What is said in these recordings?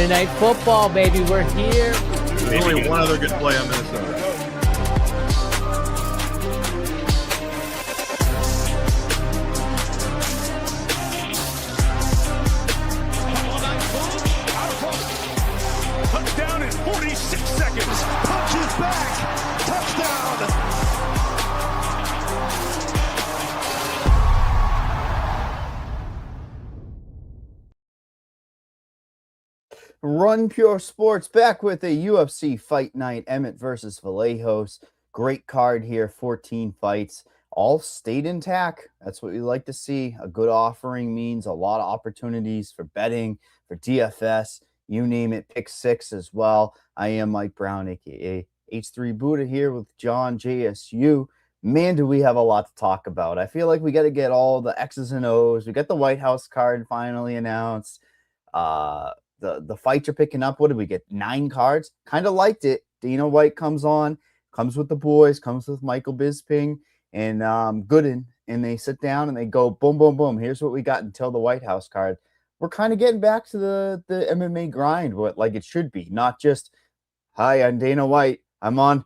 Monday Night Football, baby. We're here. There's only one other good play on Minnesota. Touchdown in 46 seconds. Punches back. Touchdown. Run Pure Sports back with a UFC fight night. EMMETT versus VALLEJOS. Great card here. 14 fights. All stayed intact. That's what we like to see. A good offering means a lot of opportunities for betting, for DFS. You name it. Pick six as well. I am Mike Brown, a.k.a. H3 Buddha, here with John JSU. Man, do we have a lot to talk about. I feel like we got to get all the X's and O's. We got the White House card finally announced. The fights are picking up. What did we get? 9 cards. Kind of liked it. Dana White comes on, comes with the boys, comes with Michael Bisping and Gooden, and they sit down and they go boom, boom, boom. Here's what we got until the White House card. We're kind of getting back to the MMA grind, what like it should be, not just, hi, I'm Dana White. I'm on.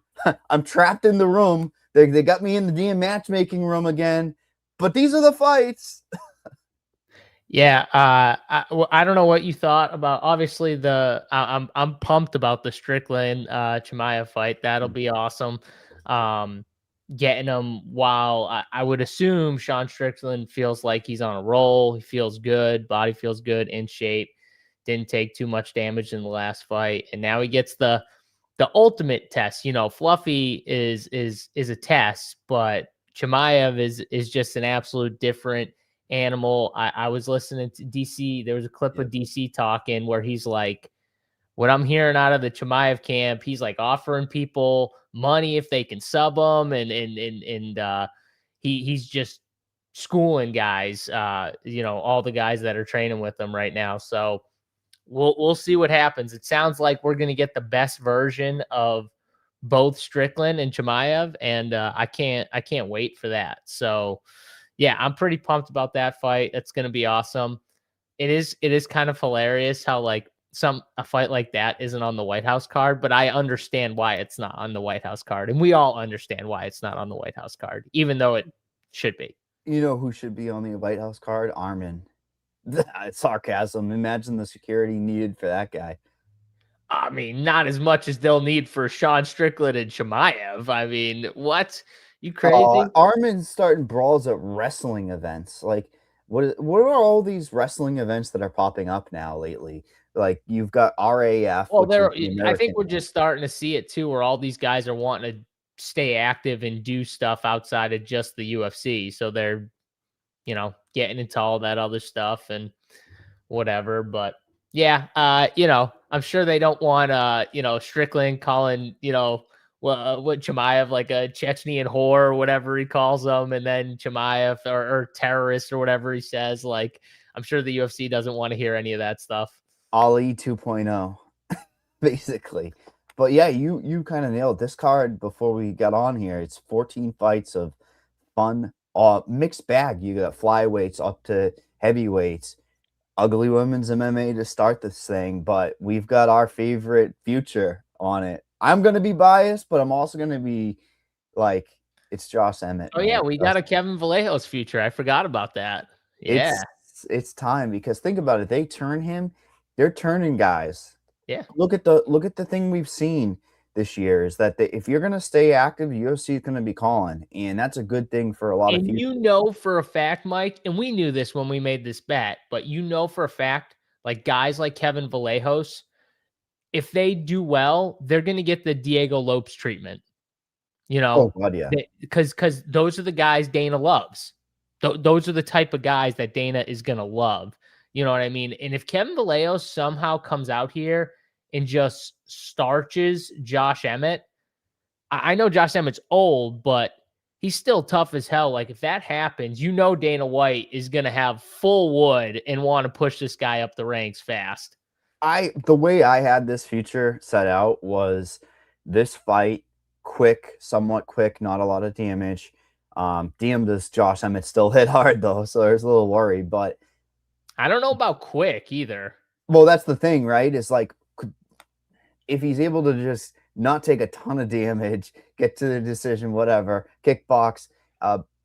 I'm trapped in the room. They got me in the DM matchmaking room again. But these are the fights. Yeah, I don't know what you thought about. Obviously, I'm pumped about the Strickland Chimaev fight. That'll be awesome. Getting him while I would assume Sean Strickland feels like he's on a roll. He feels good, body feels good, in shape. Didn't take too much damage in the last fight, and now he gets the ultimate test. You know, Fluffy is a test, but Chimaev is just an absolute different animal. I was listening to DC. There was a clip of DC talking where he's like, what I'm hearing out of the Chimaev camp, he's like offering people money if they can sub him, and he's just schooling guys, you know, all the guys that are training with him right now. So we'll see what happens. It sounds like we're going to get the best version of both Strickland and Chimaev, and I can't wait for that. So yeah, I'm pretty pumped about that fight. That's going to be awesome. It is kind of hilarious how like a fight like that isn't on the White House card, but I understand why it's not on the White House card. And we all understand why it's not on the White House card, even though it should be. You know who should be on the White House card? Armin. Sarcasm. Imagine the security needed for that guy. I mean, not as much as they'll need for Sean Strickland and Chimaev. I mean, what? You crazy? Armin's starting brawls at wrestling events. Like, what are all these wrestling events that are popping up now lately? Like, you've got RAF. Well, I think we're just starting to see it too, where all these guys are wanting to stay active and do stuff outside of just the UFC. So they're, you know, getting into all that other stuff and whatever. But yeah, you know, I'm sure they don't want, you know, Strickland calling, you know, what Chimaev like a Chechnyan whore or whatever he calls them, and then Chimaev or terrorist or whatever he says. Like, I'm sure the UFC doesn't want to hear any of that stuff. Ali 2.0, basically. But yeah, you kind of nailed this card before we got on here. It's 14 fights of fun, mixed bag. You got flyweights up to heavyweights, ugly women's MMA to start this thing, but we've got our favorite future on it. I'm going to be biased, but I'm also going to be like, it's Josh Emmett. Oh, yeah, we got a Kevin Vallejo's future. I forgot about that. Yeah. It's time, because think about it. They turn him. They're turning guys. Yeah. Look at the thing we've seen this year is that if you're going to stay active, UFC is going to be calling, and that's a good thing for a lot of people. You know for a fact, Mike, and we knew this when we made this bet, but you know for a fact, like guys like Kevin Vallejos, if they do well, they're going to get the Diego Lopes treatment. You know, oh God, yeah, because those are the guys Dana loves. Those are the type of guys that Dana is going to love. You know what I mean? And if Kevin Vallejo somehow comes out here and just starches Josh Emmett, I know Josh Emmett's old, but he's still tough as hell. Like, if that happens, you know Dana White is going to have full wood and want to push this guy up the ranks fast. The way I had this future set out was this fight quick, somewhat quick, not a lot of damage. Does Josh Emmett still hit hard though, so there's a little worry, but I don't know about quick either. Well, that's the thing, right? Is like, if he's able to just not take a ton of damage, get to the decision, whatever, kickbox,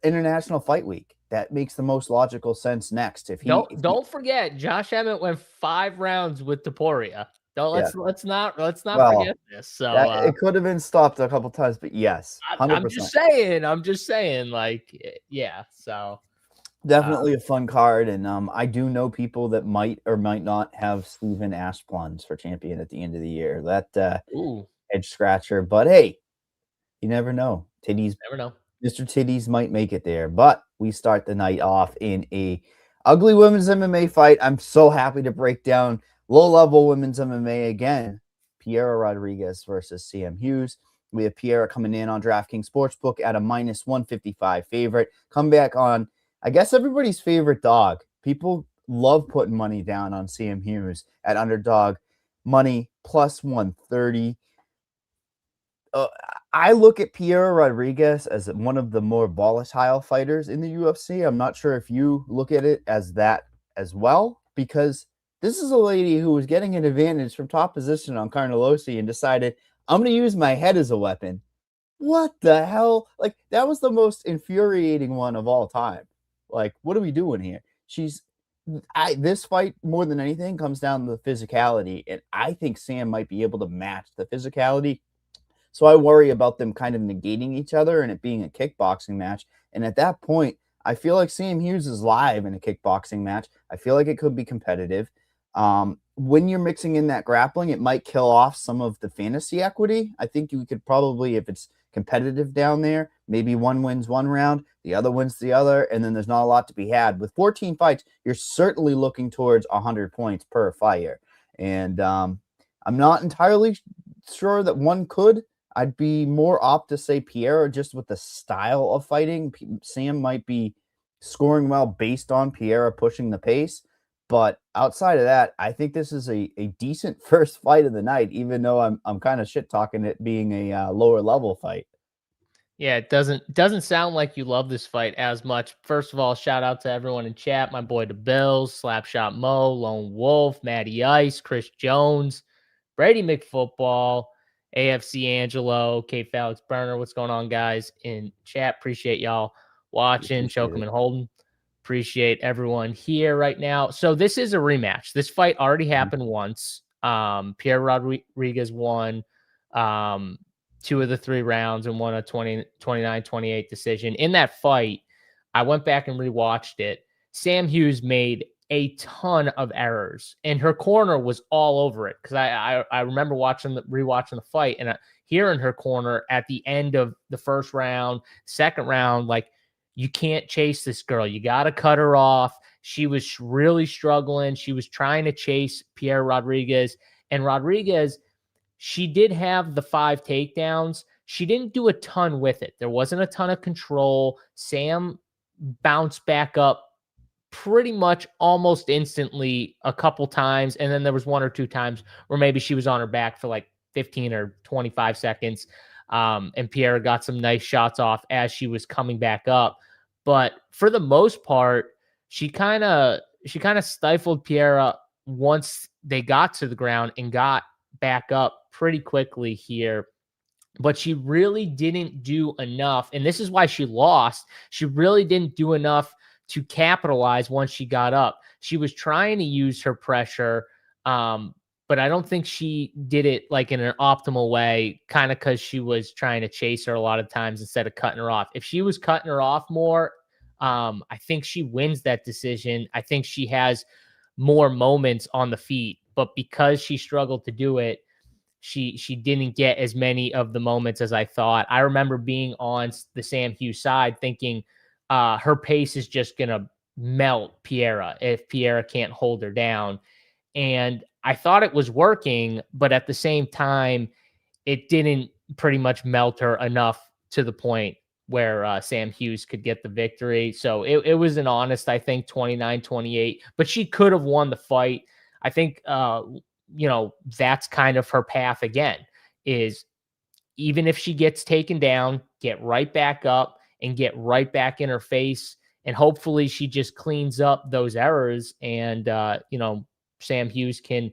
International Fight Week, that makes the most logical sense next. If he Don't forget, Josh Emmett went 5 rounds with Topuria. Don't yeah, let's not well, forget this. So it could have been stopped a couple times, but yes, I'm 100%. just saying, like, yeah. So Definitely a fun card, and I do know people that might or might not have Steven Ashplunds for champion at the end of the year. That ooh, head scratcher, but hey, you never know. Titties, never know. Mr. Titties might make it there. But we start the night off in a ugly women's MMA fight. I'm so happy to break down low-level women's MMA again. Piera Rodriguez versus Sam Hughes. We have Piera coming in on DraftKings Sportsbook at a minus 155 favorite. Come back on, I guess, everybody's favorite dog. People love putting money down on Sam Hughes at underdog money plus 130. I look at Piera Rodriguez as one of the more volatile fighters in the UFC. I'm not sure if you look at it as that as well, because this is a lady who was getting an advantage from top position on Carnelossi and decided, I'm going to use my head as a weapon. What the hell? Like, that was the most infuriating one of all time. Like, what are we doing here? This fight, more than anything, comes down to the physicality, and I think Sam might be able to match the physicality. So I worry about them kind of negating each other and it being a kickboxing match. And at that point, I feel like Sam Hughes is live in a kickboxing match. I feel like it could be competitive. When you're mixing in that grappling, it might kill off some of the fantasy equity. I think you could probably, if it's competitive down there, maybe one wins one round, the other wins the other, and then there's not a lot to be had. With 14 fights, you're certainly looking towards 100 points per fighter. And I'm not entirely sure that one could. I'd be more apt to say Piera just with the style of fighting. Sam might be scoring well based on Piera pushing the pace. But outside of that, I think this is a decent first fight of the night, even though I'm kind of shit talking it being a lower level fight. Yeah, it doesn't sound like you love this fight as much. First of all, shout out to everyone in chat. My boy the Bills, Slapshot Mo, Lone Wolf, Matty Ice, Chris Jones, Brady McFootball, AFC Angelo, K Felix Burner. What's going on, guys, in chat? Appreciate y'all watching. Choke 'em and Holden. Appreciate everyone here right now. So this is a rematch. This fight already happened once. Pierre Rodriguez won 2 of the 3 rounds and won a 29-28 decision. In that fight, I went back and rewatched it. Sam Hughes made a ton of errors, and her corner was all over it because I remember rewatching the fight and hearing her corner at the end of the first round, second round, like, you can't chase this girl. You got to cut her off. She was really struggling. She was trying to chase Pierre Rodriguez, and Rodriguez, she did have the 5 takedowns. She didn't do a ton with it. There wasn't a ton of control. Sam bounced back up pretty much almost instantly a couple times. And then there was 1 or 2 times where maybe she was on her back for like 15 or 25 seconds. And Pierre got some nice shots off as she was coming back up. But for the most part, she kind of stifled Pierre once they got to the ground and got back up pretty quickly here. But she really didn't do enough. And this is why she lost. She really didn't do enough to capitalize once she got up. She was trying to use her pressure, but I don't think she did it like in an optimal way, kind of because she was trying to chase her a lot of times instead of cutting her off. If she was cutting her off more, I think she wins that decision. I think she has more moments on the feet, but because she struggled to do it, she didn't get as many of the moments as I thought. I remember being on the Sam Hughes side thinking her pace is just going to melt Piera if Piera can't hold her down. And I thought it was working, but at the same time, it didn't pretty much melt her enough to the point where Sam Hughes could get the victory. So it was an honest, I think, 29-28, but she could have won the fight. I think, that's kind of her path again, is even if she gets taken down, get right back up and get right back in her face. And hopefully she just cleans up those errors and, Sam Hughes can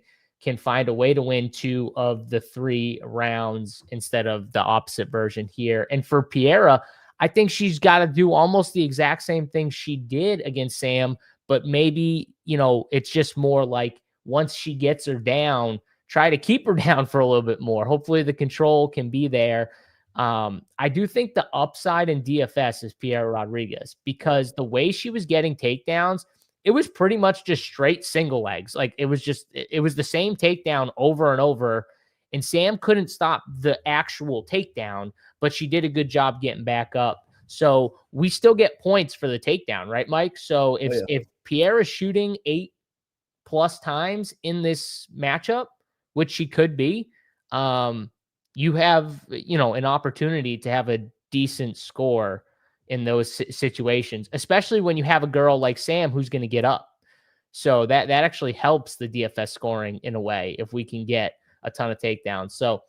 find a way to win 2 of the 3 rounds instead of the opposite version here. And for Piera, I think she's got to do almost the exact same thing she did against Sam, but maybe, it's just more like once she gets her down, try to keep her down for a little bit more. Hopefully the control can be there. I do think the upside in DFS is Piera Rodriguez, because the way she was getting takedowns, it was pretty much just straight single legs. Like it was the same takedown over and over, and Sam couldn't stop the actual takedown, but she did a good job getting back up. So we still get points for the takedown, right, Mike? So if Piera is shooting 8+ times in this matchup, which she could be, you have, an opportunity to have a decent score in those situations, especially when you have a girl like Sam who's going to get up. So that actually helps the DFS scoring in a way if we can get a ton of takedowns. So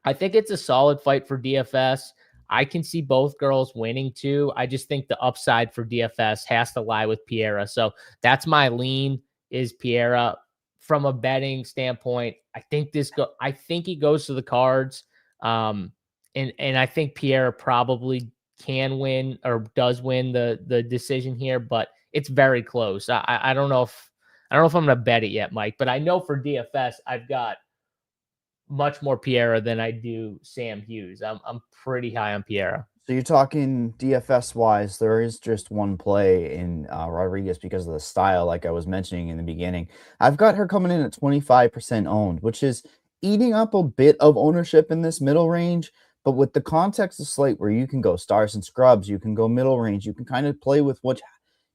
I think it's a solid fight for DFS. I can see both girls winning too. I just think the upside for DFS has to lie with Piera. So that's my lean, is Piera. From a betting standpoint, I think it goes to the cards. And I think Piera probably can win, or does win the decision here, but it's very close. I don't know if I'm going to bet it yet, Mike, but I know for DFS, I've got much more Piera than I do Sam Hughes. I'm pretty high on Piera. So you're talking DFS wise, there is just one play in Rodriguez because of the style, like I was mentioning in the beginning. I've got her coming in at 25% owned, which is eating up a bit of ownership in this middle range. But with the context of slate where you can go stars and scrubs, you can go middle range, you can kind of play with what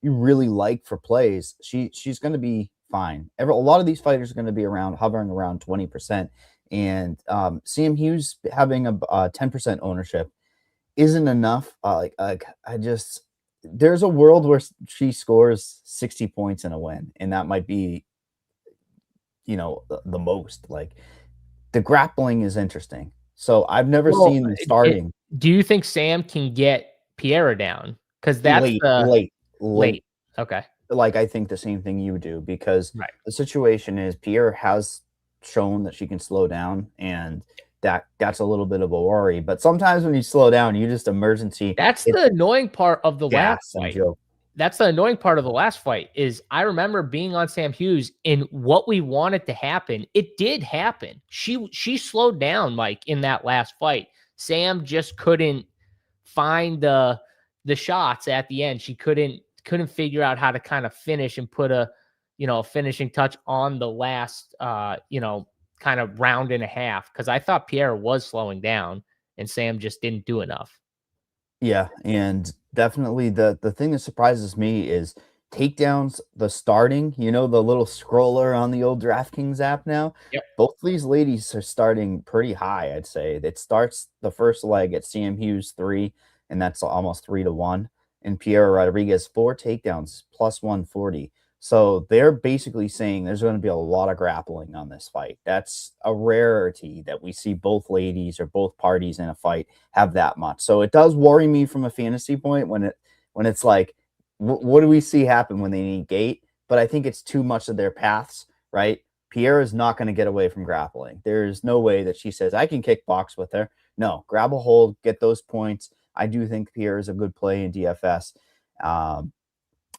you really like for plays. She's going to be fine. A lot of these fighters are going to be hovering around 20%. And Sam Hughes having a 10% ownership isn't enough. There's a world where she scores 60 points in a win, and that might be, the most. Like, the grappling is interesting. So I've never seen the starting. Do you think Sam can get Piera down? Because that's late. Okay. Like, I think the same thing you do, because the situation is Piera has shown that she can slow down, and that's a little bit of a worry. But sometimes when you slow down, you just emergency. That's the annoying part of the last fight. That's the annoying part of the last fight, is I remember being on Sam Hughes, and what we wanted to happen, it did happen. She slowed down, Mike, in that last fight. Sam just couldn't find the shots at the end. She couldn't figure out how to kind of finish and put a finishing touch on the last kind of round and a half, because I thought Piera was slowing down and Sam just didn't do enough. Yeah, and definitely the thing that surprises me is takedowns, the starting, the little scroller on the old DraftKings app now. Yep. Both these ladies are starting pretty high, I'd say. It starts the first leg at Sam Hughes 3, and that's almost 3-1. And Piera Rodriguez 4 takedowns plus 140. So they're basically saying there's going to be a lot of grappling on this fight. That's a rarity that we see both ladies or both parties in a fight have that much. So it does worry me from a fantasy point when it's like, what do we see happen when they need gate? But I think it's too much of their paths, right? Piera is not going to get away from grappling. There's no way that she says, I can kickbox with her. No, grab a hold, get those points. I do think Piera is a good play in DFS.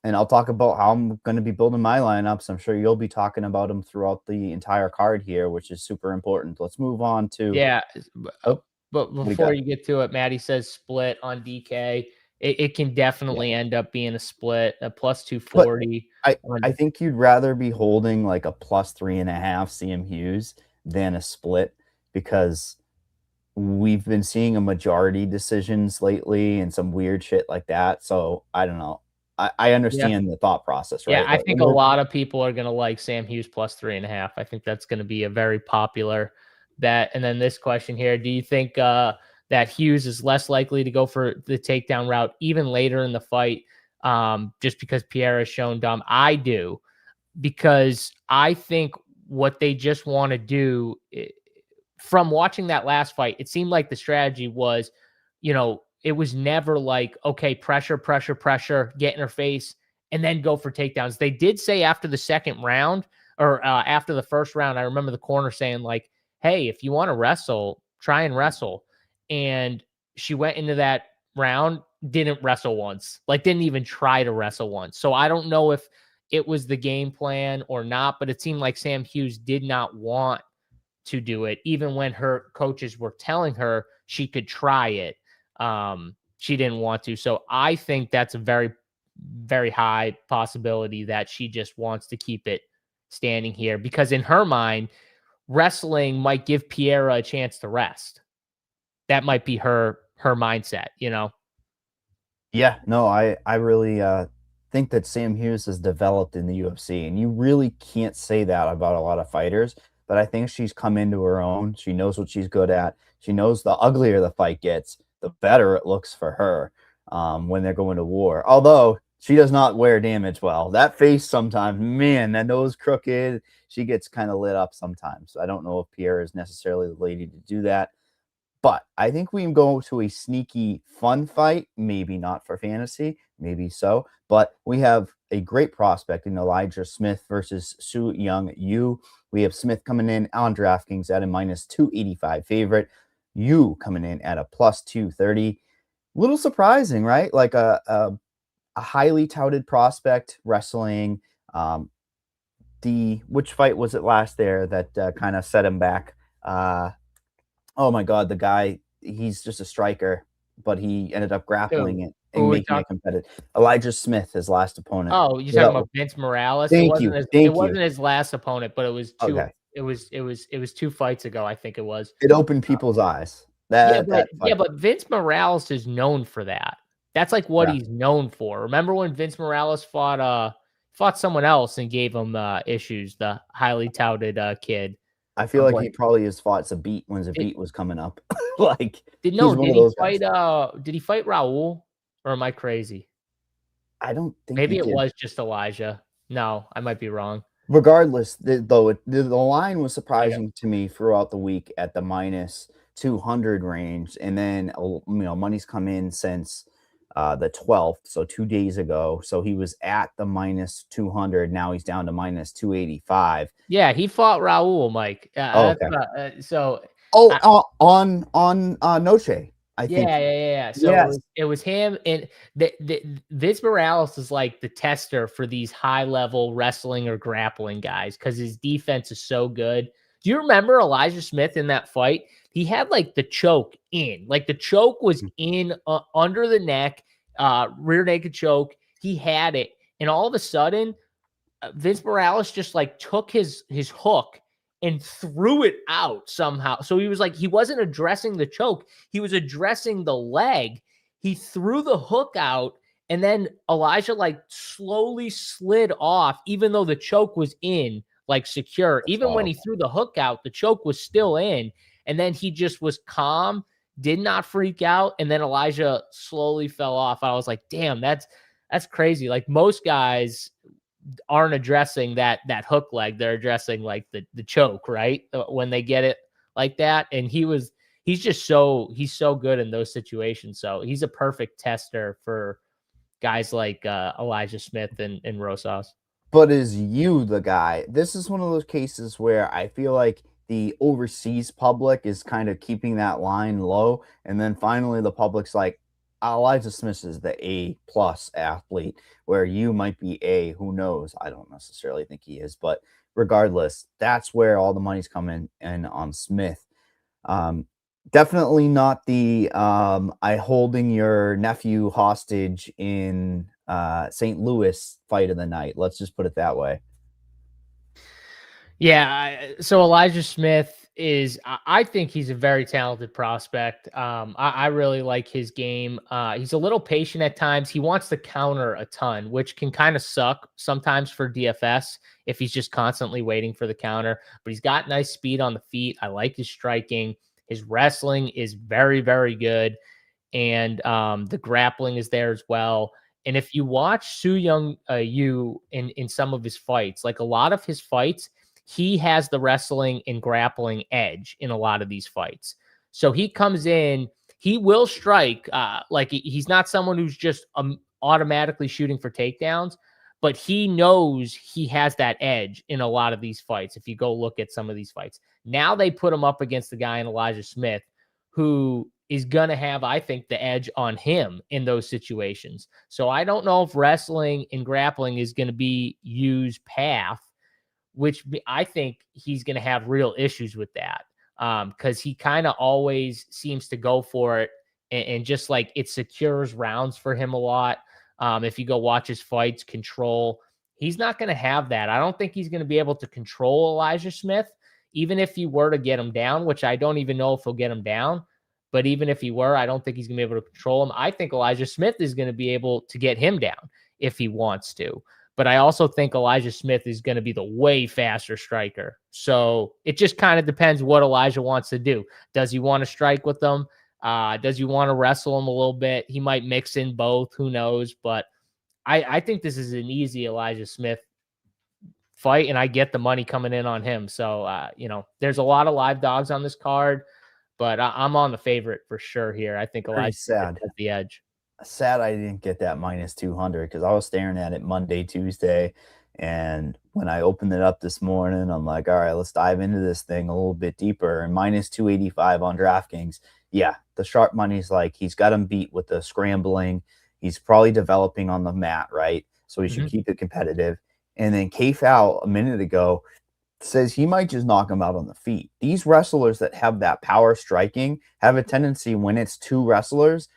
And I'll talk about how I'm going to be building my lineups. I'm sure you'll be talking about them throughout the entire card here, which is super important. Let's move on to... Yeah, but before you get to it, Maddie says split on DK. It can definitely end up being a split, a plus 240. I think you'd rather be holding like a plus 3.5 Sam Hughes than a split, because we've been seeing a majority decisions lately and some weird shit like that. So I don't know. I understand the thought process, right? Yeah, I think a lot of people are going to like Sam Hughes plus 3.5. I think that's going to be a very popular bet. And then this question here, do you think that Hughes is less likely to go for the takedown route even later in the fight, just because Piera has shown dumb? I do, because I think what they just want to do, from watching that last fight, it seemed like the strategy was, it was never like, okay, pressure, get in her face, and then go for takedowns. They did say after the second round, or after the first round, I remember the corner saying like, "Hey, if you want to wrestle, try and wrestle." And she went into that round, didn't wrestle once, like didn't even try to wrestle once. So I don't know if it was the game plan or not, but it seemed like Sam Hughes did not want to do it, even when her coaches were telling her she could try it. She didn't want to. So I think that's a very, very high possibility that she just wants to keep it standing here, because in her mind, wrestling might give Piera a chance to rest. That might be her mindset, you know? Yeah, no, I really think that Sam Hughes has developed in the UFC, and you really can't say that about a lot of fighters. But I think she's come into her own. She knows what she's good at. She knows the uglier the fight gets, the better it looks for her when they're going to war. Although she does not wear damage well. That face sometimes, man, that nose crooked. She gets kind of lit up sometimes. I don't know if Pierre is necessarily the lady to do that. But I think we can go to a sneaky fun fight, maybe not for fantasy, maybe so. But we have a great prospect in Elijah Smith versus Su Young Yu. We have Smith coming in on DraftKings at a minus 285 favorite. Yu coming in at a plus 230. Little surprising, right? Like a highly touted prospect wrestling. Which fight was it last there that kind of set him back? Oh my God, the guy, he's just a striker, but he ended up grappling it and making it competitive. Elijah Smith, his last opponent. Oh, you're talking about Vince Morales? Thank you. It wasn't his last opponent, but it was two. Okay. It was 2 fights ago, I think it was. It opened people's eyes. But Vince Morales is known for that. That's like what he's known for. Remember when Vince Morales fought someone else and gave him issues, the highly touted kid. I feel like he probably has fought Zabit when Zabit was coming up. Did he fight Raul, or am I crazy? I don't think maybe it was just Elijah. No, I might be wrong. Regardless, the line was surprising to me throughout the week at the minus 200 range, and then money's come in since the 12th, so 2 days ago. So he was at the minus 200. Now he's down to minus 285. Yeah, he fought Raul, Mike. Okay. On Noche, I think. Yeah. So it was him, and Vince Morales is like the tester for these high-level wrestling or grappling guys because his defense is so good. Do you remember Elijah Smith in that fight? He had like the choke in, like the choke was in under the neck, rear naked choke. He had it, and all of a sudden, Vince Morales just like took his hook and threw it out somehow. So he wasn't addressing the choke, he was addressing the leg. He threw the hook out, and then Elijah like slowly slid off, even though the choke was in, like secure. Even when he threw the hook out, the choke was still in. And then he just was calm, did not freak out. And then Elijah slowly fell off. I was like, damn, that's crazy. Like most guys aren't addressing that hook leg. They're addressing like the choke, right? When they get it like that. And he's so good in those situations. So he's a perfect tester for guys like Elijah Smith and Rosas. But is you the guy? This is one of those cases where I feel like the overseas public is kind of keeping that line low. And then finally the public's like, Elijah Smith is the A+ athlete, where you might be A. Who knows? I don't necessarily think he is. But regardless, that's where all the money's coming in on Smith. Definitely not the I holding your nephew hostage in St. Louis fight of the night. Let's just put it that way. Yeah, so Elijah Smith I think he's a very talented prospect. I really like his game. He's a little patient at times. He wants to counter a ton, which can kind of suck sometimes for DFS if he's just constantly waiting for the counter. But he's got nice speed on the feet. I like his striking. His wrestling is very, very good. And the grappling is there as well. And if you watch Su Young Yu in some of his fights, like a lot of his fights, he has the wrestling and grappling edge in a lot of these fights. So he comes in, he will strike. Like he's not someone who's just automatically shooting for takedowns, but he knows he has that edge in a lot of these fights. If you go look at some of these fights, now they put him up against the guy in Elijah Smith, who is going to have, I think, the edge on him in those situations. So I don't know if wrestling and grappling is going to be Hughes' path, which I think he's going to have real issues with that, because he kind of always seems to go for it, and just like it secures rounds for him a lot. If you go watch his fights, control, he's not going to have that. I don't think he's going to be able to control Elijah Smith, even if he were to get him down, which I don't even know if he'll get him down. But even if he were, I don't think he's going to be able to control him. I think Elijah Smith is going to be able to get him down if he wants to. But I also think Elijah Smith is going to be the way faster striker. So it just kind of depends what Elijah wants to do. Does he want to strike with them? Does he want to wrestle him a little bit? He might mix in both. Who knows? But I think this is an easy Elijah Smith fight, and I get the money coming in on him. So, there's a lot of live dogs on this card, but I'm on the favorite for sure here. I think Elijah Smith has the edge. Sad I didn't get that minus 200 because I was staring at it Monday, Tuesday. And when I opened it up this morning, I'm like, all right, let's dive into this thing a little bit deeper. And minus 285 on DraftKings. Yeah, the sharp money's like he's got him beat with the scrambling. He's probably developing on the mat, right? So he should keep it competitive. And then K-Foul a minute ago says he might just knock him out on the feet. These wrestlers that have that power striking have a tendency, when it's two wrestlers,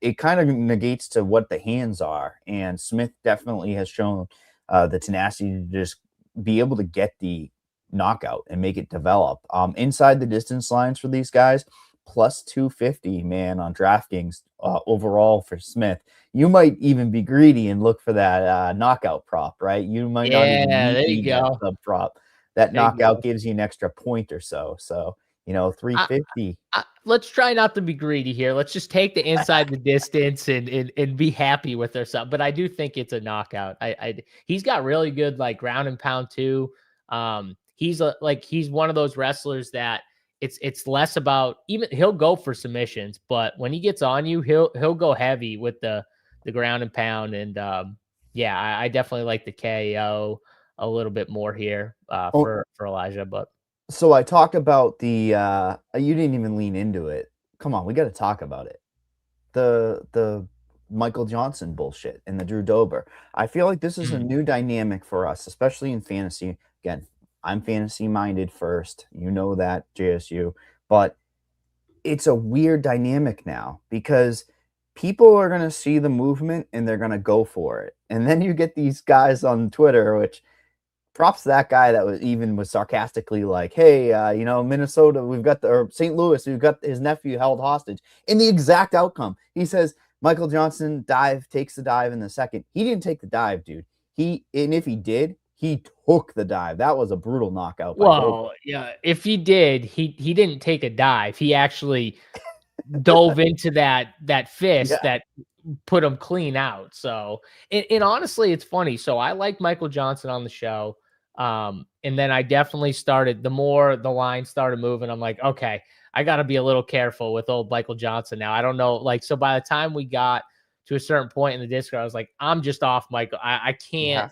it kind of negates to what the hands are. And Smith definitely has shown the tenacity to just be able to get the knockout and make it develop. Inside the distance lines for these guys, plus 250, man, on DraftKings overall for Smith. You might even be greedy and look for that knockout prop, right? You might not even need that sub prop. That knockout gives you an extra point or so. So, 350. Let's try not to be greedy here. Let's just take the inside the distance and be happy with ourselves. But I do think it's a knockout. He's got really good like ground and pound too. He's one of those wrestlers that it's less about, even he'll go for submissions, but when he gets on you, he'll go heavy with the ground and pound. And I definitely like the KO a little bit more here for Elijah. But so I talk about the you didn't even lean into it. Come on, we got to talk about it. The Michael Johnson bullshit and the Drew Dober. I feel like this is a new dynamic for us, especially in fantasy. Again, I'm fantasy minded first. You know that, JSU. But it's a weird dynamic now because people are going to see the movement and they're going to go for it. And then you get these guys on Twitter, which props to that guy that was sarcastically like, hey, Minnesota, or St. Louis, we've got his nephew held hostage. In the exact outcome, he says Michael Johnson takes the dive in the second. He didn't take the dive, dude. And if he did, he took the dive. That was a brutal knockout. Well, yeah, if he did, he didn't take a dive. He actually dove into that fist that put him clean out. So, and honestly, it's funny. So I like Michael Johnson on the show. And then I definitely started, the more the line started moving, I'm like, okay, I got to be a little careful with old Michael Johnson now. I don't know. So by the time we got to a certain point in the Discord, I was like, I'm just off Michael. I can't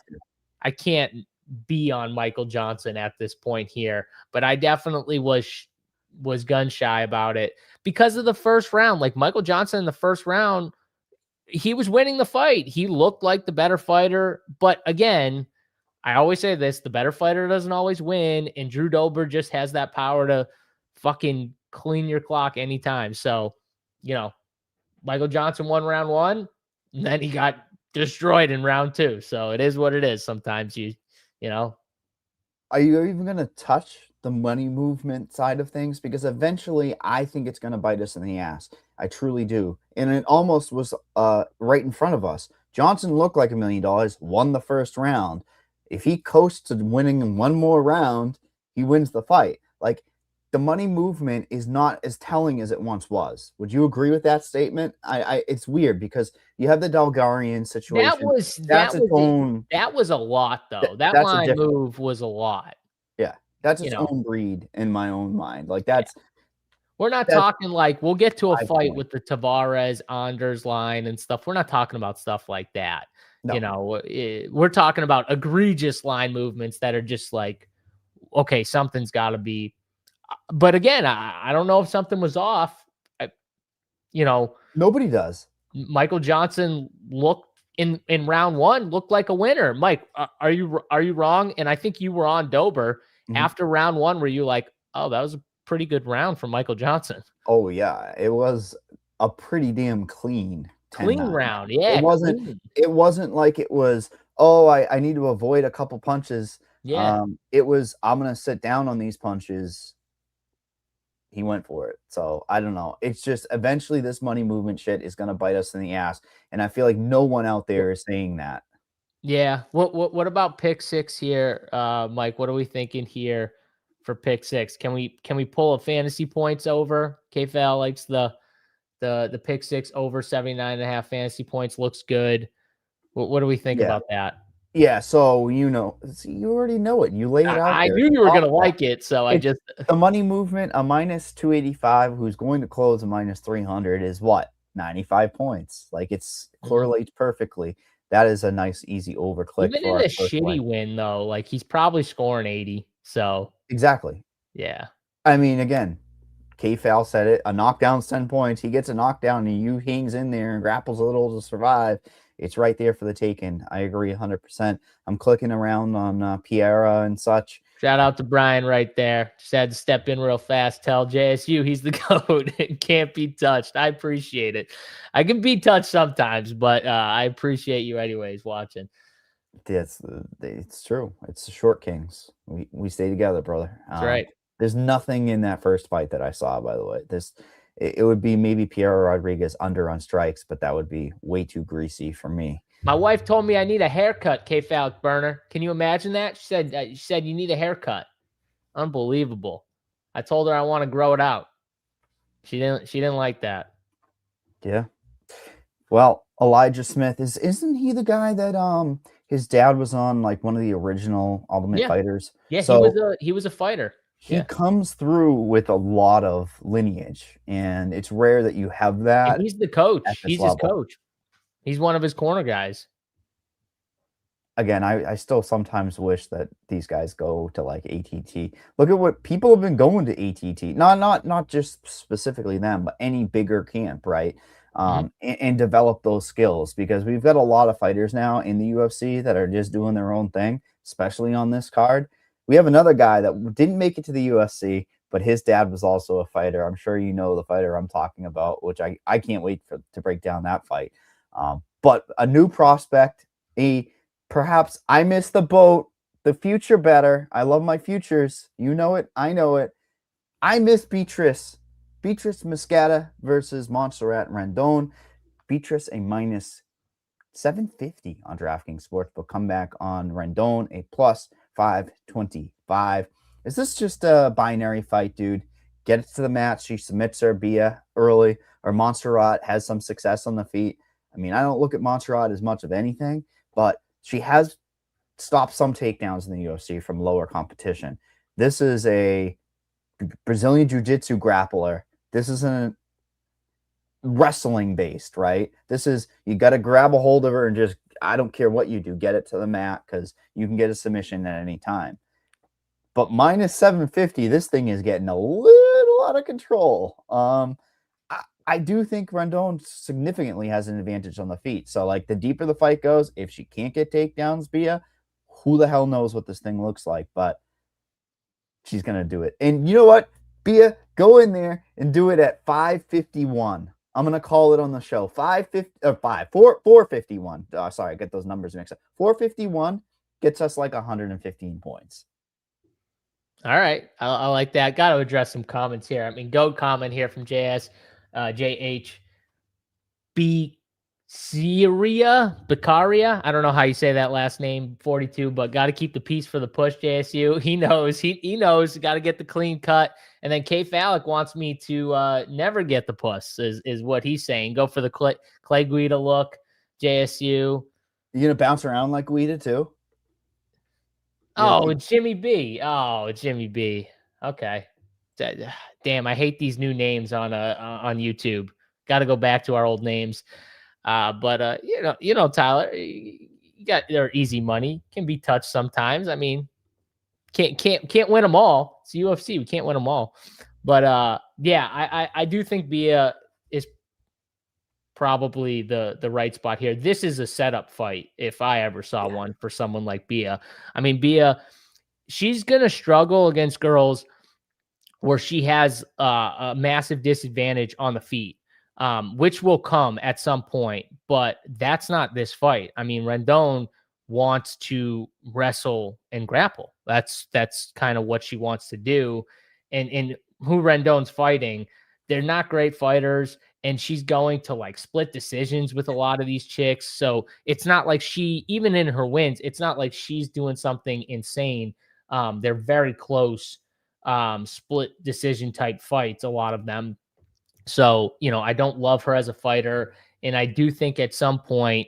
be on Michael Johnson at this point here, but I definitely was gun shy about it because of the first round. Like Michael Johnson in the first round, he was winning the fight. He looked like the better fighter, but again, I always say this, the better fighter doesn't always win, and Drew Dober just has that power to fucking clean your clock anytime. So, Michael Johnson won round one, and then he got destroyed in round two. So it is what it is. Sometimes Are you even going to touch the money movement side of things? Because eventually I think it's going to bite us in the ass. I truly do. And it almost was right in front of us. Johnson looked like $1 million, won the first round. If he coasts to winning in one more round, he wins the fight. Like, the money movement is not as telling as it once was. Would you agree with that statement? It's weird because you have the Dalgarian situation. That was a lot, though. That line move was a lot. Yeah, that's its own breed in my own mind. Like, that's. We're not talking like we'll get to a fight with the Tavaris, Anders line and stuff. We're not talking about stuff like that. You know, we're talking about egregious line movements that are just like, okay, something's got to be. But again, I don't know if something was off. You know, nobody does. Michael Johnson looked in round one, looked like a winner. Mike, are you wrong? And I think you were on Dober after round one. Were you like, oh, that was a pretty good round for Michael Johnson? Oh yeah, it was a pretty damn clean round. Yeah, it wasn't like it was, oh, I need to avoid a couple punches. Yeah. It was, I'm gonna sit down on these punches. He went for it. So I don't know. It's just eventually this money movement shit is gonna bite us in the ass, and I feel like no one out there is saying that. Yeah. What about pick six here, Mike? What are we thinking here for pick six? Can we pull a fantasy points over? KFL likes the pick six over 79.5 fantasy points. Looks good. What do we think about that? Yeah, so you already know it. You laid it out. I knew you were gonna like it, so I just the money movement, a minus 285 who's going to close a minus 300 is what? 95 points. Like it's correlates perfectly. That is a nice easy over click. Even in a shitty win though, like he's probably scoring 80. So exactly. Yeah. I mean, again, KFL said it. A knockdown's 10 points. He gets a knockdown and you hangs in there and grapples a little to survive. It's right there for the taking. I agree 100%. I'm clicking around on Piera and such. Shout out to Brian right there. Just had to step in real fast. Tell JSU he's the GOAT. It can't be touched. I appreciate it. I can be touched sometimes, but I appreciate you anyways watching. It's true. It's the short kings. We stay together, brother. That's right. There's nothing in that first fight that I saw, by the way. It would be maybe Piero Rodriguez under on strikes, but that would be way too greasy for me. My wife told me I need a haircut, K-Falc Burner. Can you imagine that? She said you need a haircut. Unbelievable. I told her I want to grow it out. She didn't like that. Yeah. Well, Elijah Smith isn't he the guy that his dad was on like one of the original Ultimate Fighters? Yeah, so he was a fighter. He comes through with a lot of lineage, and it's rare that you have that. And he's the coach. He's his coach. He's one of his corner guys. Again, I still sometimes wish that these guys go to like ATT. Look at what people have been going to ATT. Not just specifically them, but any bigger camp, right? And develop those skills, because we've got a lot of fighters now in the UFC that are just doing their own thing, especially on this card. We have another guy that didn't make it to the UFC, but his dad was also a fighter. I'm sure you know the fighter I'm talking about, which I can't wait to break down that fight. But a new prospect, perhaps I missed the boat, the future better. I love my futures. You know it. I know it. I miss Beatrice. Beatrice Moscata versus Montserrat Rendon. Beatrice a minus 750 on DraftKings Sportsbook. Come back on Rendon, a plus 525. Is this just a binary fight, dude? Get it to the mat. She submits her Bia early, or Montserrat has some success on the feet. I mean, I don't look at Montserrat as much of anything, but she has stopped some takedowns in the UFC from lower competition. This is a Brazilian Jiu-Jitsu grappler. This isn't wrestling based, right? This is, you got to grab a hold of her and just, I don't care what you do, get it to the mat, because you can get a submission at any time. But minus 750, this thing is getting a little out of control. I do think Rendon significantly has an advantage on the feet. So, like, the deeper the fight goes, if she can't get takedowns, Bia, who the hell knows what this thing looks like? But she's going to do it. And you know what? Bia, go in there and do it at 551. I'm going to call it on the show. 451. Sorry, I get those numbers mixed up. 451 gets us like 115 points. All right. I like that. Got to address some comments here. I mean, GOAT comment here from JS. JHB Beccaria. I don't know how you say that last name, 42, but got to keep the peace for the push, JSU. He knows. He knows. Got to get the clean cut. And then K-Falc wants me to never get the puss, is what he's saying. Go for the Clay Guida look, JSU. You going to bounce around like Guida too? Oh, it's Jimmy B. Oh, it's Jimmy B. Okay. Damn, I hate these new names on YouTube. Got to go back to our old names. But you know, Tyler, you got their easy money, can be touched sometimes. I mean, can't win them all. It's UFC. We can't win them all. But yeah, I do think Bia is probably the right spot here. This is a setup fight if I ever saw one for someone like Bia. I mean, Bia, she's gonna struggle against girls where she has a massive disadvantage on the feet, which will come at some point, but that's not this fight. I mean, Rendon wants to wrestle and grapple. That's kind of what she wants to do. And who Rendon's fighting, they're not great fighters, and she's going to like split decisions with a lot of these chicks. So it's not like she, even in her wins, it's not like she's doing something insane. They're very close, split decision type fights, a lot of them. So, you know, I don't love her as a fighter. And I do think at some point,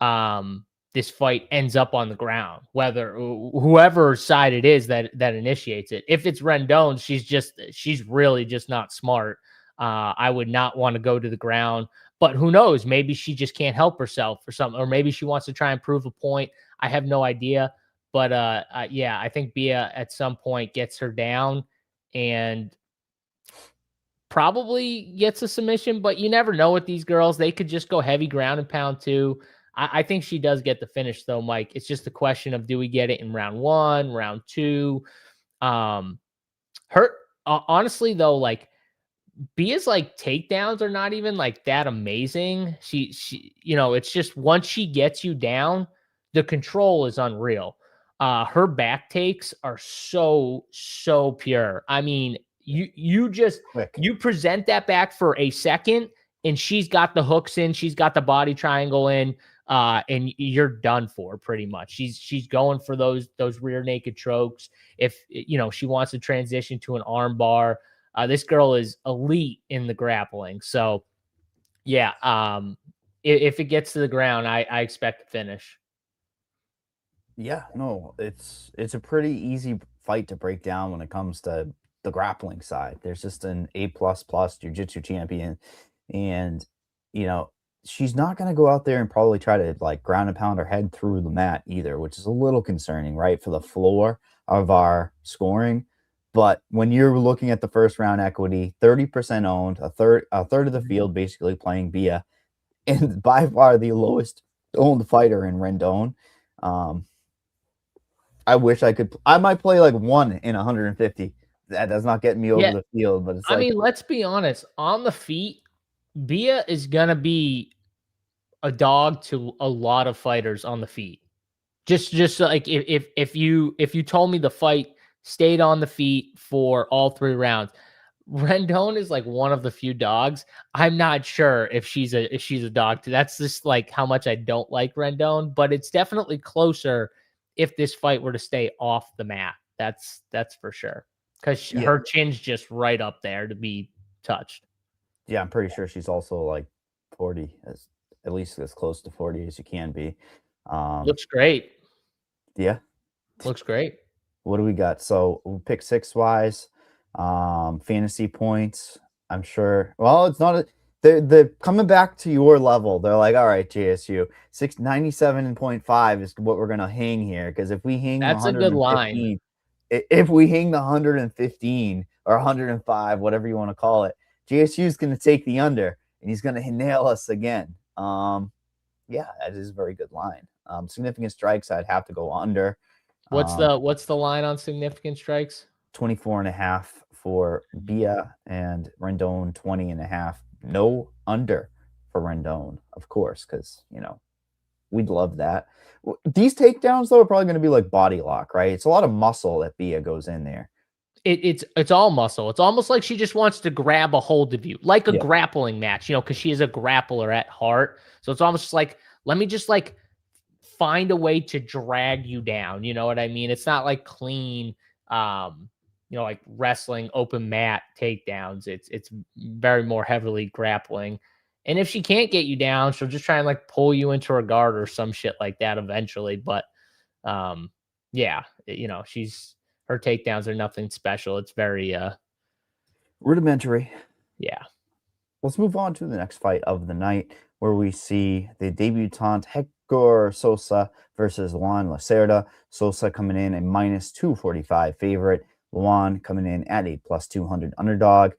this fight ends up on the ground, whether whoever side it is that initiates it. If it's Rendon, she's really just not smart. I would not want to go to the ground, but who knows? Maybe she just can't help herself or something, or maybe she wants to try and prove a point. I have no idea. But yeah, I think Bia at some point gets her down and probably gets a submission, but you never know with these girls. They could just go heavy ground and pound too. I think she does get the finish though, Mike. It's just a question of, do we get it in round 1, round 2? Honestly though, like Bia's like takedowns are not even like that amazing. She, you know, it's just once she gets you down, the control is unreal. Her back takes are so pure. I mean, you just you present that back for a second and she's got the hooks in, she's got the body triangle in, and you're done for pretty much. She's going for those rear naked chokes. If you know she wants to transition to an arm bar, this girl is elite in the grappling. So yeah, if it gets to the ground, I expect to finish. Yeah, no, it's a pretty easy fight to break down when it comes to the grappling side. There's just an A++ jiu-jitsu champion, and you know, she's not going to go out there and probably try to like ground and pound her head through the mat either, which is a little concerning, right, for the floor of our scoring. But when you're looking at the first round equity, 30% owned, a third of the field basically playing Bia, and by far the lowest owned fighter in Rendon. I wish I could. I might play like 1 in 150. That does not get me over the field, but it's I mean, let's be honest. On the feet, Bia is gonna be a dog to a lot of fighters on the feet. Just like if you told me the fight stayed on the feet for all 3 rounds, Rendon is like one of the few dogs. I'm not sure if she's a dog. That's just like how much I don't like Rendon, but it's definitely closer if this fight were to stay off the mat. That's for sure. Because her chin's just right up there to be touched. Yeah, I'm pretty sure she's also like 40, at least as close to 40 as you can be. Looks great. Yeah. Looks great. What do we got? So we'll pick 6-wise. Fantasy points, I'm sure. Well, it's not they're coming back to your level. They're like, all right, JSU, 697.5 is what we're gonna hang here. Because if we hang, that's a good line. If we hang the 115 or 105, whatever you want to call it, JSU is going to take the under and he's going to nail us again. Yeah, that is a very good line. Significant strikes, I'd have to go under. What's the line on significant strikes? 24.5 for Bia, and Rendon 20.5. No under for Rendon, of course, because you know we'd love that. These takedowns, though, are probably going to be like body lock, right? It's a lot of muscle that Bia goes in there. It's all muscle. It's almost like she just wants to grab a hold of you, like a grappling match, you know, because she is a grappler at heart. So it's almost like, let me just like find a way to drag you down. You know what I mean? It's not like clean, you know, like wrestling open mat takedowns. It's very more heavily grappling. And if she can't get you down, she'll just try and like pull you into her guard or some shit like that eventually. But yeah, you know, her takedowns are nothing special. It's very rudimentary. Yeah. Let's move on to the next fight of the night, where we see the debutante Sosa versus Luan Lacerda. Sosa coming in a minus 245 favorite. Luan coming in at a plus 200 underdog.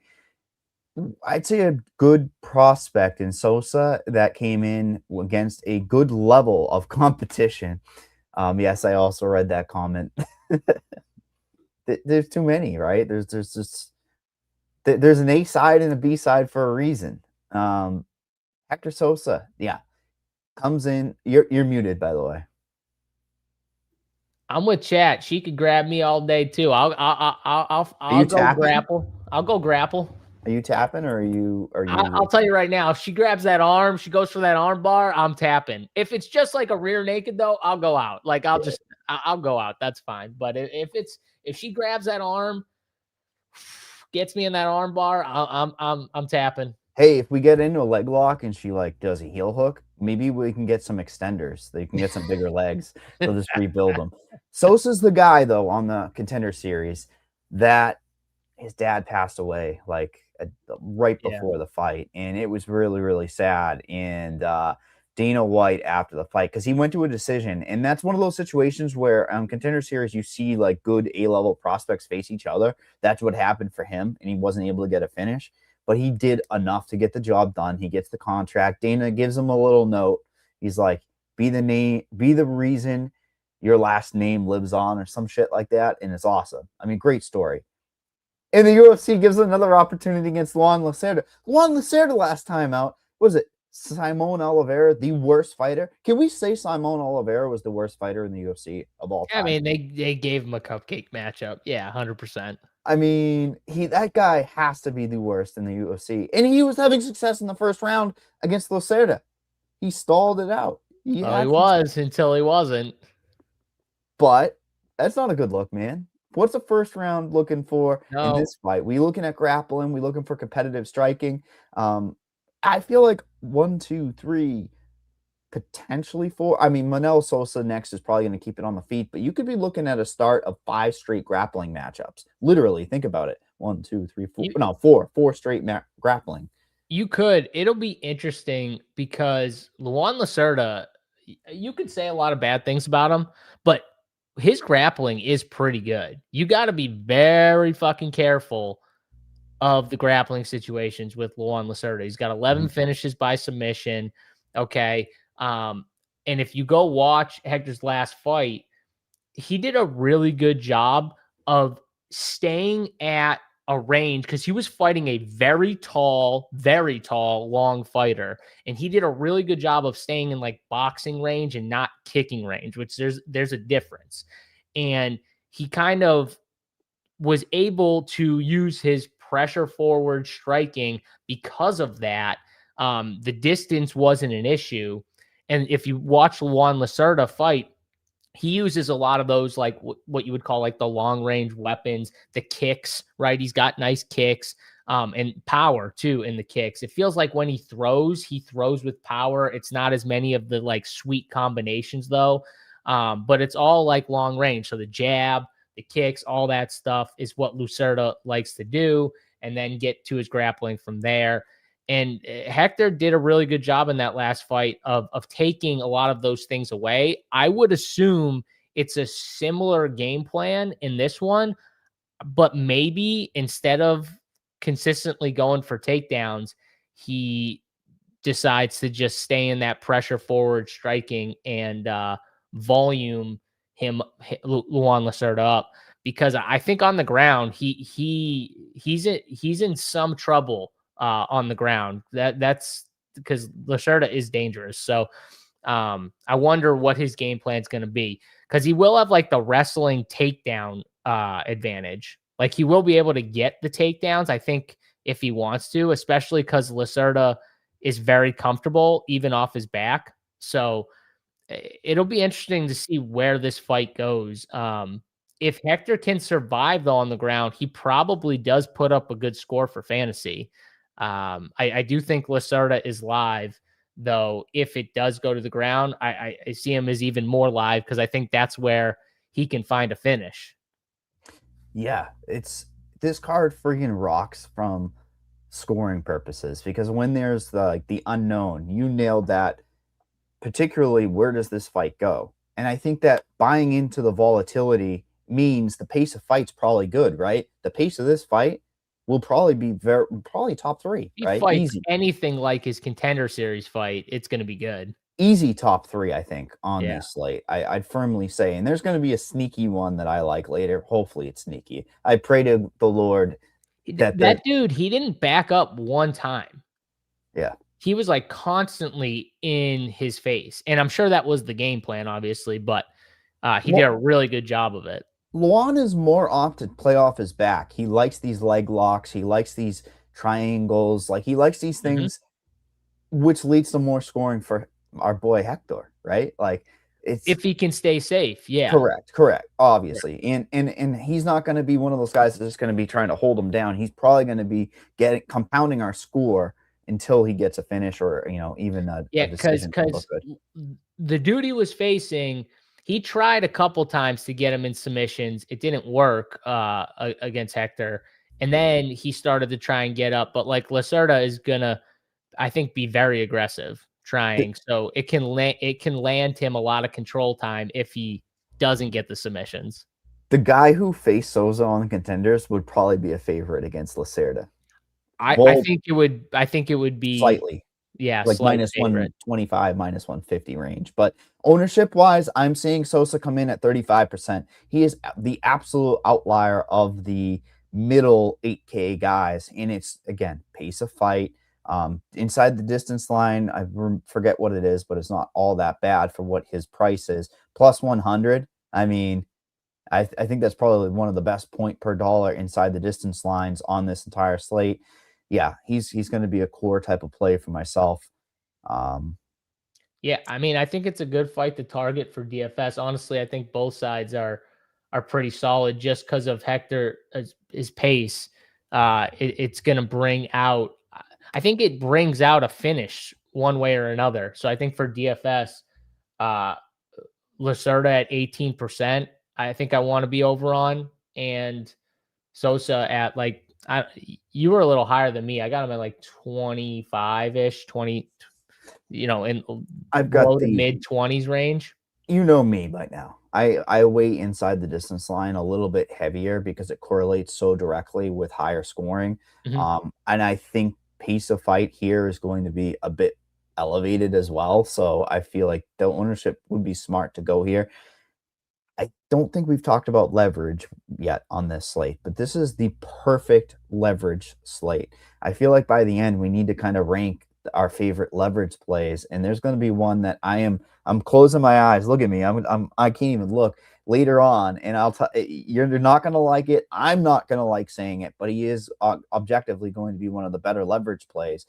I'd say a good prospect in Sosa that came in against a good level of competition. Yes, I also read that comment. There's too many, right? There's just there's an A side and a B side for a reason. Hector Sosa, yeah, comes in. You're muted, by the way. I'm with chat. She could grab me all day too. I'll go tapping? grapple. I'll go grapple. Are you tapping or are you? I'll tell you right now, if she grabs that arm, she goes for that arm bar, I'm tapping. If it's just like a rear naked though, I'll go out. Like I'll go out. That's fine. But if she grabs that arm, gets me in that arm bar, I'm tapping. Hey, if we get into a leg lock and she like does a heel hook, maybe we can get some extenders. They can get some bigger legs. They'll just rebuild them. Sosa's the guy though on the Contender series that his dad passed away like right before the fight, and it was really, really sad. And Dana White after the fight, because he went to a decision, and that's one of those situations where Contender series you see like good A-level prospects face each other. That's what happened for him, and he wasn't able to get a finish. But he did enough to get the job done. He gets the contract. Dana gives him a little note. He's like, be the reason your last name lives on, or some shit like that. And it's awesome. I mean, great story. And the UFC gives another opportunity against Luan Lacerda. Luan Lacerda last time out, was it Simon Oliveira, the worst fighter? Can we say Simon Oliveira was the worst fighter in the UFC of all time? I mean, they gave him a cupcake matchup. Yeah, 100%. I mean, that guy has to be the worst in the UFC. And he was having success in the first round against Lacerda. He stalled it out. He was until he wasn't. But that's not a good look, man. What's the first round looking for in this fight? We looking at grappling. We looking for competitive striking. I feel like 1, 2, 3, potentially 4. I mean, Manel Sosa next is probably going to keep it on the feet, but you could be looking at a start of 5 straight grappling matchups. Literally, think about it. 1, 2, 3, 4. 4 straight grappling. You could. It'll be interesting because Luan Lacerda, you could say a lot of bad things about him, but his grappling is pretty good. You got to be very fucking careful of the grappling situations with Luan Lacerda. He's got 11 finishes by submission. Okay. And if you go watch Hector's last fight, he did a really good job of staying at a range because he was fighting a very tall, long fighter. And he did a really good job of staying in like boxing range and not kicking range, which there's a difference. And he kind of was able to use his pressure forward striking because of that. The distance wasn't an issue. And if you watch Luan Lacerda fight, he uses a lot of those, like what you would call like the long range weapons, the kicks, right? He's got nice kicks and power too in the kicks. It feels like when he throws with power. It's not as many of the like sweet combinations though, but it's all like long range. So the jab, the kicks, all that stuff is what Lacerda likes to do, and then get to his grappling from there. And Hector did a really good job in that last fight of taking a lot of those things away. I would assume it's a similar game plan in this one, but maybe instead of consistently going for takedowns, he decides to just stay in that pressure forward striking and volume Luan Lacerda up, because I think on the ground he's in some trouble on the ground. That's because Lacerda is dangerous. So I wonder what his game plan is going to be, because he will have like the wrestling takedown advantage. Like he will be able to get the takedowns, I think, if he wants to, especially because Lacerda is very comfortable even off his back. So it'll be interesting to see where this fight goes. If Hector can survive though on the ground, he probably does put up a good score for fantasy. I do think Lacerda is live, though. If it does go to the ground, I see him as even more live, because I think that's where he can find a finish. Yeah, this card freaking rocks from scoring purposes, because when there's the unknown, you nailed that particularly where does this fight go? And I think that buying into the volatility means the pace of fight's probably good, right? The pace of this fight will probably be probably top 3, He right? fights Easy. anything like his Contender Series fight, it's going to be good. Easy top 3, I think, on Yeah. this slate. I'd firmly say. And there's going to be a sneaky one that I like later. Hopefully it's sneaky. I pray to the Lord that dude, he didn't back up one time. Yeah. He was like constantly in his face. And I'm sure that was the game plan, obviously, but he did a really good job of it. Luan is more opt to play off his back. He likes these leg locks. He likes these triangles. Like, he likes these things, which leads to more scoring for our boy Hector, right? Like, it's if he can stay safe. Yeah. Correct. Obviously. And he's not going to be one of those guys that's just going to be trying to hold him down. He's probably going to be compounding our score until he gets a finish or, even a decision. Because the dude he was facing, he tried a couple times to get him in submissions. It didn't work against Hector. And then he started to try and get up. But like Lassera is going to, I think, be very aggressive trying. So it can land him a lot of control time if he doesn't get the submissions. The guy who faced Sosa on the Contenders would probably be a favorite against Lassera. I think it would be slightly. Yeah, like minus 125, minus 150 range. But ownership wise, I'm seeing Sosa come in at 35%. He is the absolute outlier of the middle 8K guys. And it's, again, pace of fight. Inside the distance line, I forget what it is, but it's not all that bad for what his price is. Plus 100. I mean, I think that's probably one of the best point per dollar inside the distance lines on this entire slate. Yeah, he's going to be a core type of play for myself. Yeah, I mean, I think it's a good fight to target for DFS. Honestly, I think both sides are pretty solid just because of Hector, his pace. It's going to bring out, I think it brings out a finish one way or another. So I think for DFS, Lassera at 18%, I think I want to be over on, and Sosa at like, you were a little higher than me. I got him at like 25-ish, 20, in I've got low to mid 20s range. You know me by now. I weigh inside the distance line a little bit heavier because it correlates so directly with higher scoring. And I think pace of fight here is going to be a bit elevated as well. So I feel like the ownership would be smart to go here. I don't think we've talked about leverage yet on this slate, but this is the perfect leverage slate. I feel like by the end, we need to kind of rank our favorite leverage plays. And there's going to be one that I'm closing my eyes. Look at me. I can't even look later on. And I'll tell you're not going to like it. I'm not going to like saying it, but he is objectively going to be one of the better leverage plays.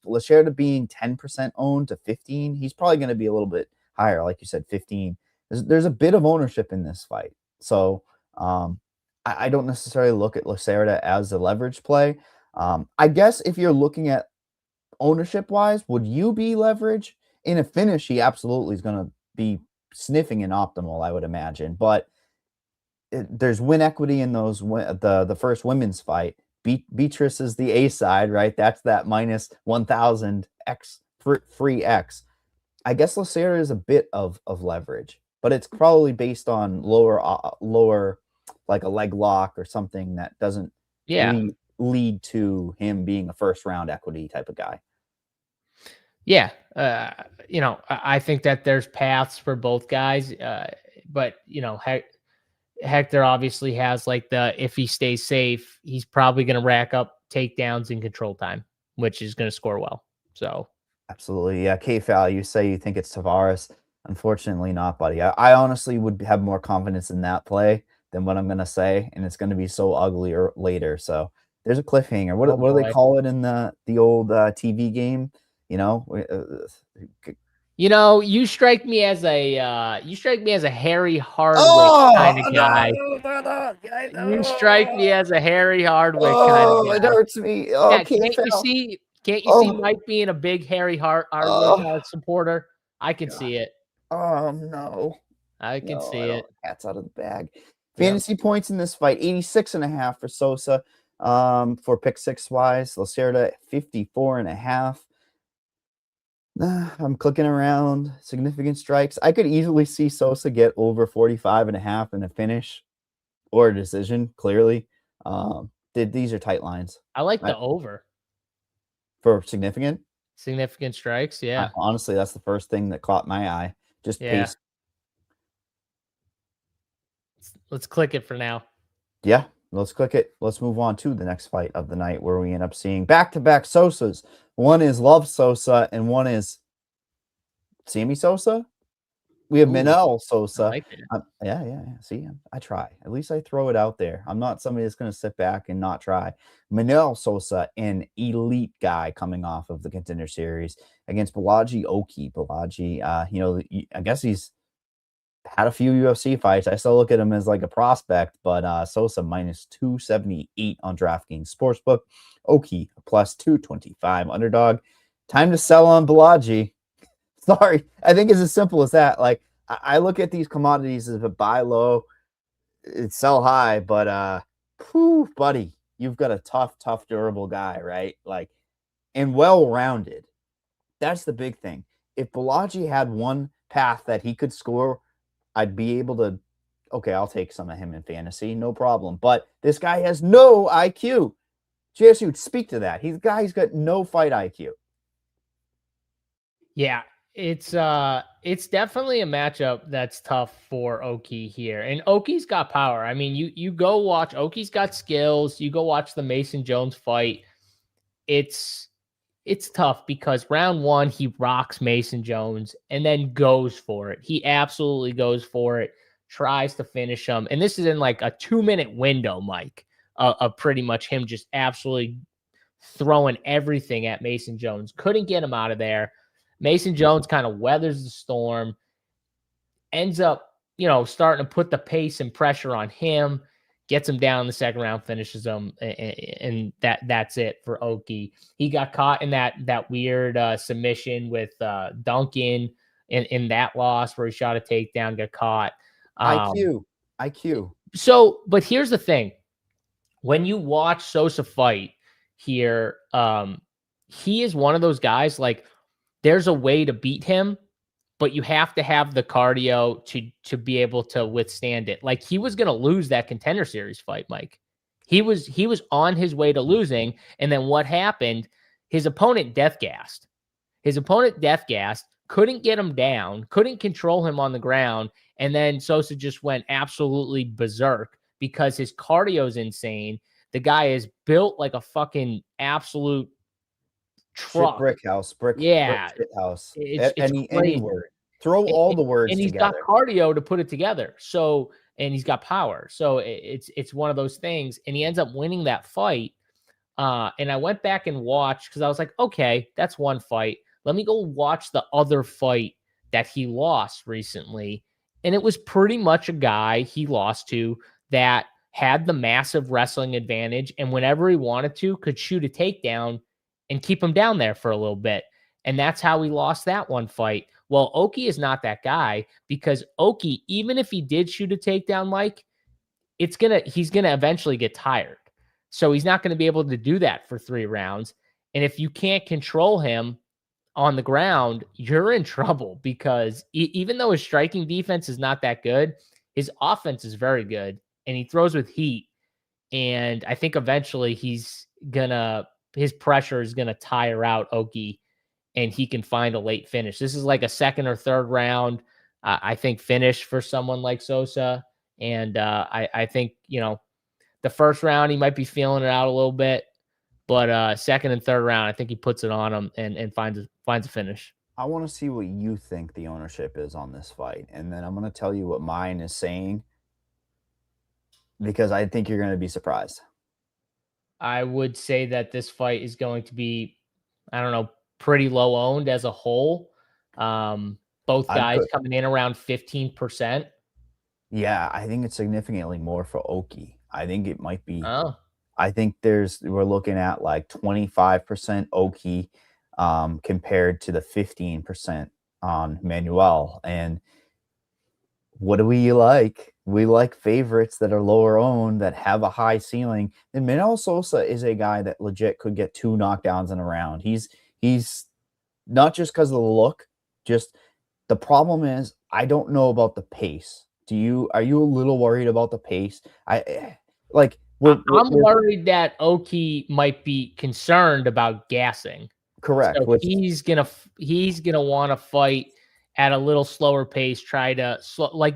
Lassera being 10% owned to 15, he's probably going to be a little bit higher. Like you said, 15. There's a bit of ownership in this fight. So I don't necessarily look at Lassera as a leverage play. I guess if you're looking at ownership wise, would you be leverage? In a finish, he absolutely is going to be sniffing an optimal, I would imagine. But there's win equity in those the first women's fight. Beatrice is the A side, right? That's that minus 1,000 X free X. I guess Lassera is a bit of leverage, but it's probably based on lower like a leg lock or something that doesn't lead to him being a first round equity type of guy. Yeah. I think that there's paths for both guys. But Hector obviously has like if he stays safe, he's probably going to rack up takedowns in control time, which is going to score well. So absolutely. Yeah. K-Fal, you say you think it's Tavaris. Unfortunately not, buddy. I honestly would have more confidence in that play than what I'm going to say. And it's going to be so ugly later. So there's a cliffhanger. What do they call it in the old TV game? You strike me as a Harry Hardwick kind of guy. You strike me as a Harry Hardwick kind of guy. It hurts me. Yeah, can't you see Mike being a big Harry Hardwick supporter? I can see it. Oh no. I can see it. Cat's out of the bag. Fantasy points in this fight, 86.5 for Sosa. For pick six wise, Lassera 54.5. I'm clicking around significant strikes. I could easily see Sosa get over 45.5 in a finish or a decision, clearly. These are tight lines. I like the over. For significant strikes. Yeah. Honestly, that's the first thing that caught my eye. Just pace. Let's click it for now. Yeah, let's click it. Let's move on to the next fight of the night, where we end up seeing back-to-back Sosas. One is Love Sosa and one is Sammy Sosa. We have Manel Sosa. Like yeah. See, I try. At least I throw it out there. I'm not somebody that's going to sit back and not try. Manel Sosa, an elite guy coming off of the Contender Series against Balaji Oki. Balaji, I guess he's had a few UFC fights. I still look at him as like a prospect, but Sosa minus 278 on DraftKings Sportsbook. Oki plus 225 underdog. Time to sell on Balaji. Sorry, I think it's as simple as that. Like, I look at these commodities as a buy low, it's sell high, but buddy, you've got a tough, durable guy, right? Like, and well-rounded. That's the big thing. If Balaji had one path that he could score, I'd be able to, okay, I'll take some of him in fantasy, no problem. But this guy has no IQ. JSU, speak to that. He's got no fight IQ. Yeah, it's definitely a matchup that's tough for Oki here. And Oki's got power. I mean, you go watch, Oki's got skills. You go watch the Mason Jones fight. It's tough because round one, he rocks Mason Jones and then goes for it. He absolutely goes for it, tries to finish him. And this is in like a 2-minute window, Mike, of pretty much him just absolutely throwing everything at Mason Jones. Couldn't get him out of there. Mason Jones kind of weathers the storm, ends up, starting to put the pace and pressure on him, gets him down in the second round, finishes him, and that's it for Oki. He got caught in that weird submission with Duncan in that loss where he shot a takedown, got caught. IQ. So, but here's the thing. When you watch Sosa fight here, he is one of those guys, like, there's a way to beat him, but you have to have the cardio to be able to withstand it. Like, he was going to lose that Contender Series fight, Mike. He was on his way to losing, and then what happened? His opponent death gassed. Couldn't get him down, couldn't control him on the ground, and then Sosa just went absolutely berserk because his cardio is insane. The guy is built like a fucking absolute truck. Brick house. Yeah. Brick house. It's any word. Throw all the words together. And he's got cardio to put it together. So, and he's got power. So it's one of those things. And he ends up winning that fight. And I went back and watched because I was like, okay, that's one fight. Let me go watch the other fight that he lost recently. And it was pretty much a guy he lost to that had the massive wrestling advantage. And whenever he wanted to, could shoot a takedown and keep him down there for a little bit. And that's how he lost that one fight. Well, Oki is not that guy because Oki, even if he did shoot a takedown, Mike, he's going to eventually get tired. So he's not going to be able to do that for 3 rounds. And if you can't control him on the ground, you're in trouble because even though his striking defense is not that good, his offense is very good and he throws with heat. And I think eventually his pressure is going to tire out Oki and he can find a late finish. This is like a second or third round, I think, finish for someone like Sosa. And I think, the first round, he might be feeling it out a little bit, but second and third round, I think he puts it on him and finds a finish. I want to see what you think the ownership is on this fight. And then I'm going to tell you what mine is saying because I think you're going to be surprised. I would say that this fight is going to be, I don't know, pretty low owned as a whole. Both guys coming in around 15%. Yeah, I think it's significantly more for Oki. I think it might be. I think we're looking at like 25% Oki compared to the 15% on Manuel. And what do we like? We like favorites that are lower owned, that have a high ceiling. And Manuel Sosa is a guy that legit could get 2 knockdowns in a round. He's not just because of the look. Just the problem is I don't know about the pace. Are you a little worried about the pace? I'm worried that Oki might be concerned about gassing. Correct. So he's gonna want to fight at a little slower pace. Try to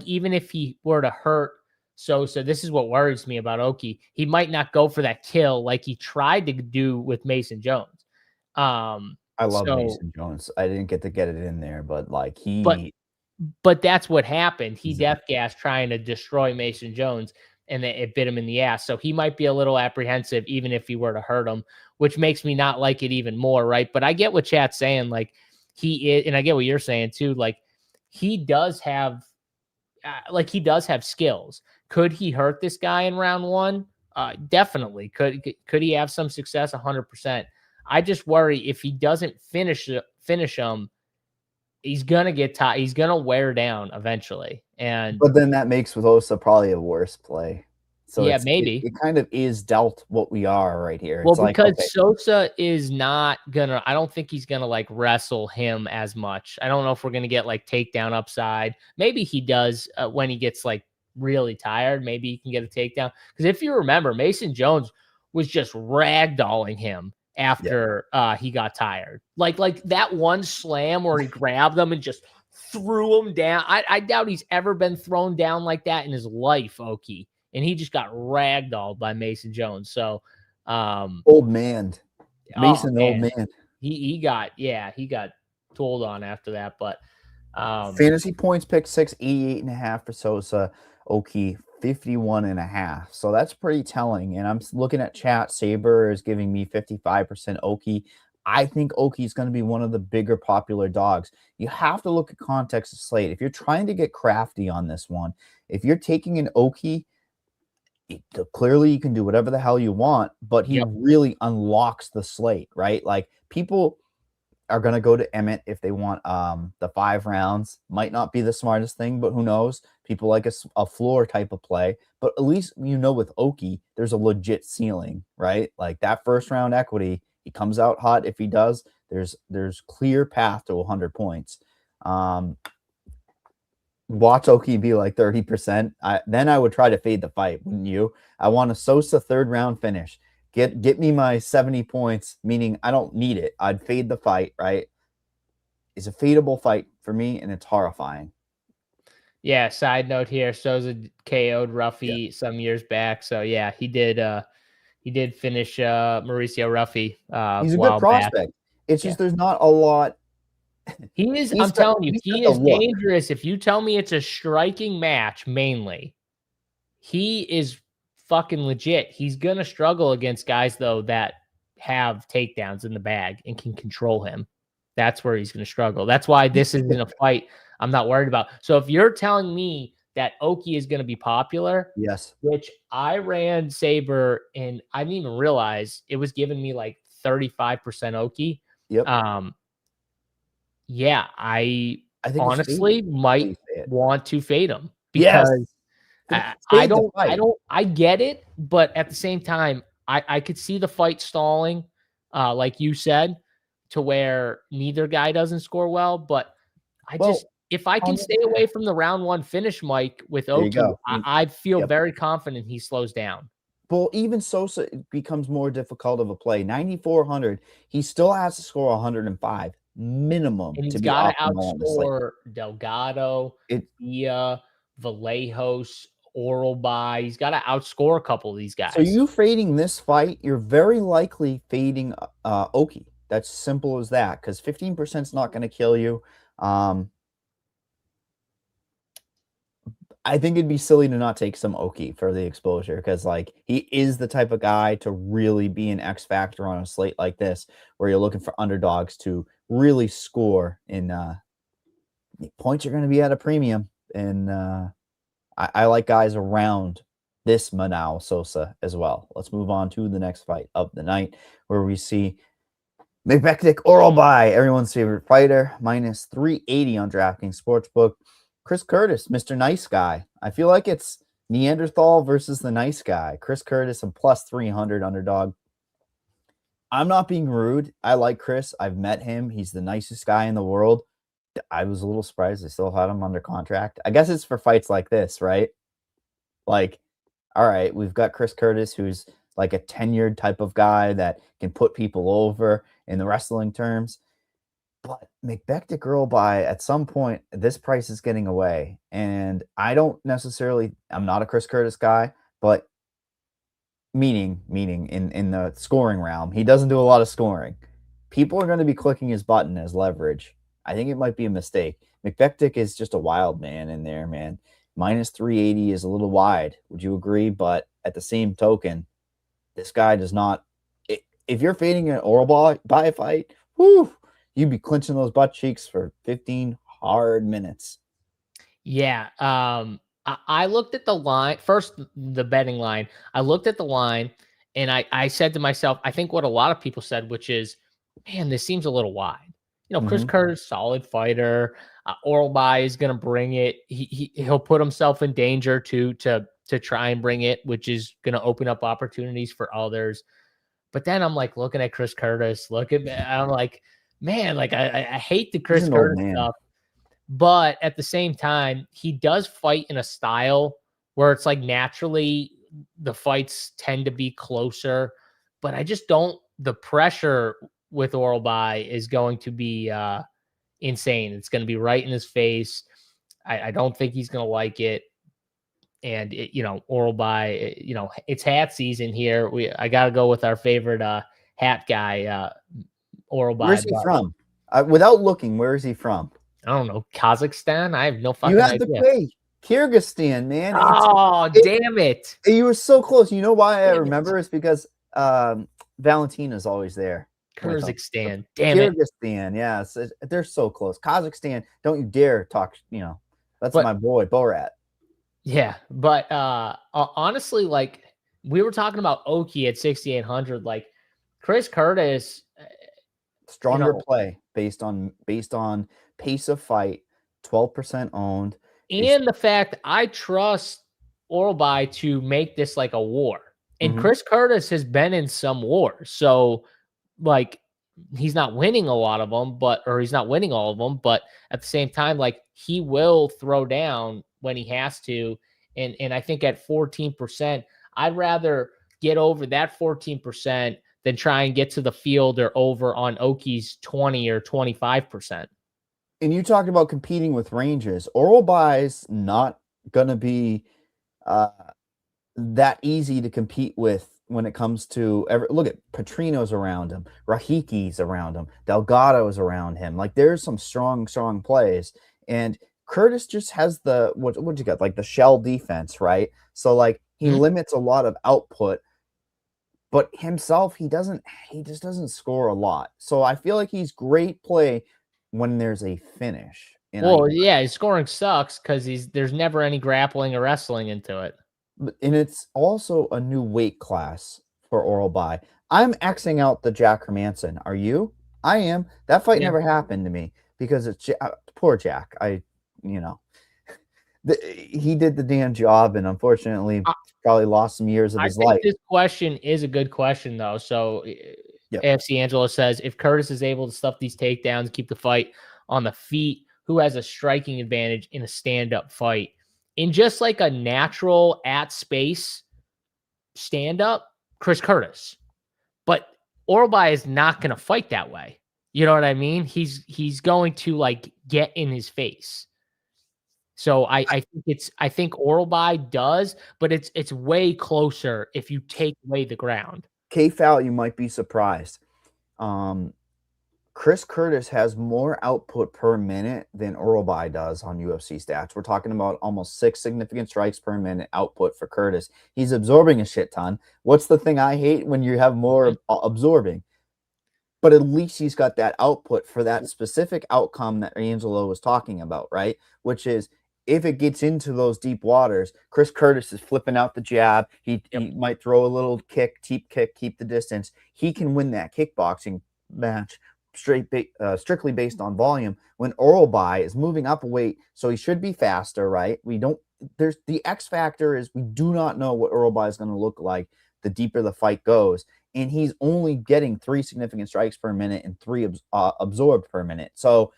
even if he were to hurt Sosa, this is what worries me about Oki. He might not go for that kill like he tried to do with Mason Jones. I love Mason Jones. I didn't get to get it in there, but like but that's what happened. He death gassed trying to destroy Mason Jones, and it bit him in the ass. So he might be a little apprehensive, even if he were to hurt him, which makes me not like it even more, right? But I get what chat's saying. Like he is, and I get what you're saying too. Like he does have skills. Could he hurt this guy in round one? Definitely. Could he have some success? 100%. I just worry if he doesn't finish him, he's gonna get tired. He's gonna wear down eventually. But then that makes Sosa probably a worse play. So yeah, maybe it kind of is dealt what we are right here. Well, it's because Sosa is not gonna. I don't think he's gonna like wrestle him as much. I don't know if we're gonna get like takedown upside. Maybe he does when he gets like really tired. Maybe he can get a takedown. Because if you remember, Mason Jones was just ragdolling him after he got tired. Like that one slam where he grabbed him and just threw him down. I doubt he's ever been thrown down like that in his life, Oki. And he just got ragdolled by Mason Jones. So old man. Mason, old man. He got told on after that. But fantasy points pick 6, 88.5 for Sosa. Oki 51.5. So that's pretty telling. And I'm looking at chat. Saber is giving me 55% Oki. I think Oki is going to be one of the bigger popular dogs. You have to look at context of slate. If you're trying to get crafty on this one, if you're taking an Oki, clearly you can do whatever the hell you want, but he really unlocks the slate, right? Like people are going to go to EMMETT if they want the 5 rounds. Might not be the smartest thing, but who knows? People like a floor type of play, but at least with Oki, there's a legit ceiling, right? Like that first round equity, he comes out hot. If he does, there's clear path to 100 points. Watch Oki be like 30%. Then I would try to fade the fight, wouldn't you? I want a Sosa 3rd round finish. Get me my 70 points, meaning I don't need it. I'd fade the fight, right? It's a fadeable fight for me, and it's horrifying. Yeah, side note here, Sosa KO'd Ruffy some years back. So yeah, he did finish Mauricio Ruffy. He's a good prospect. Back. It's just there's not a lot. I'm telling you, he is dangerous. If you tell me it's a striking match, mainly, he is fucking legit. He's gonna struggle against guys though that have takedowns in the bag and can control him. That's where he's gonna struggle. That's why this isn't a fight I'm not worried about. So if you're telling me that Oki is gonna be popular, yes, which I ran Saber and I didn't even realize it was giving me like 35% Oki. Yep. Yeah, I think honestly might want to fade him because I get it, but at the same time, I could see the fight stalling, like you said, to where neither guy doesn't score well. But if I can stay away from the round 1 finish, Mike, with Oki, I feel very confident he slows down. Well, even Sosa becomes more difficult of a play. 9,400, he still has to score 105 minimum. And he's got to outscore Delgado, Vallejos, Oralbay. He's got to outscore a couple of these guys. So you fading this fight, you're very likely fading Oki. That's simple as that, because 15% is not going to kill you. I think it'd be silly to not take some Oki for the exposure, because like he is the type of guy to really be an X factor on a slate like this, where you're looking for underdogs to really score in points. You're going to be at a premium, and I like guys around this Manao Sosa as well. Let's move on to the next fight of the night, where we see McBeckick Oralbay, everyone's favorite fighter, minus 380 on DraftKings Sportsbook. Chris Curtis, Mr. Nice Guy. I feel like it's Neanderthal versus the nice guy. Chris Curtis, a plus 300 underdog. I'm not being rude. I like Chris. I've met him. He's the nicest guy in the world. I was a little surprised they still had him under contract. I guess it's for fights like this, right? Like, all right, we've got Chris Curtis, who's like a tenured type of guy that can put people over in the wrestling terms. But McBeth to Oralbay, at some point, this price is getting away. And I don't necessarily, I'm not a Chris Curtis guy, but meaning in the scoring realm, he doesn't do a lot of scoring. People are going to be clicking his button as leverage. I think it might be a mistake. McBeth is just a wild man in there, man. Minus 380 is a little wide. Would you agree? But at the same token, this guy does not. If you're fading an Oralbay fight, whoo, you'd be clinching those butt cheeks for 15 hard minutes. Yeah. I looked at the line first, the betting line. I looked at the line and I said to myself, I think what a lot of people said, which is, man, this seems a little wide. You know, Chris Curtis, solid fighter. Oralbay is going to bring it. He'll put himself in danger to try and bring it, which is going to open up opportunities for others. But then I'm like looking at Chris Curtis. I'm like, man, like I hate the Chris Curtis stuff. But at the same time, he does fight in a style where it's like naturally the fights tend to be closer. But I just don't. The pressure with Oralbay is going to be insane. It's going to be right in his face. I don't think he's going to like it. And Oralbay, it's hat season here. I got to go with our favorite hat guy, Oralbay. Where's he from? Without looking, where is he from? I don't know. Kazakhstan? I have no fucking idea. You have idea. to pay. Kyrgyzstan, man. Damn it. You were so close. You know why I remember? It's because Valentina's always there. Kyrgyzstan. Damn it. Kyrgyzstan, yeah. They're so close. Kazakhstan, don't you dare talk, that's my boy, Borat. Yeah, but honestly, like we were talking about Oki at 6,800, like Chris Curtis, stronger play based on pace of fight, 12% owned, and the fact I trust Oralbay to make this like a war. And Chris Curtis has been in some wars, so like he's not winning a lot of them, or he's not winning all of them, but at the same time, like he will throw down when he has to. And I think at 14%, I'd rather get over that 14% than try and get to the field or over on Oki's 20 or 25%. And you talked about competing with ranges. Oralbay's not going to be that easy to compete with when it comes to look at Petrino's around him, Rahiki's around him, Delgado's around him. Like there's some strong plays, and Curtis just has the what you got, like the shell defense, right? So like he limits a lot of output, but himself he just doesn't score a lot. So I feel like he's great play when there's a finish. Yeah, his scoring sucks because there's never any grappling or wrestling into it. And it's also a new weight class for Oralbay. I'm Xing out the Jack Hermanson. Are you? I am. That fight never happened to me because it's poor Jack. He did the damn job, and unfortunately, probably lost some years of his life. This question is a good question, though. So, AFC Angelo says, if Curtis is able to stuff these takedowns, keep the fight on the feet, who has a striking advantage in a stand-up fight? In just like a natural at space stand-up, Chris Curtis. But Oralbay is not going to fight that way. You know what I mean? He's going to like get in his face. So I think Oralbay does, but it's way closer if you take away the ground. K-Foul, you might be surprised. Chris Curtis has more output per minute than Oralbay does on UFC stats. We're talking about almost 6 significant strikes per minute output for Curtis. He's absorbing a shit ton. What's the thing I hate? When you have more absorbing. But at least he's got that output for that specific outcome that Angelo was talking about, right? Which is, if it gets into those deep waters, Chris Curtis is flipping out the jab. He might throw a little kick, keep the distance. He can win that kickboxing match strictly based on volume, when Oralbay is moving up a weight, so he should be faster, right? There's the X factor is we do not know what Oralbay is going to look like the deeper the fight goes. and he's only getting 3 significant strikes per minute and 3 absorbed per minute. So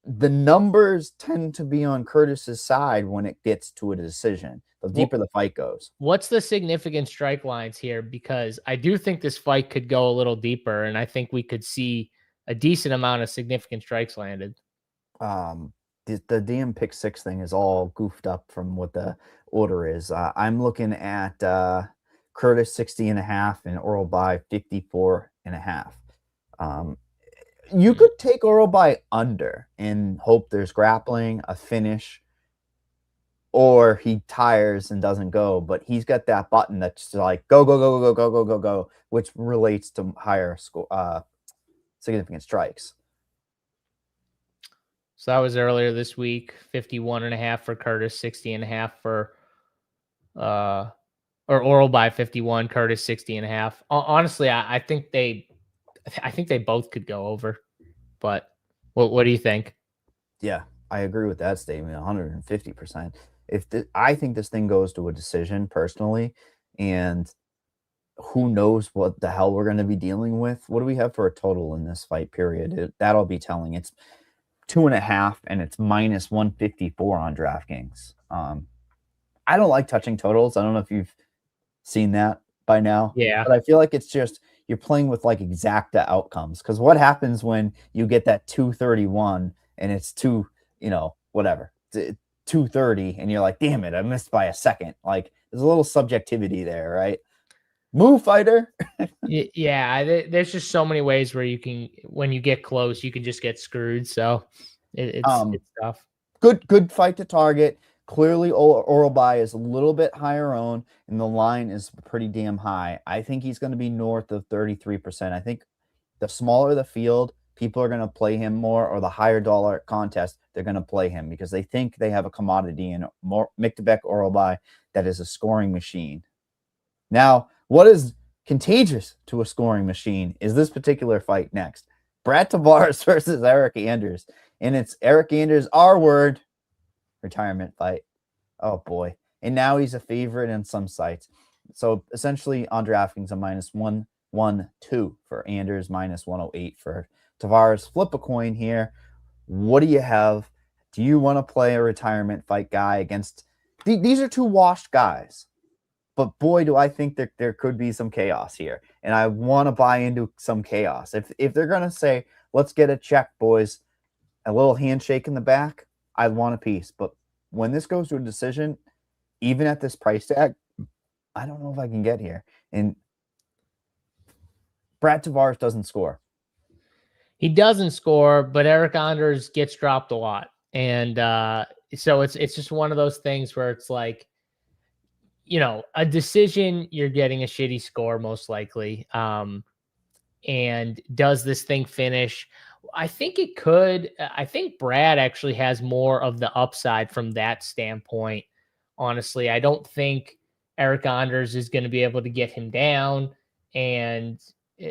the numbers tend to be on Curtis's side when it gets to a decision, the deeper the fight goes. What's the significant strike lines here? Because I do think this fight could go a little deeper, and I think we could see a decent amount of significant strikes landed. The damn pick 6 thing is all goofed up from what the order is. I'm looking at Curtis 60.5 and Oralbay 54.5. You could take Oralbay under and hope there's grappling, a finish, or he tires and doesn't go. But he's got that button that's like go, go, go, go, go, go, go, go, which relates to higher score, significant strikes. So that was earlier this week, 51.5 for Curtis, 60.5 for or Oralbay 51, Curtis 60.5. Honestly, I think they both could go over. But what do you think? Yeah, I agree with that statement 150%. I think this thing goes to a decision personally, and who knows what the hell we're going to be dealing with. What do we have for a total in this fight period? That'll be telling. It's 2.5 and it's minus 154 on DraftKings. I don't like touching totals. I don't know if you've seen that by now. Yeah. But I feel like it's just you're playing with like exacta outcomes. Because what happens when you get that 231 and it's 230 and you're like, damn it, I missed by a second. Like there's a little subjectivity there, right? Move, fighter. Yeah, there's just so many ways where you can, when you get close, you can just get screwed. So it's tough. Good fight to target. Clearly, Oralbay is a little bit higher owned, and the line is pretty damn high. I think he's going to be north of 33%. I think the smaller the field, people are going to play him more, or the higher dollar contest, they're going to play him because they think they have a commodity in Miktabek Oralbay that is a scoring machine. Now, what is contagious to a scoring machine is this particular fight next. Brad Tavaris versus Eric Anders. And it's Eric Anders, our word, retirement fight. Oh, boy. And now he's a favorite in some sites. So essentially on DraftKings, a minus 112 for Anders, minus 108 for Tavares. Flip a coin here. What do you have? Do you want to play a retirement fight guy against... These are two washed guys. But boy, do I think that there could be some chaos here. And I want to buy into some chaos. If they're going to say, let's get a check, boys, a little handshake in the back, I'd want a piece. But when this goes to a decision, even at this price tag, I don't know if I can get here. And Brad Tavares doesn't score. He doesn't score, but Eric Anders gets dropped a lot. And so it's just one of those things where it's like, a decision, you're getting a shitty score most likely. And does this thing finish? I think it could. I think Brad actually has more of the upside from that standpoint. Honestly, I don't think Eric Anders is going to be able to get him down. And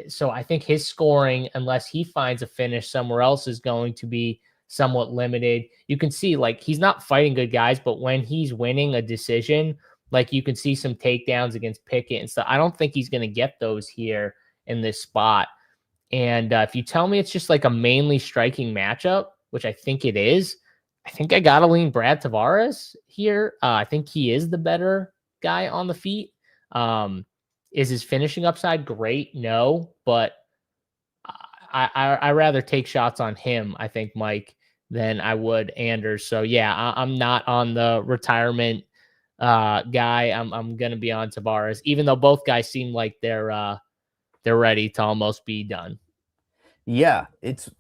so I think his scoring, unless he finds a finish somewhere else, is going to be somewhat limited. You can see, like, he's not fighting good guys, but when he's winning a decision, like, you can see some takedowns against Pickett and stuff. I don't think he's going to get those here in this spot. And if you tell me it's just like a mainly striking matchup, which I think it is, I think I got to lean Brad Tavares here. I think he is the better guy on the feet. Is his finishing upside great? No, but I rather take shots on him, I think, Mike, than I would Anders. So, yeah, I'm not on the retirement guy. I'm going to be on Tavares, even though both guys seem like they're ready to almost be done. Yeah, it's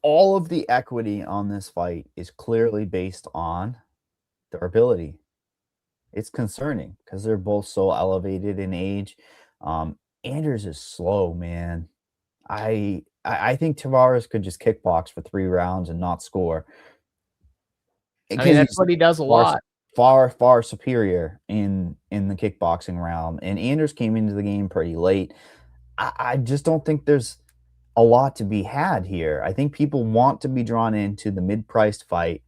all of the equity on this fight is clearly based on their ability. It's concerning because they're both so elevated in age. Anders is slow, man. I think Tavares could just kickbox for 3 rounds and not score. I mean, that's what he does a lot. Far superior in the kickboxing realm. And Anders came into the game pretty late. I just don't think there's a lot to be had here. I think people want to be drawn into the mid-priced fight.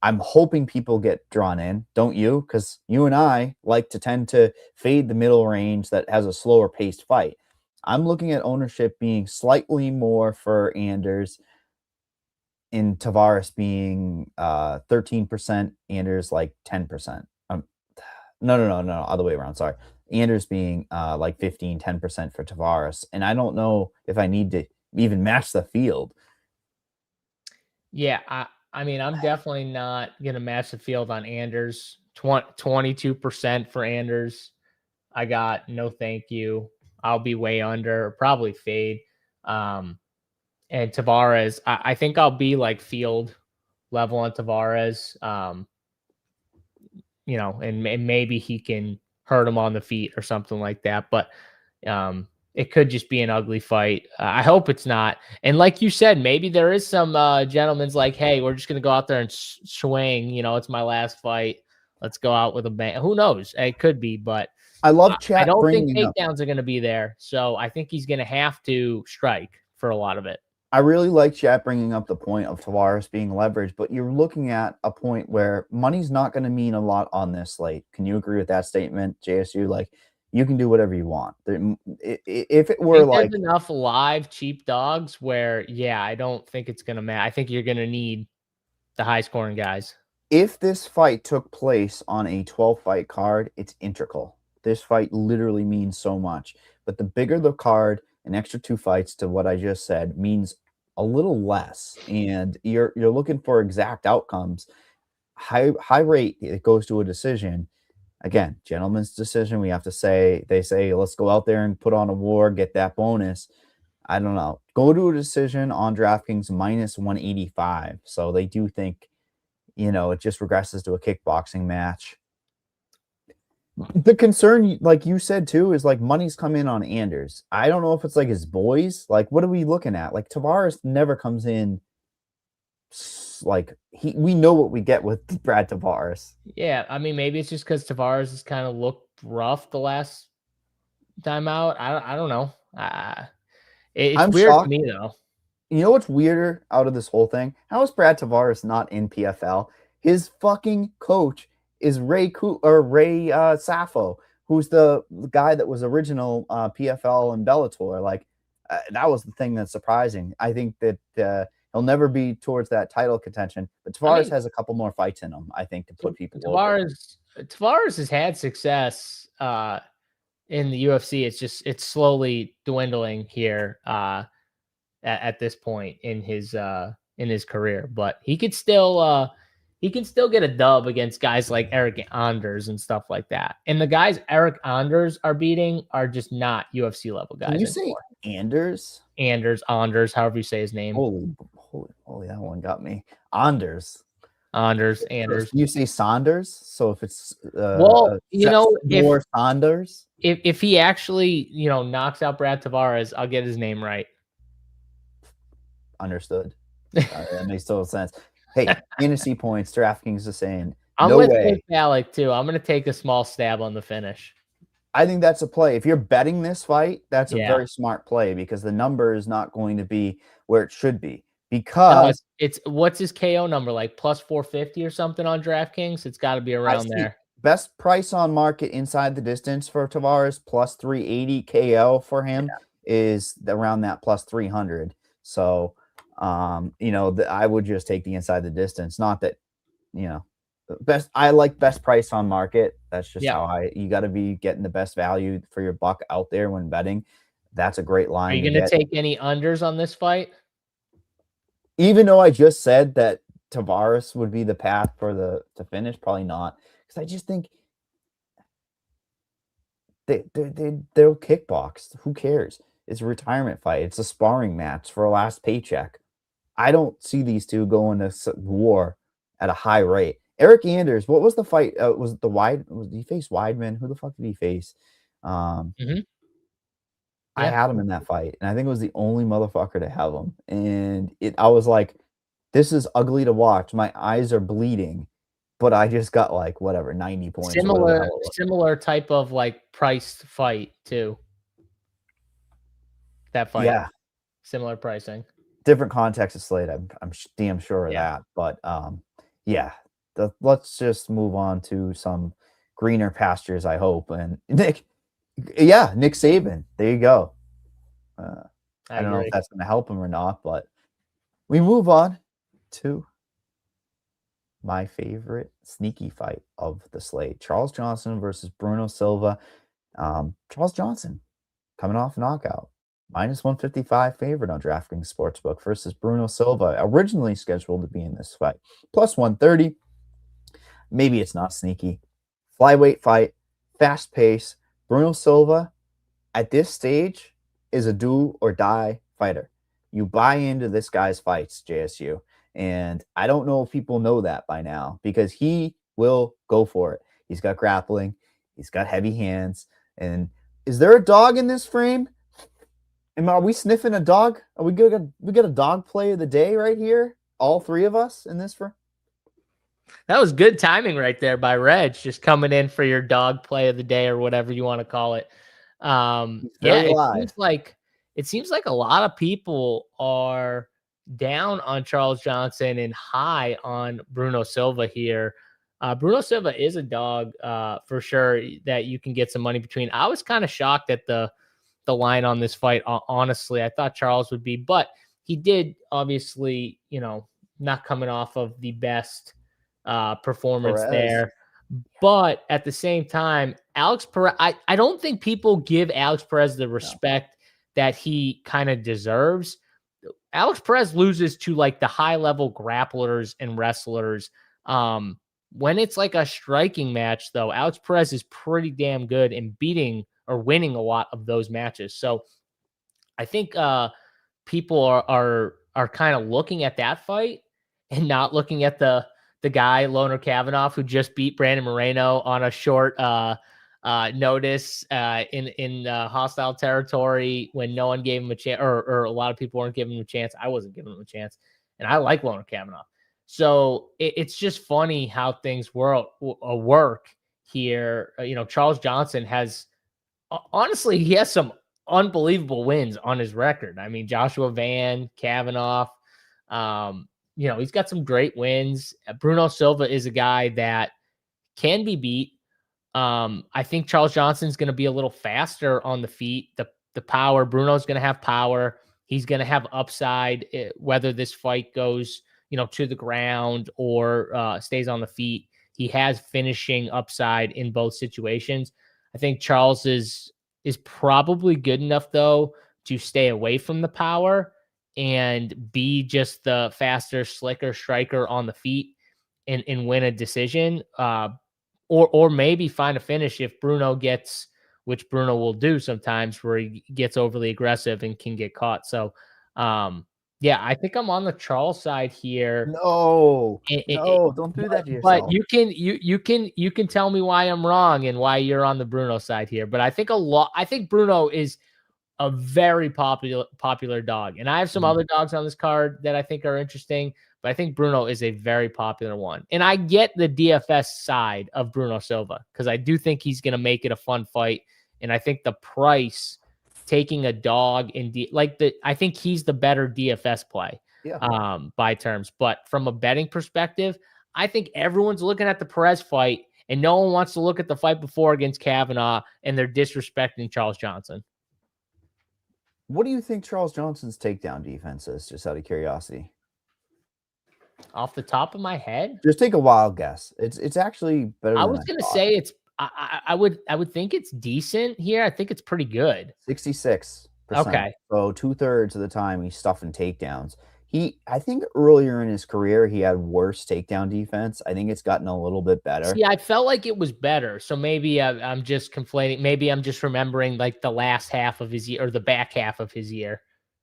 I'm hoping people get drawn in, don't you? Because you and I like to tend to fade the middle range that has a slower paced fight. I'm looking at ownership being slightly more for Anders, and Tavaris being 13%, Anders like 10%. No, other way around. Sorry. Anders being like 10% for Tavaris. And I don't know if I need to even match the field. Yeah, I mean, I'm definitely not gonna match the field on Anders. 22% for Anders. I got no thank you. I'll be way under, probably fade. And Tavares, I think I'll be like field level on Tavares. And maybe he can hurt him on the feet or something like that. But it could just be an ugly fight. I hope it's not. And like you said, maybe there is some gentleman's like, hey, we're just gonna go out there and swing. It's my last fight. Let's go out with a bang. Who knows? It could be, but I love chat. I don't think bringing up. takedowns are going to be there. So I think he's going to have to strike for a lot of it. I really like chat bringing up the point of Tavares being leveraged, but you're looking at a point where money's not going to mean a lot on this slate. Can you agree with that statement, JSU? Like, you can do whatever you want. If it were like there's enough live cheap dogs where, yeah, I don't think it's going to matter. I think you're going to need the high scoring guys. If this fight took place on a 12-fight card, it's integral. This fight literally means so much. But the bigger the card, an extra 2 fights to what I just said means a little less. And you're looking for exact outcomes. High rate, it goes to a decision. Again, gentleman's decision. We have to say, they say, let's go out there and put on a war, get that bonus. I don't know. Go to a decision on DraftKings minus 185. So they do think, it just regresses to a kickboxing match. The concern, like you said too, is like money's come in on Anders. I don't know if it's like his boys. Like, what are we looking at? Like, Tavares never comes in. Like, we know what we get with Brad Tavares. Yeah, I mean, maybe it's just because Tavares has kind of looked rough the last time out. I don't know. It's weird to me though. You know what's weirder out of this whole thing? How is Brad Tavares not in PFL? His fucking coach is Ray Safo, who's the guy that was original PFL and Bellator. Like, that was the thing that's surprising. I think that he'll never be towards that title contention, but Tavares has a couple more fights in him, I think, to put people over. Tavares has had success in the UFC. It's slowly dwindling here at this point in his career, but he could still get a dub against guys like Eric Anders and stuff like that. And the guys Eric Anders are beating are just not UFC level guys. Can you say Anders? Anders, however you say his name. Holy, that one got me. Anders. You say Saunders? So if it's if Saunders, if he actually knocks out Brad Tavares, I'll get his name right. Understood. That makes total sense. Hey, fantasy points. DraftKings is saying I'm with Nick Alec too. I'm going to take a small stab on the finish. I think that's a play. If you're betting this fight, that's a very smart play because the number is not going to be where it should be. Because it's what's his KO number, like plus 450 or something on DraftKings? It's got to be around there. Best price on market inside the distance for Tavares, plus 380 KO for him is around that plus 300. So, I would just take the inside the distance. Not that, I like best price on market. That's just how you got to be getting the best value for your buck out there when betting. That's a great line. Are you going to take any unders on this fight? Even though I just said that Tavares would be the path for to finish, probably not. Because I just think they'll kickbox. Who cares? It's a retirement fight. It's a sparring match for a last paycheck. I don't see these two going to war at a high rate. Eric Anders, what was the fight? Was he face Weidman? Who the fuck did he face? I had him in that fight, and I think it was the only motherfucker to have him. And I was like, this is ugly to watch. My eyes are bleeding, but I just got 90 points. Similar type of priced fight too. That fight, similar pricing, different context of slate. I'm damn sure of that. But let's just move on to some greener pastures, I hope. And Nick Saban, there you go. I don't know if that's going to help him or not, but we move on to my favorite sneaky fight of the slate. Charles Johnson versus Bruno Silva. Charles Johnson coming off knockout. -155 favorite on DraftKings Sportsbook versus Bruno Silva, originally scheduled to be in this fight. +130. Maybe it's not sneaky. Flyweight fight, fast pace. Bruno Silva, at this stage, is a do or die fighter. You buy into this guy's fights, JSU. And I don't know if people know that by now, because he will go for it. He's got grappling. He's got heavy hands. And is there a dog in this frame? Are we sniffing a dog? Are we good? We got a dog play of the day right here. All three of us in this frame. That was good timing right there by Reg, just coming in for your dog play of the day or whatever you want to call it. It seems like a lot of people are down on Charles Johnson and high on Bruno Silva here. Bruno Silva is a dog for sure that you can get some money between. I was kind of shocked at the line on this fight. Honestly, I thought Charles would be, but he did obviously, not coming off of the best performance there. But at the same time, Alex Perez, I don't think people give Alex Perez the respect that he kind of deserves. Alex Perez loses to like the high level grapplers and wrestlers. When it's like a striking match, though, Alex Perez is pretty damn good in beating or winning a lot of those matches. So I think people are kind of looking at that fight and not looking at the guy, Loner Kavanaugh, who just beat Brandon Moreno on a short notice in hostile territory when no one gave him a chance, or a lot of people weren't giving him a chance. I wasn't giving him a chance, and I like Loner Kavanaugh. So it's just funny how things work here. Charles Johnson has, honestly, he has some unbelievable wins on his record. I mean, Joshua Van, Kavanaugh, he's got some great wins. Bruno Silva is a guy that can be beat. I think Charles Johnson's going to be a little faster on the feet. The power, Bruno's going to have power. He's going to have upside, whether this fight goes, to the ground or stays on the feet. He has finishing upside in both situations. I think Charles is probably good enough, though, to stay away from the power and be just the faster, slicker striker on the feet and win a decision. Or maybe find a finish if Bruno gets, which Bruno will do sometimes, where he gets overly aggressive and can get caught. So, I think I'm on the Charles side here. No, don't do that to yourself. But you can tell me why I'm wrong and why you're on the Bruno side here. But I think Bruno is a very popular dog, and I have some other dogs on this card that I think are interesting. But I think Bruno is a very popular one. And I get the DFS side of Bruno Silva because I do think he's going to make it a fun fight. And I think the price, taking a dog I think he's the better DFS play by terms. But from a betting perspective, I think everyone's looking at the Perez fight and no one wants to look at the fight before against Kavanaugh, and they're disrespecting Charles Johnson. What do you think Charles Johnson's takedown defense is, just out of curiosity? Off the top of my head, just take a wild guess. It's actually better. I was going to say it's. I would think it's decent here. I think it's pretty good. 66%. Okay. So 2/3 of the time he's stuffing takedowns. I think earlier in his career he had worse takedown defense. I think it's gotten a little bit better. Yeah, I felt like it was better. So maybe I'm just conflating. Maybe I'm just remembering like the last half of his year or the back half of his year.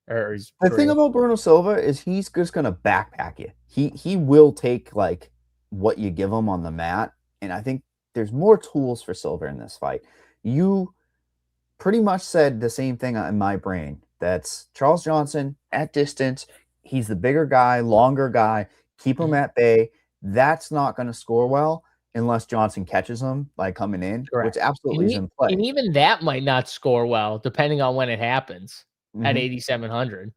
The thing about Bruno Silva is he's just going to backpack you. He will take like what you give him on the mat. And I think there's more tools for Silva in this fight. You pretty much said the same thing in my brain. That's Charles Johnson at distance. He's the bigger guy, longer guy. Keep him at bay. That's not going to score well unless Johnson catches him by coming in, which absolutely is in play. And even that might not score well, depending on when it happens at 8,700.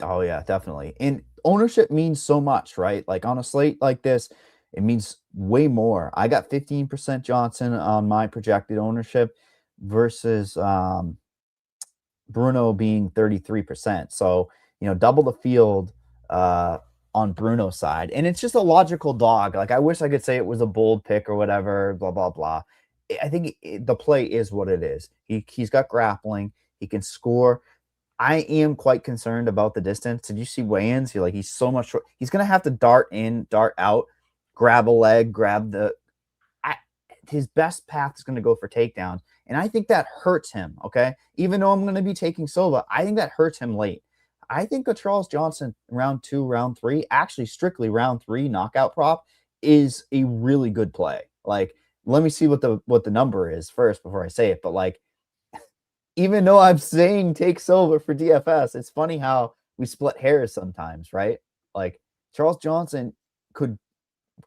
Oh, yeah, definitely. And ownership means so much, right? Like on a slate like this, it means way more. I got 15% Johnson on my projected ownership versus Bruno being 33%. So, double the field on Bruno's side. And it's just a logical dog. Like, I wish I could say it was a bold pick or whatever, blah, blah, blah. I think the play is what it is. He's got grappling. He can score. I am quite concerned about the distance. Did you see weigh-ins? He's so much short. He's going to have to dart in, dart out, grab a leg, his best path is going to go for takedowns. And I think that hurts him, okay? Even though I'm going to be taking Silva, I think that hurts him late. I think a Charles Johnson round 2, round 3, actually strictly round 3 knockout prop is a really good play. Like, let me see what the number is first before I say it. But like, even though I'm saying take Silva for DFS, it's funny how we split hairs sometimes, right? Like, Charles Johnson could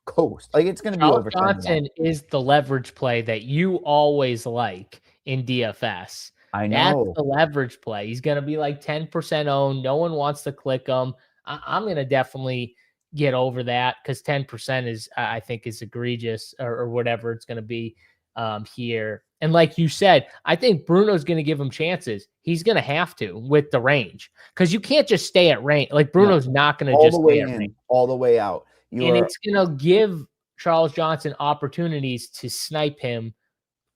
coast. Like, it's going to be over. Johnson is the leverage play that you always like in DFS. I know. That's the leverage play. He's going to be like 10% owned. No one wants to click him. I'm going to definitely get over that because 10% is, I think, is egregious or whatever it's going to be here. And like you said, I think Bruno's going to give him chances. He's going to have to with the range because you can't just stay at range. Like, Bruno's not going to just stay at range all the way out. It's going to give Charles Johnson opportunities to snipe him,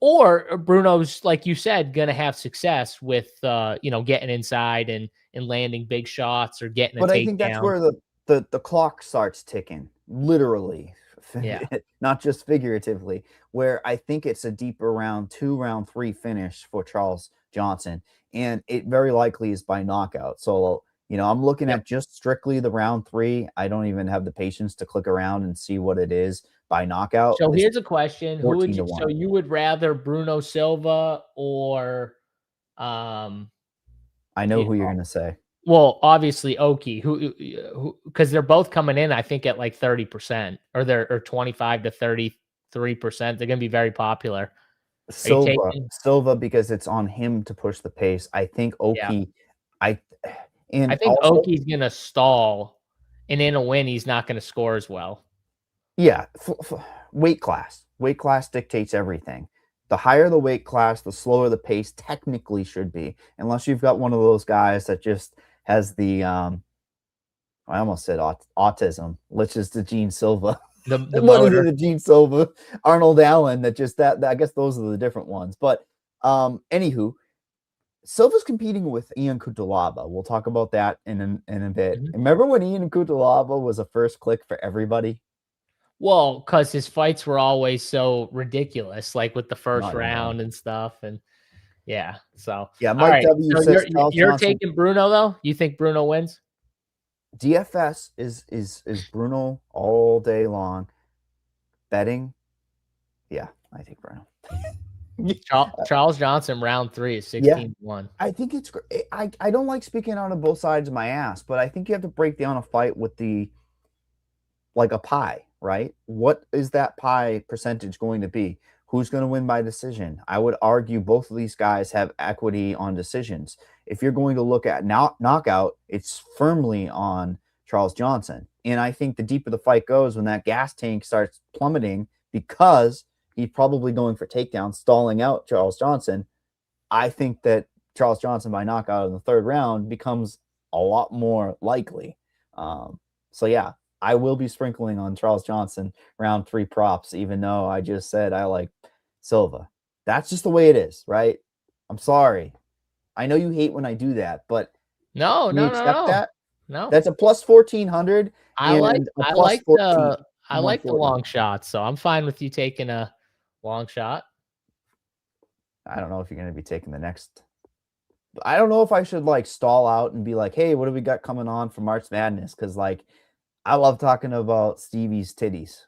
or Bruno's, like you said, going to have success with, getting inside and landing big shots or getting a takedown. But I think that's where the clock starts ticking, literally, not just figuratively, where I think it's a deeper round 2, round 3 finish for Charles Johnson. And it very likely is by knockout. So, I'm looking at just strictly the round 3. I don't even have the patience to click around and see what it is by knockout. So here's a question. Who would you, so you would rather Bruno Silva or I know who you're going to say. Well, obviously Oki, who because they're both coming in, I think, at like 30% or 25 to 33%. They're going to be very popular. Silva, because it's on him to push the pace. I think Oki, I think Oki's going to stall, and in a win, he's not going to score as well. Yeah. Weight class dictates everything. The higher the weight class, the slower the pace technically should be, unless you've got one of those guys that just has the, I almost said autism, which is the Gene Silva. The Gene Silva, Arnold Allen, that I guess those are the different ones. But anywho, Silva's competing with Ian Coutalaba. We'll talk about that in a bit. Mm-hmm. Remember when Ian Coutalaba was a first click for everybody? Well, because his fights were always so ridiculous, like with the first round and stuff. And so Mike W says you're taking Bruno though? You think Bruno wins? DFS is Bruno all day long. Betting, I think Bruno. Charles Johnson round 3 is 16-1. I think it's great. I don't like speaking out of both sides of my ass, but I think you have to break down a fight with like a pie, right? What is that pie percentage going to be? Who's going to win by decision? I would argue both of these guys have equity on decisions. If you're going to look at knockout, it's firmly on Charles Johnson. And I think the deeper the fight goes, when that gas tank starts plummeting because he's probably going for takedowns, stalling out Charles Johnson, I think that Charles Johnson by knockout in the 3rd round becomes a lot more likely. I will be sprinkling on Charles Johnson round 3 props, even though I just said I like Silva. That's just the way it is, right? I'm sorry. I know you hate when I do that, but no. That? No. That's a plus 1400. I like the long shot, so I'm fine with you taking a long shot. I don't know if you're going to be taking the next. I don't know if I should like stall out and be like, hey, what do we got coming on for March Madness? Because like, I love talking about Stevie's titties.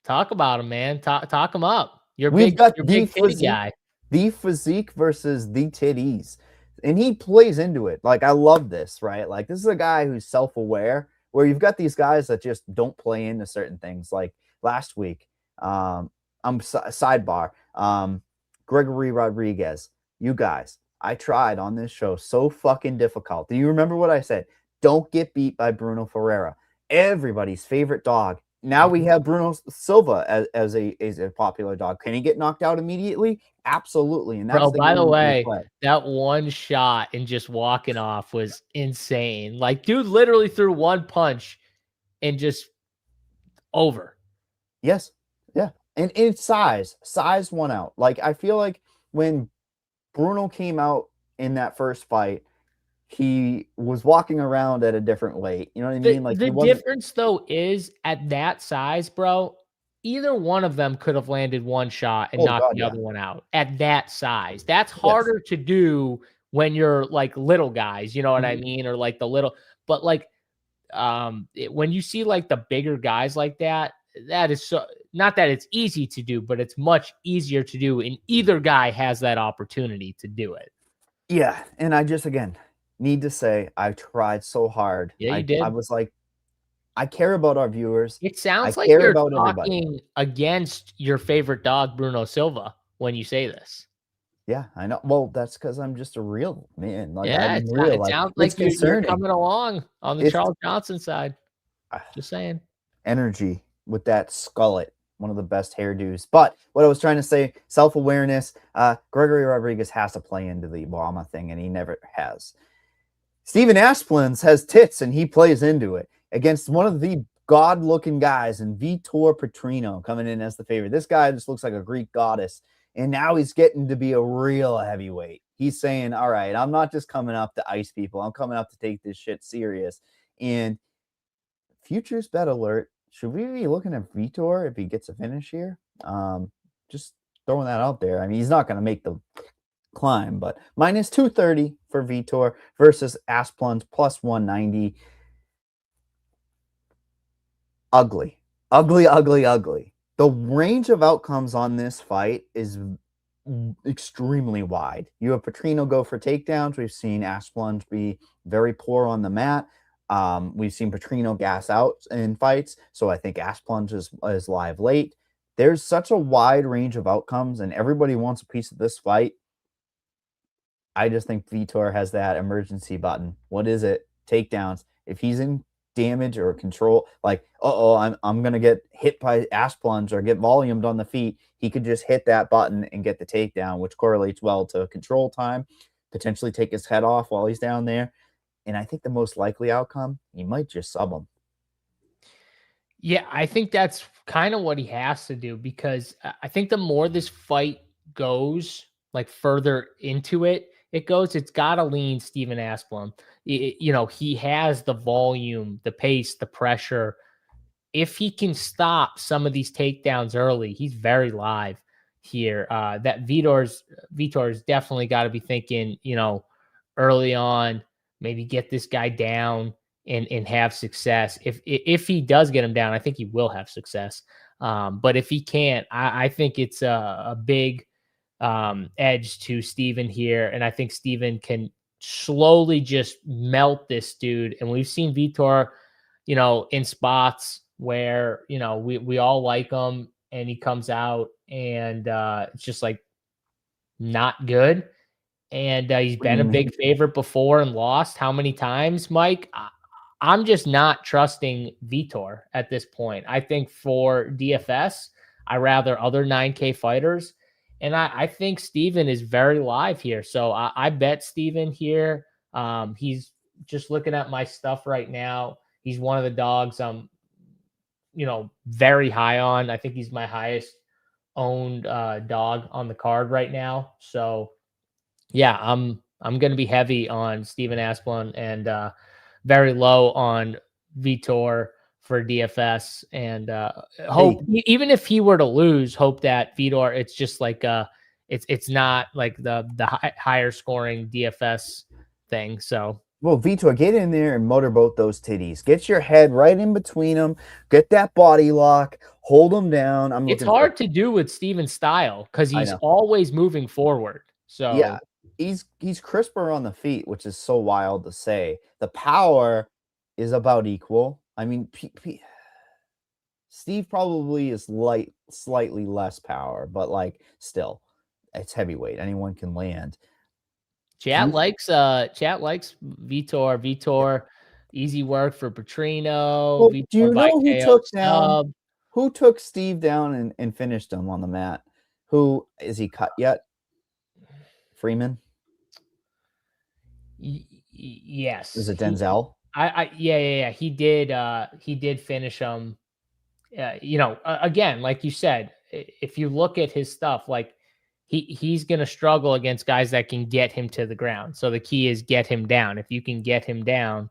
Talk about him, man. Talk him up. We've got the big physique, guy. The physique versus the titties. And he plays into it. Like, I love this, right? Like, this is a guy who's self-aware, where you've got these guys that just don't play into certain things. Like last week, sidebar, Gregory Rodriguez, you guys, I tried on this show so fucking difficult. Do you remember what I said? Don't get beat by Bruno Ferreira. Everybody's favorite dog now we have Bruno Silva as a popular dog. Can he get knocked out immediately? Absolutely. And that's Bro, the by the game we way, play. that one shot and just walking off was insane. Like, dude literally threw one punch and just over. Yes. Yeah. And it's size. Size won out. Like, I feel like when Bruno came out in that first fight, he was walking around at a different weight. You know what I mean? Like, The he wasn't. difference, though, is at that size, bro, either one of them could have landed one shot and Oh, knocked God, the yeah. other one out at that size. That's Yes. harder to do when you're like little guys, you know what I Mhm. mean? Or like the little, but like, when you see like the bigger guys like that, that is so, not that it's easy to do, but it's much easier to do. And either guy has that opportunity to do it. Yeah. And I just, again, need to say, I tried so hard. Yeah, you I did. was like, I care about our viewers. It I sounds like care you're about everybody. talking against your favorite dog, Bruno Silva, when you say this. Yeah, I know. Well, that's because I'm just a real man. Like, Yeah, I'm real. it Like, sounds it's like you're concerning. coming along on the It's Charles Johnson side. Just saying. energy with that skullet, one of the best hairdos. But what I was trying to say, self-awareness, Gregory Rodriguez has to play into the Obama thing, and he never has. Steven Asplund's has tits, and he plays into it against one of the god-looking guys in Vitor Petrino coming in as the favorite. This guy just looks like a Greek goddess, and now he's getting to be a real heavyweight. He's saying, all right, I'm not just coming up to ice people. I'm coming up to take this shit serious. And futures bet alert. Should we be looking at Vitor if he gets a finish here? Just throwing that out there. I mean, he's not going to make the climb, but minus 230 for Vitor versus Asplund plus 190. Ugly. The range of outcomes on this fight is extremely wide. You have Petrino go for takedowns. We've seen Asplund be very poor on the mat. We've seen Petrino gas out in fights, so I think Asplund is live late. There's such a wide range of outcomes, and everybody wants a piece of this fight. I just think Vitor has that emergency button. What is it? Takedowns. If he's in damage or control, like, I'm gonna get hit by Asplund or get volumed on the feet, he could just hit that button and get the takedown, which correlates well to control time, potentially take his head off while he's down there. And I think the most likely outcome, he might just sub him. Yeah, I think that's kind of what he has to do, because I think the more this fight goes, like further into it, it's got to lean Steven Asplund. You know, he has the volume, the pace, the pressure. If he can stop some of these takedowns early, he's very live here. That Vitor's definitely got to be thinking, you know, early on, maybe get this guy down and have success. If he does get him down, I think he will have success. But if he can't, I think it's a big edge to Steven here. And I think Steven can slowly just melt this dude. And we've seen Vitor, you know, in spots where, you know, we all like him, and he comes out and it's just like not good. And he's been a big favorite before and lost how many times, Mike? I'm just not trusting Vitor at this point. I think for DFS, I rather other 9K fighters. And I think Steven is very live here. So I bet Steven here. He's just looking at my stuff right now. He's one of the dogs I'm, you know, very high on. I think he's my highest owned dog on the card right now. So yeah, I'm going to be heavy on Steven Asplund and very low on Vitor for DFS, and hope even if he were to lose, hope that Vitor, it's just like it's not like the higher scoring DFS thing. So well, Vitor, get in there and motorboat those titties. Get your head right in between them. Get that body lock. Hold them down. It's hard to do with Steven's style because he's always moving forward. So yeah, he's crisper on the feet, which is so wild to say. The power is about equal. I mean, Steve probably is slightly less power, but like still, it's heavyweight. Anyone can land. Chat likes Vitor. Vitor Easy work for Petrino. Well, do Vitor you by know who KO took down? sub. Who took Steve down and finished him on the mat? Who is he cut yet? Freeman? Yes. Is it Denzel? Yeah. He did finish him. Again, like you said, if you look at his stuff, like he's going to struggle against guys that can get him to the ground. So the key is get him down. If you can get him down,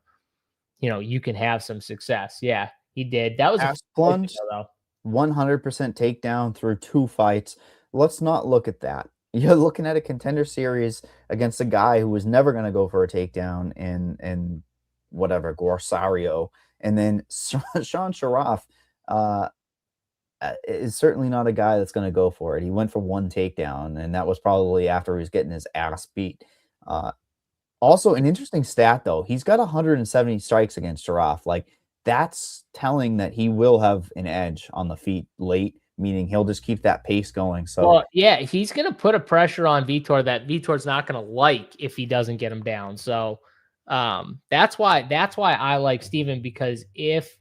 you can have some success. Yeah, he did. That was Ass plunge, though. 100% takedown through 2 fights. Let's not look at that. You're looking at a Contender series against a guy who was never going to go for a takedown in whatever, Gorsario. And then Sean Sharaf is certainly not a guy that's going to go for it. He went for 1 takedown, and that was probably after he was getting his ass beat. Also, an interesting stat, though. He's got 170 strikes against Sharaf. Like, that's telling that he will have an edge on the feet late, meaning he'll just keep that pace going. So, well, yeah, he's going to put a pressure on Vitor that Vitor's not going to like if he doesn't get him down. So that's why I like Steven, because if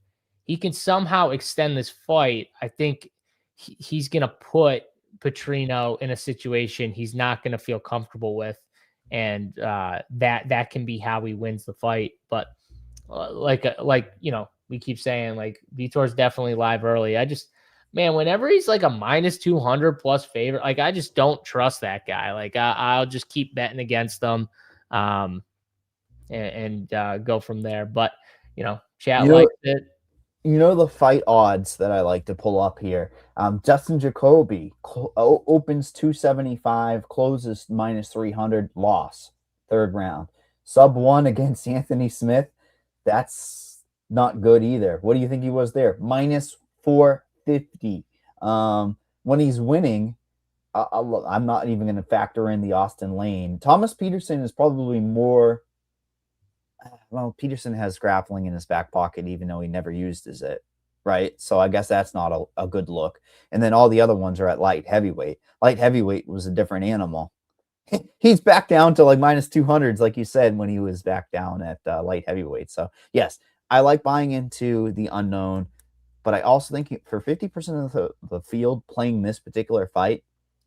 he can somehow extend this fight, I think he's going to put Petrino in a situation he's not going to feel comfortable with. And that can be how he wins the fight. But we keep saying, like, Vitor's definitely live early. Man, whenever he's like a -200 plus favorite, like, I just don't trust that guy. Like, I'll just keep betting against them, and go from there. But chat likes it. The fight odds that I like to pull up here. Justin Jacoby opens 275, closes -300, loss, 3rd round. Sub 1 against Anthony Smith. That's not good either. What do you think he was there? -450. When he's winning, I'm not even going to factor in the Austin Lane. Thomas Peterson is probably more. Well, Peterson has grappling in his back pocket, even though he never used it, right? So I guess that's not a good look. And then all the other ones are at light heavyweight. Light heavyweight was a different animal. He's back down to like -200s, like you said, when he was back down at light heavyweight. So yes, I like buying into the unknown, but I also think for 50% of the field playing this particular fight,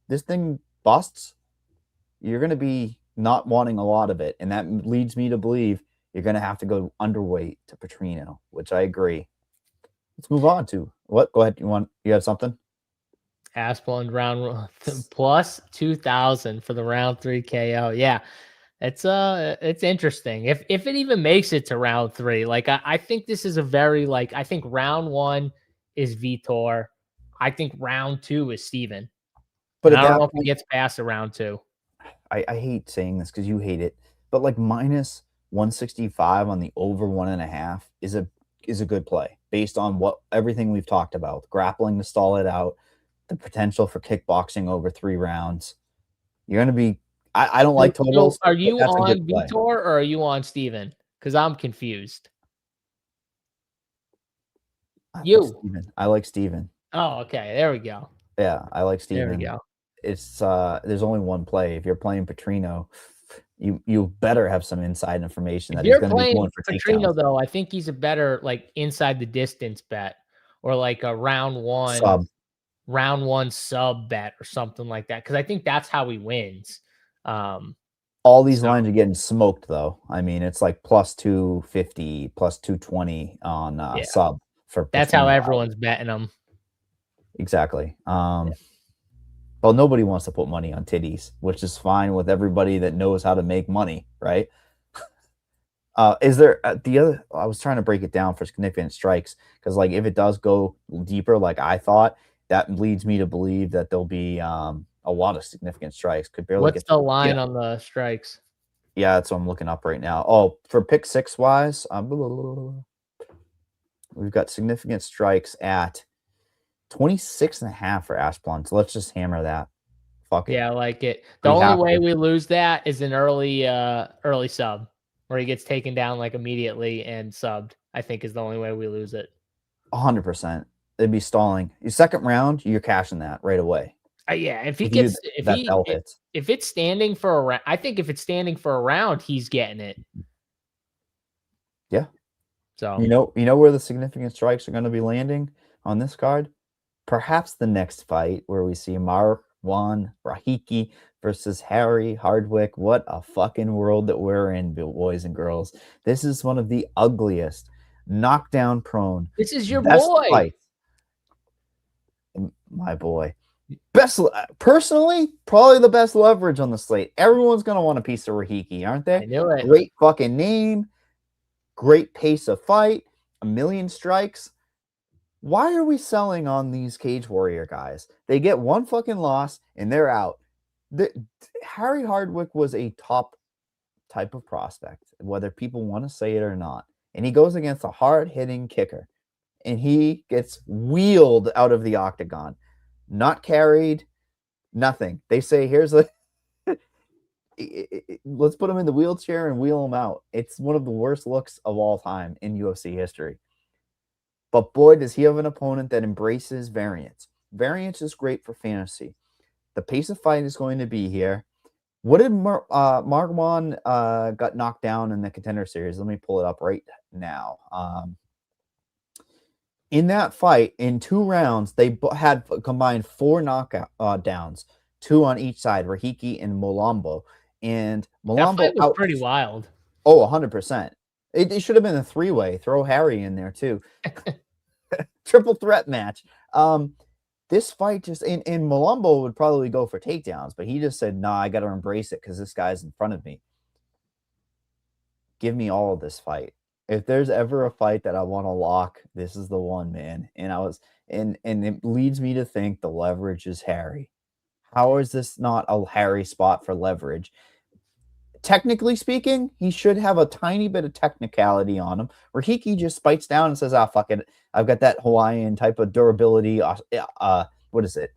this thing busts, you're going to be not wanting a lot of it. And that leads me to believe you're going to have to go underweight to Petrino, which I agree. Let's move on to what? Go ahead. You have something? Asplund round plus 2,000 for the round 3 KO. Yeah, it's interesting. If it even makes it to round 3, like I think this is a very, like, I think round 1 is Vitor. I think round 2 is Steven. But I don't know if he gets past a round 2. I hate saying this because you hate it, but like -165 on the over 1.5 is a good play based on everything we've talked about. Grappling to stall it out, the potential for kickboxing over 3 rounds. You're going to be. I don't like totals. Are you on Vitor or are you on Steven? Because I'm confused. I like Steven. Oh, okay. There we go. Yeah, I like Steven. There we go. It's there's only one play. If you're playing Petrino, you better have some inside information that he's going to be going for Petrino, though. I think he's a better, like, inside the distance bet, or like a round 1 sub bet or something like that, because I think that's how he wins. All these lines are getting smoked, though. I mean, it's like +250, +220 on sub for. That's how everyone's betting them. Exactly. Well, nobody wants to put money on titties, which is fine with everybody that knows how to make money, right? Is there the other? I was trying to break it down for significant strikes, because, like, if it does go deeper, like I thought, that leads me to believe that there'll be a lot of significant strikes. Could barely. What's the line on the strikes? Yeah, that's what I'm looking up right now. Oh, for pick 6 wise, we've got significant strikes at 26.5 for Asplund. So let's just hammer that. Fuck it. Yeah, I like it. The only way we lose that is an early sub, where he gets taken down like immediately and subbed. I think is the only way we lose it. 100%. It'd be stalling. Your second round, you're cashing that right away. Yeah, if it's standing for a round, I think if it's standing for a round, he's getting it. Yeah. So you know where the significant strikes are going to be landing on this card? Perhaps the next fight where we see Marwan Rahiki versus Harry Hardwick. What a fucking world that we're in, boys and girls. This is one of the ugliest, knockdown prone. this is your best boy. fights. My boy. Personally, probably the best leverage on the slate. Everyone's going to want a piece of Rahiki, aren't they? I knew it. Great fucking name. Great pace of fight. 1,000,000 strikes. Why are we selling on these Cage Warrior guys? They get one fucking loss and they're out. Harry Hardwick was a top type of prospect, whether people want to say it or not. And he goes against a hard-hitting kicker. And he gets wheeled out of the octagon. Not carried, nothing. They say, here's a... let's put him in the wheelchair and wheel him out. It's one of the worst looks of all time in UFC history. But boy, does he have an opponent that embraces variance. Variance is great for fantasy. The pace of fight is going to be here. What did Marwan got knocked down in the Contender series? Let me pull it up right now. In that fight, in 2 rounds, they had combined 4 knockdowns, 2 on each side, Rahiki and Molombo. And Molombo that fight was pretty wild. Oh, 100%. It should have been a 3-way. Throw Harry in there too. Triple threat match. This fight just and Molombo would probably go for takedowns, but he just said, "Nah, I got to embrace it because this guy's in front of me." Give me all of this fight. If there's ever a fight that I want to lock, this is the one, man. And it leads me to think the leverage is Harry. How is this not a Harry spot for leverage? Technically speaking, he should have a tiny bit of technicality on him. Rahiki just bites down and says, fuck it. I've got that Hawaiian type of durability. What is it?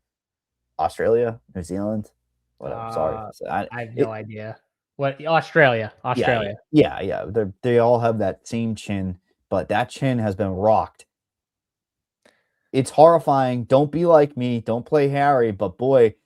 Australia? New Zealand? Whatever. Sorry. I have no idea. What? Australia. Yeah. They all have that same chin, but that chin has been rocked. It's horrifying. Don't be like me. Don't play Harry, but boy.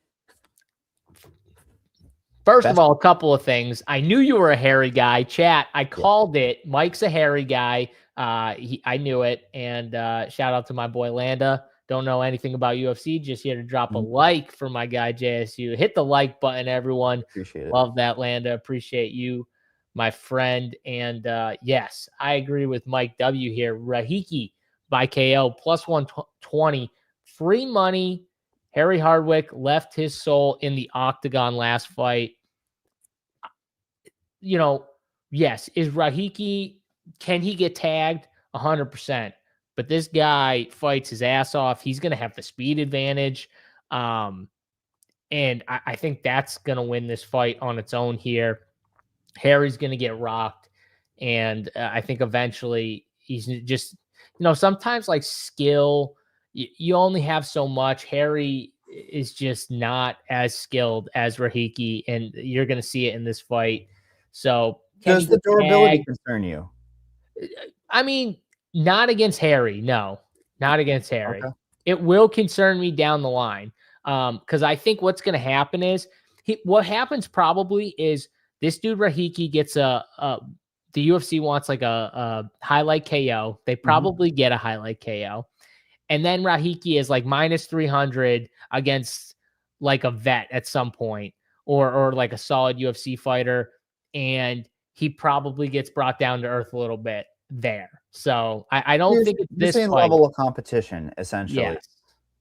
First of all, a couple of things. I knew you were a Harry guy. Chat, I called it. Mike's a Harry guy. I knew it. And shout out to my boy Landa. Don't know anything about UFC. Just here to drop a like for my guy JSU. Hit the like button, everyone. Appreciate it. Love that, Landa. Appreciate you, my friend. And yes, I agree with Mike W here. Rahiki by KO plus 120. Free money. Harry Hardwick left his soul in the octagon last fight. Yes, is Rahiki, can he get tagged? 100%. But this guy fights his ass off. He's going to have the speed advantage. And I think that's going to win this fight on its own here. Harry's going to get rocked. And I think eventually he's just, sometimes like skill, you only have so much. Harry is just not as skilled as Rahiki, and you're going to see it in this fight. So does the durability concern you? I mean, not against Harry. No, not against Harry. Okay. It will concern me down the line. Because I think what's going to happen is what happens probably is this dude Rahiki gets the UFC wants like a highlight KO. They probably get a highlight KO. And then Rahiki is like minus 300 against like a vet at some point or like a solid UFC fighter. And he probably gets brought down to earth a little bit there. So I don't think it's this same level of competition, essentially.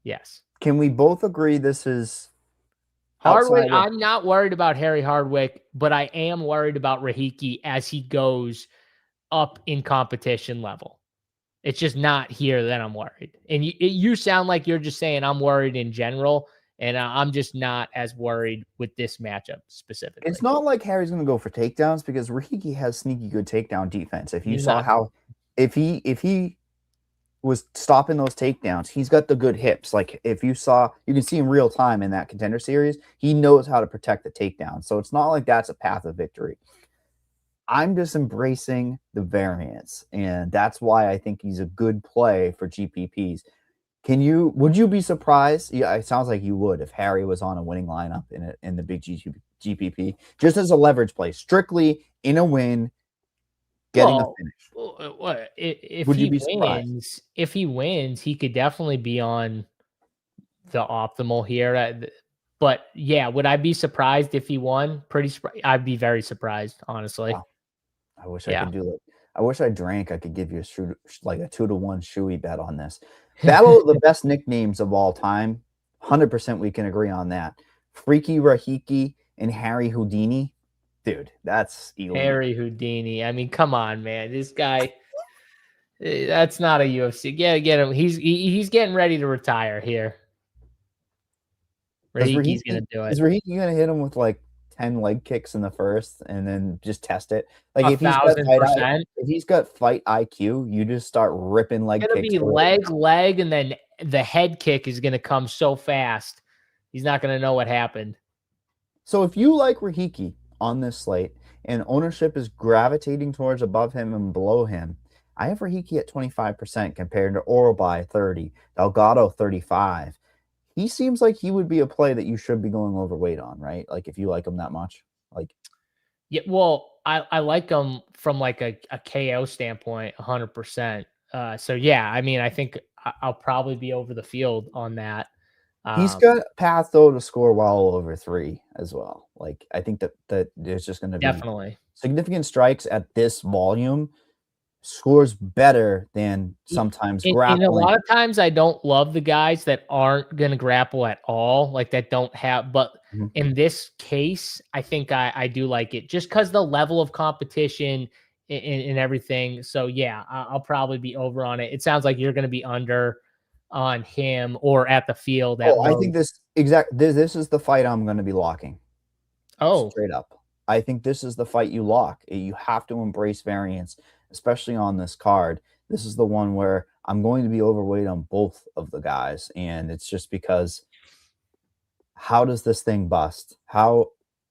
Yes. Can we both agree this is Hardwick? I'm not worried about Harry Hardwick, but I am worried about Rahiki as he goes up in competition level. It's just not here that I'm worried. And you sound like you're just saying I'm worried in general, and I'm just not as worried with this matchup specifically. It's not like Harry's going to go for takedowns because Rahiki has sneaky good takedown defense. If you saw how if he was stopping those takedowns, he's got the good hips. Like if you can see in real time in that Contender series, he knows how to protect the takedown. So it's not like that's a path of victory. I'm just embracing the variance, and that's why I think he's a good play for GPPs. Would you be surprised? Yeah, it sounds like you would if Harry was on a winning lineup in the big GPP, just as a leverage play, strictly in a win. getting a Well, finish. what if Would you he be surprised? wins? If he wins, he could definitely be on the optimal here. But yeah, would I be surprised if he won? I'd be very surprised, honestly. Wow. I wish I Yeah. could do it. I wish I drank. I could give you like a 2-to-1 shoey bet on this. Battle of the best nicknames of all time. 100% we can agree on that. Freaky Rahiki and Harry Houdini. Dude, that's elite. Harry Houdini. I mean, come on, man. This guy, that's not a UFC. Get him. He's getting ready to retire here. Rahiki's gonna do it. Is Rahiki gonna hit him with like 10 leg kicks in the first and then just test it? Like if he's got fight IQ, you just start ripping leg It's gonna kicks. be leg, and then the head kick is gonna come so fast. He's not gonna know what happened. So if you like Rahiki on this slate and ownership is gravitating towards above him and below him, I have Rahiki at 25% compared to Oralbay 30, Delgado 35. He seems like he would be a play that you should be going overweight on, right? Like if you like him that much, like yeah. Well, I like him from like a KO standpoint, 100%. So yeah, I mean, I think I'll probably be over the field on that. He's got path though to score well over 3 as well. Like I think that there's just going to be definitely significant strikes at this volume. Scores better than sometimes grappling. And a lot of times I don't love the guys that aren't going to grapple at all, like that don't have, but in this case, I think I do like it just because the level of competition and everything. So yeah, I'll probably be over on it. It sounds like you're going to be under on him or at the field. I think this is the fight I'm going to be locking. Oh, straight up. I think this is the fight you lock. You have to embrace variance, especially on this card. This is the one where I'm going to be overweight on both of the guys. And it's just because how does this thing bust?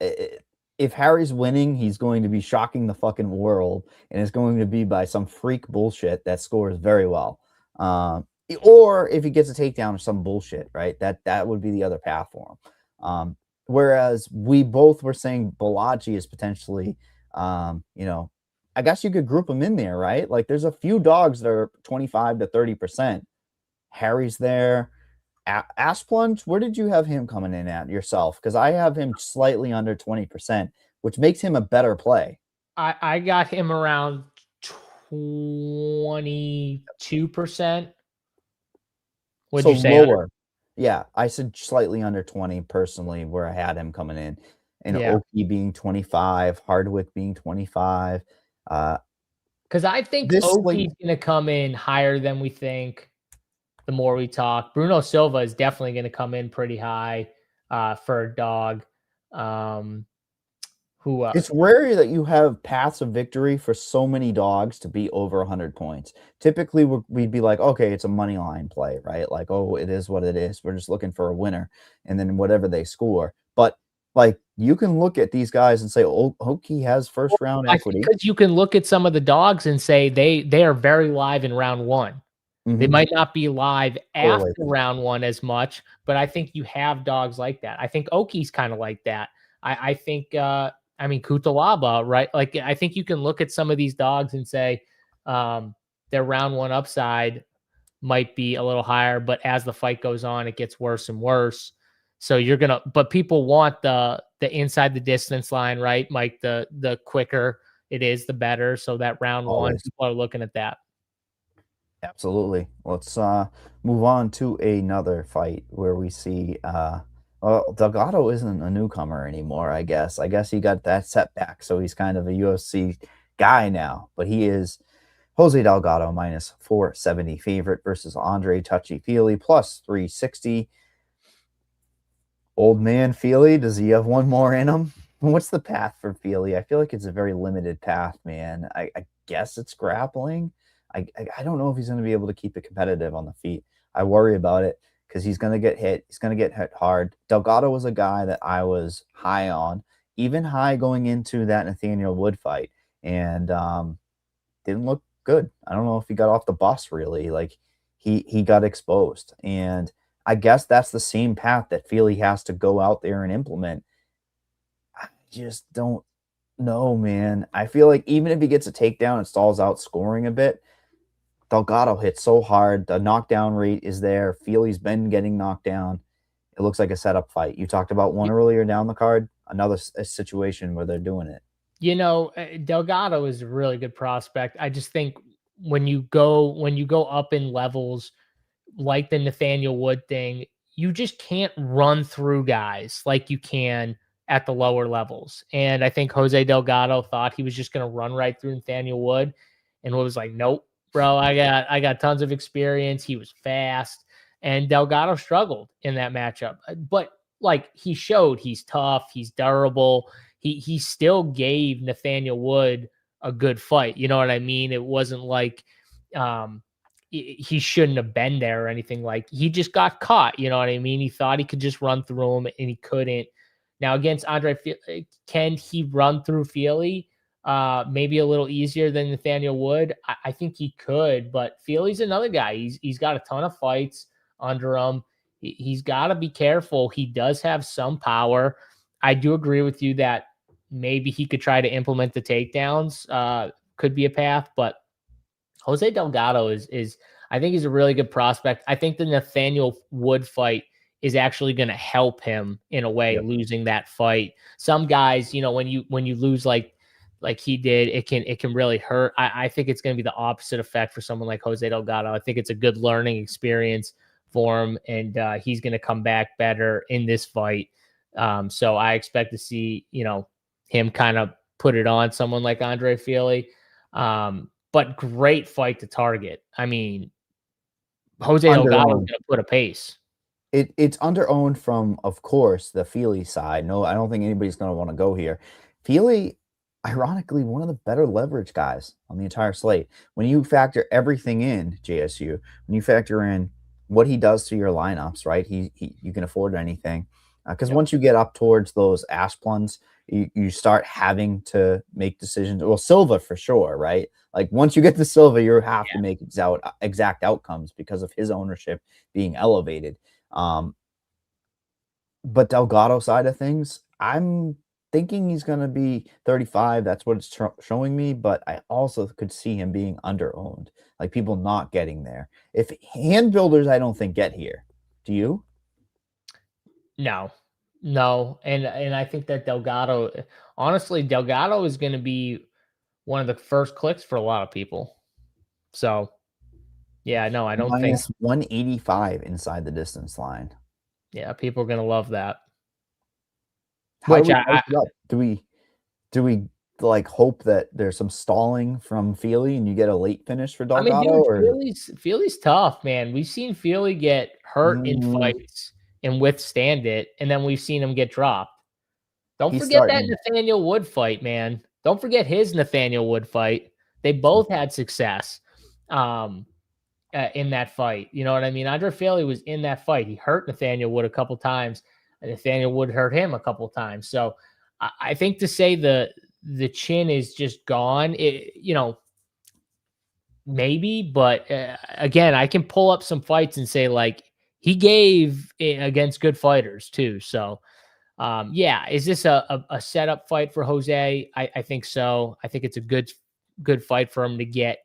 If Harry's winning, he's going to be shocking the fucking world. And it's going to be by some freak bullshit that scores very well. Or if he gets a takedown or some bullshit, right? That would be the other path for him. Whereas we both were saying VALLEJOS is potentially, I guess you could group them in there, right? Like there's a few dogs that are 25 to 30%. Harry's there. Asplund, where did you have him coming in at yourself? Because I have him slightly under 20%, which makes him a better play. I got him around 22%. What'd you say? Lower. Yeah, I said slightly under 20 personally, where I had him coming in. And Oki being 25, Hardwick being 25. Because I think Oki's going to come in higher than we think the more we talk. Bruno Silva is definitely going to come in pretty high for a dog. It's rare that you have paths of victory for so many dogs to be over 100 points. Typically, we'd be like, okay, it's a money line play, right? Like, oh, it is what it is. We're just looking for a winner, and then whatever they score. But like, you can look at these guys and say, oh, Oki has first round equity. Because you can look at some of the dogs and say they are very live in round 1. They might not be live after round 1 as much, but I think you have dogs like that. I think Oki's kind of like that. I think Coutalaba, right? Like, I think you can look at some of these dogs and say their round 1 upside might be a little higher, but as the fight goes on, it gets worse and worse. So but people want the inside the distance line, right, Mike? The quicker it is, the better. So that round 1, people are looking at that. Absolutely. Let's move on to another fight where we see Delgado isn't a newcomer anymore, I guess. I guess he got that setback, so he's kind of a UFC guy now. But he is Jose Delgado minus 470 favorite versus Andre Touchy-Feely plus 360. Old man Feely, does he have one more in him? What's the path for Feely? I feel like it's a very limited path, man. I guess it's grappling. I don't know if he's going to be able to keep it competitive on the feet. I worry about it because he's going to get hit. He's going to get hit hard. Delgado was a guy that I was high on, even high going into that Nathaniel Wood fight, and didn't look good. I don't know if he got off the bus really. Like he got exposed, and I guess that's the same path that Feely has to go out there and implement. I just don't No, man. I feel like even if he gets a takedown and stalls out scoring a bit, Delgado hits so hard. The knockdown rate is there. Feely's been getting knocked down. It looks like a setup fight. You talked about one earlier down the card. Another situation where they're doing it. You know, Delgado is a really good prospect. I just think when you go up in levels like the Nathaniel Wood thing, you just can't run through guys like you can at the lower levels. And I think Jose Delgado thought he was just going to run right through Nathaniel Wood, and was like, nope, bro, I got tons of experience. He was fast, and Delgado struggled in that matchup. But like, he showed he's tough, he's durable. He still gave Nathaniel Wood a good fight. You know what I mean? It wasn't like he shouldn't have been there or anything. Like, he just got caught. You know what I mean? He thought he could just run through him, and he couldn't. Now against Andre, can he run through Feely maybe a little easier than Nathaniel Wood? I think he could, but Feely's another guy. He's got a ton of fights under him. He's got to be careful. He does have some power. I do agree with you that maybe he could try to implement the takedowns. Could be a path, but Jose Delgado is I think he's a really good prospect. I think the Nathaniel Wood fight is actually going to help him in a way, losing that fight. Some guys, you know, when you lose like he did, it can really hurt. I think it's going to be the opposite effect for someone like Jose Delgado. I think it's a good learning experience for him, and he's going to come back better in this fight. So I expect to see, you know, him kind of put it on someone like Andre Feely. But great fight to target. I mean, Jose Delgado is going to put a pace. It's under-owned from, of course, the Feely side. No, I don't think anybody's going to want to go here. Feely, ironically, one of the better leverage guys on the entire slate. When you factor everything in, JSU, when you factor in what he does to your lineups, right? You can afford anything. Because once you get up towards those Ashplunds, you start having to make decisions. Well, Silva for sure, right? Like, once you get to Silva, you have to make exact outcomes because of his ownership being elevated. But Delgado side of things, I'm thinking he's going to be 35. That's what it's showing me. But I also could see him being underowned, like people not getting there. If hand builders, I don't think get here. Do you? No. And I think that Delgado, honestly, Delgado is going to be one of the first clicks for a lot of people. So, yeah, no, I don't think. Minus 185 inside the distance line. Yeah, people are going to love that. Do we like hope that there's some stalling from Feely and you get a late finish for Delgado? I mean, dude, Feely's tough, man. We've seen Feely get hurt in fights and withstand it, and then we've seen him get dropped. Don't forget that Nathaniel Wood fight, man. Don't forget his Nathaniel Wood fight. They both had success in that fight. You know what I mean? Andre Feely was in that fight. He hurt Nathaniel Wood a couple times, and Nathaniel Wood hurt him a couple times. So I think to say the chin is just gone, you know, maybe, but again, I can pull up some fights and say, like, he gave against good fighters too. So, yeah, is this a setup fight for Jose? I think so. I think it's a good fight for him to get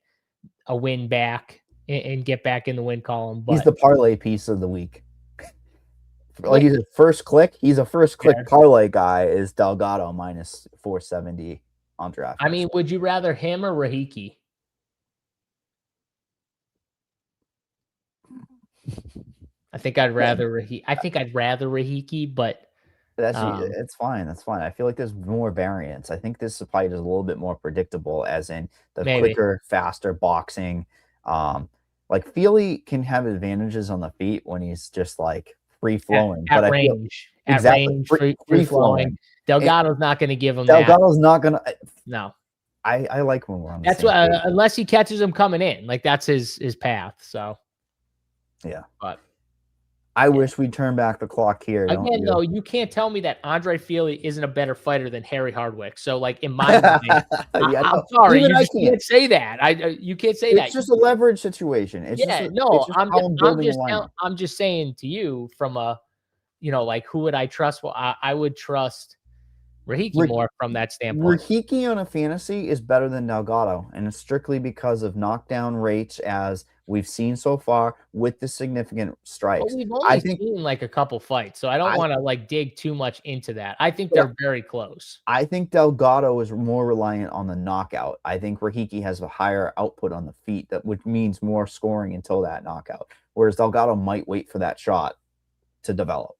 a win back and get back in the win column. But he's the parlay piece of the week. Like, he's a first click. He's a first click parlay guy. Is Delgado minus 470 on DraftKings. I mean, would you rather him or Rahiki? I think I'd rather Rahiki, but it's fine. That's fine. I feel like there's more variance. I think this fight is a little bit more predictable, as in the quicker, faster boxing. Like, Feely can have advantages on the feet when he's just like free flowing, at range, free flowing. Delgado's not going to give him. Delgado's not going to. No, I like when we're on. That's what, unless he catches him coming in, like, that's his path. So, yeah, but. I wish we'd turn back the clock here. Again, though, you can't tell me that Andre Feely isn't a better fighter than Harry Hardwick. So, like, in my mind, I'm sorry, you can't say that. You can't say that. It's just a leverage situation. I'm just saying to you from a, you know, like, who would I trust? Well, I would trust Rahiki more from that standpoint. Rahiki on a fantasy is better than Delgado, and it's strictly because of knockdown rates, as we've seen so far with the significant strikes. Well, we've only seen like a couple fights, so I don't want to like dig too much into that. I think they're very close. I think Delgado is more reliant on the knockout. I think Rahiki has a higher output on the feet, which means more scoring until that knockout, whereas Delgado might wait for that shot to develop.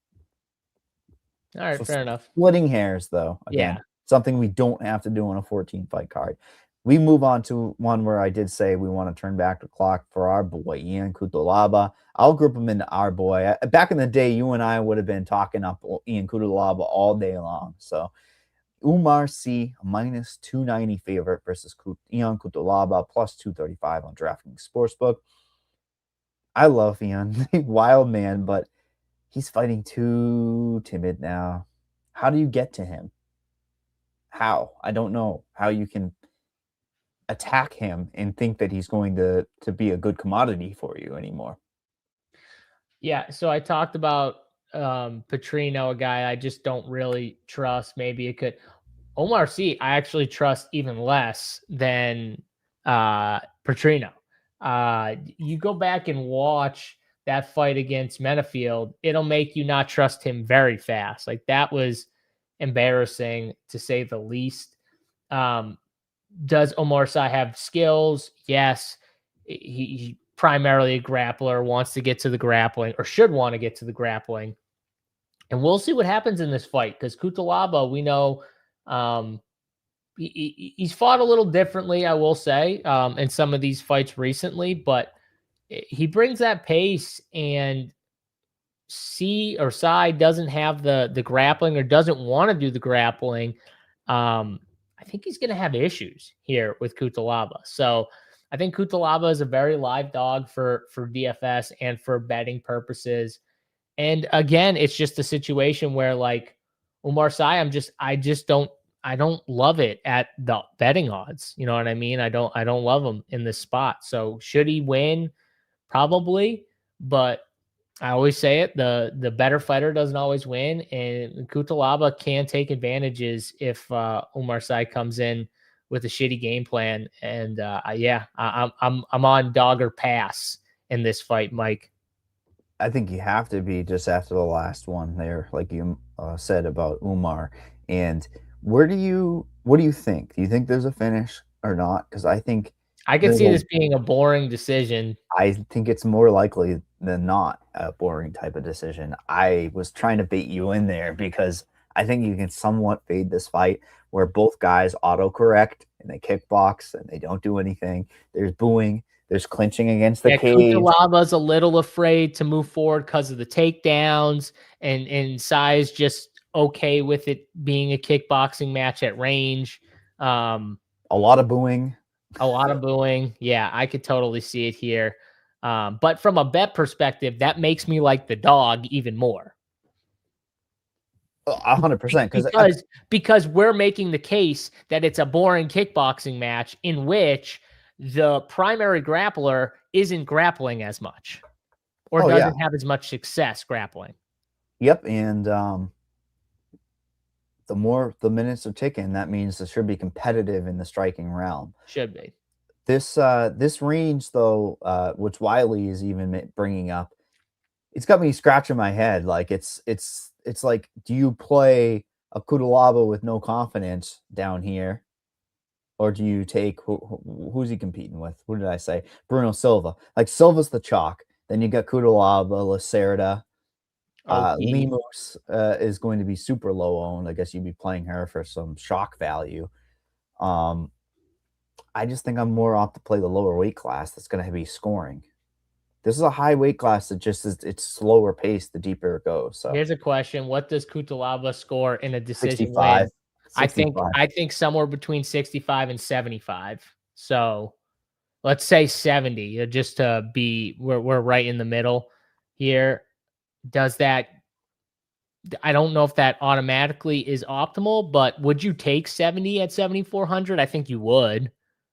All right, So fair enough. Splitting hairs, though, again, something we don't have to do on a 14-fight card. We move on to one where I did say we want to turn back the clock for our boy, Ian Coutalaba. I'll group him into our boy. Back in the day, you and I would have been talking up Ian Coutalaba all day long. So Umar C, minus 290 favorite versus Ian Coutalaba, plus 235 on DraftKings Sportsbook. I love Ian, wild man, but he's fighting too timid now. How do you get to him? How? I don't know how you can attack him and think that he's going to be a good commodity for you anymore. Yeah, so I talked about Petrino, a guy I just don't really trust. Maybe it could. Omar C, I actually trust even less than Petrino. You go back and watch that fight against Menafield, it'll make you not trust him very fast. Like, that was embarrassing, to say the least. Does Omar Sy have skills? Yes. He primarily a grappler, wants to get to the grappling, or should want to get to the grappling. And we'll see what happens in this fight, because Coutalaba, we know he's fought a little differently, I will say, in some of these fights recently, but he brings that pace, and Sy doesn't have the grappling, or doesn't want to do the grappling. I think he's going to have issues here with Coutalaba. So I think Coutalaba is a very live dog for DFS and for betting purposes. And again, it's just a situation where, like, Umar Sy, I don't love it at the betting odds. You know what I mean? I don't love him in this spot. So should he win? Probably, but I always say it, the better fighter doesn't always win, and Coutalaba can take advantages if Umar Sy comes in with a shitty game plan. And I'm on dog or pass in this fight, Mike. I think you have to be, just after the last one there, like you said about Umar. And what do you think? Do you think there's a finish or not? Because I think I could see this being a boring decision. I think it's more likely than not a boring type of decision. I was trying to bait you in there because I think you can somewhat fade this fight where both guys autocorrect and they kickbox and they don't do anything. There's booing. There's clinching against the cage. Coutalaba's a little afraid to move forward because of the takedowns, and Sy's just okay with it being a kickboxing match at range. A lot of booing. A lot of booing. Yeah, I could totally see it here. But from a bet perspective, that makes me like the dog even more. 100%. Because we're making the case that it's a boring kickboxing match in which the primary grappler isn't grappling as much, or doesn't have as much success grappling. Yep, and the more the minutes are ticking, that means it should be competitive in the striking realm. Should be. This range, though, which Wiley is even bringing up, it's got me scratching my head. Like, it's like, do you play a Coutalaba with no confidence down here, or do you take who's he competing with? Who did I say? Bruno Silva. Like, Silva's the chalk. Then you got Coutalaba, Lassera. Lemos is going to be super low owned. I guess you'd be playing her for some shock value. I just think I'm more off to play the lower weight class that's going to be scoring. This is a high weight class that just is, it's slower pace the deeper it goes. So here's a question: what does Coutalaba score in a decision 65, win? 65. I think somewhere between 65 and 75. So let's say 70, just to be we're right in the middle here. Does that? I don't know if that automatically is optimal, but would you take 70 at 7,400? I think you would.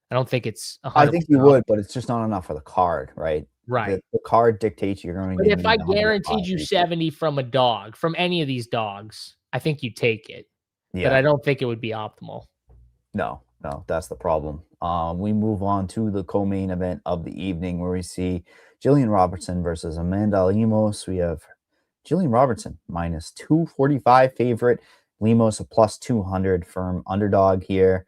I don't think it's 100%. I think you would, but it's just not enough for the card, right? Right. The card dictates you're going to get. But if I guaranteed you 70 from a dog, from any of these dogs, I think you take it. but I don't think it would be optimal. No, that's the problem. We move on to the co-main event of the evening where we see Jillian Robertson versus Amanda Lemos. We have Jillian Robertson minus 245 favorite, Lemos a plus 200 firm underdog here.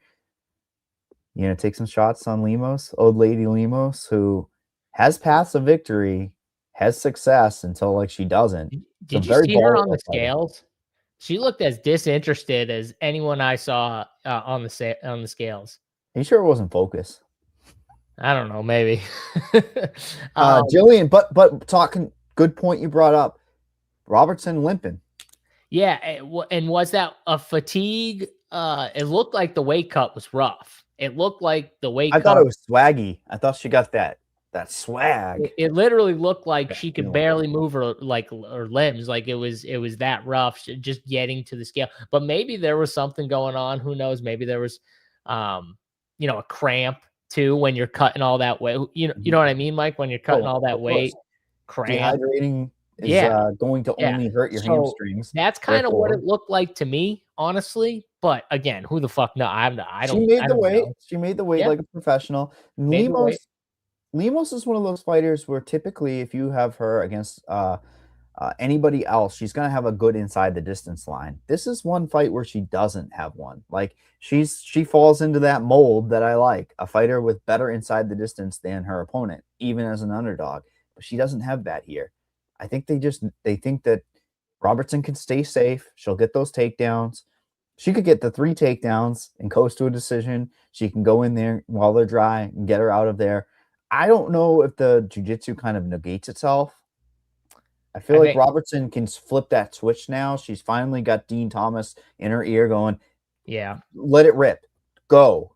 You know, take some shots on Lemos, old lady Lemos, who has paths of victory, has success until like she doesn't. Did you see her on the scales? She looked as disinterested as anyone I saw on the scales. Are you sure it wasn't focus? I don't know, maybe. Jillian, but talking, good point you brought up. Robertson limping. Yeah, and was that a fatigue? It looked like the weight cut was rough. It looked like the weight cut. I thought it was swaggy. I thought she got that swag. It literally looked like she could barely move her limbs. Like it was that rough just getting to the scale. But maybe there was something going on. Who knows? Maybe there was a cramp too when you're cutting all that weight. You know what I mean, Mike? When you're cutting all that weight, cramp. Dehydrating is going to only hurt your hamstrings. That's kind of what it looked like to me, honestly. But again, who the fuck knows? I don't. She made the weight. She made the weight like a professional. Lemos is one of those fighters where typically if you have her against anybody else, she's going to have a good inside the distance line. This is one fight where she doesn't have one. Like she falls into that mold that I like, a fighter with better inside the distance than her opponent, even as an underdog. But she doesn't have that here. I think they think that Robertson can stay safe. She'll get those takedowns. She could get the 3 takedowns and coast to a decision. She can go in there while they're dry and get her out of there. I don't know if the jiu-jitsu kind of negates itself. I feel like Robertson can flip that switch now. She's finally got Dean Thomas in her ear going, yeah, let it rip. Go,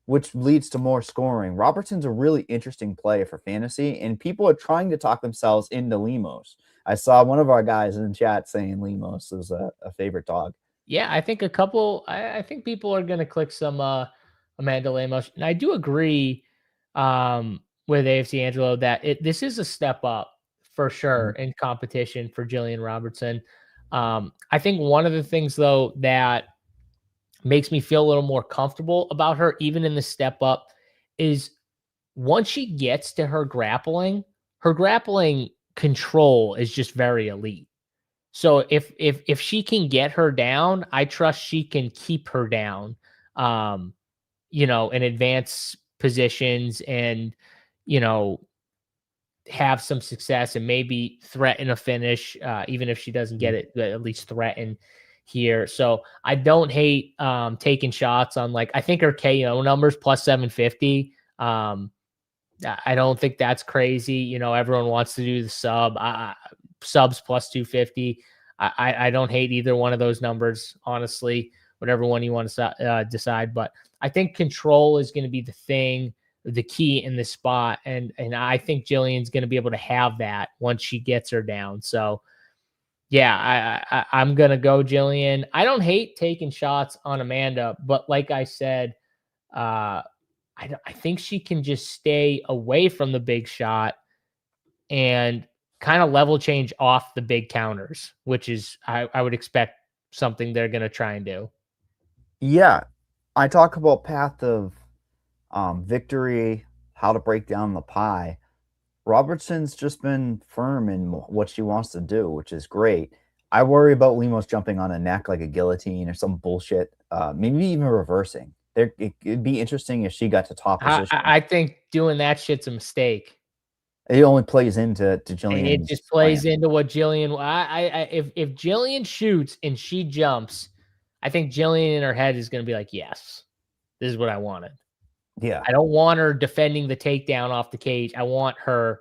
which leads to more scoring. Robertson's a really interesting play for fantasy, and people are trying to talk themselves into Lemos. I saw one of our guys in the chat saying Lemos is a favorite dog. Yeah, I think I think people are going to click some Amanda Lemos. And I do agree with AFC Angelo that this is a step up for sure in competition for Jillian Robertson. I think one of the things, though, that makes me feel a little more comfortable about her, even in the step up, is once she gets to her grappling control is just very elite. So if she can get her down, I trust she can keep her down, in advanced positions and, have some success and maybe threaten a finish, even if she doesn't get it, but at least threaten here. So I don't hate taking shots on, like, I think her KO numbers plus 750. I don't think that's crazy. Everyone wants to do the subs plus 250. I don't hate either one of those numbers, honestly, whatever one you want to decide. But I think control is going to be the key in this spot. And I think Jillian's going to be able to have that once she gets her down. So yeah, I'm going to go Jillian. I don't hate taking shots on Amanda, but like I said, I think she can just stay away from the big shot and kind of level change off the big counters, which is, I would expect something they're going to try and do. Yeah. I talk about path of victory, how to break down the pie. Robertson's just been firm in what she wants to do, which is great. I worry about Lemos jumping on a neck like a guillotine or some bullshit, maybe even reversing. It'd be interesting if she got to top position. I think doing that shit's a mistake. It only plays into Jillian. It just plays into what Jillian. If Jillian shoots and she jumps, I think Jillian in her head is going to be like, yes, this is what I wanted. Yeah. I don't want her defending the takedown off the cage. I want her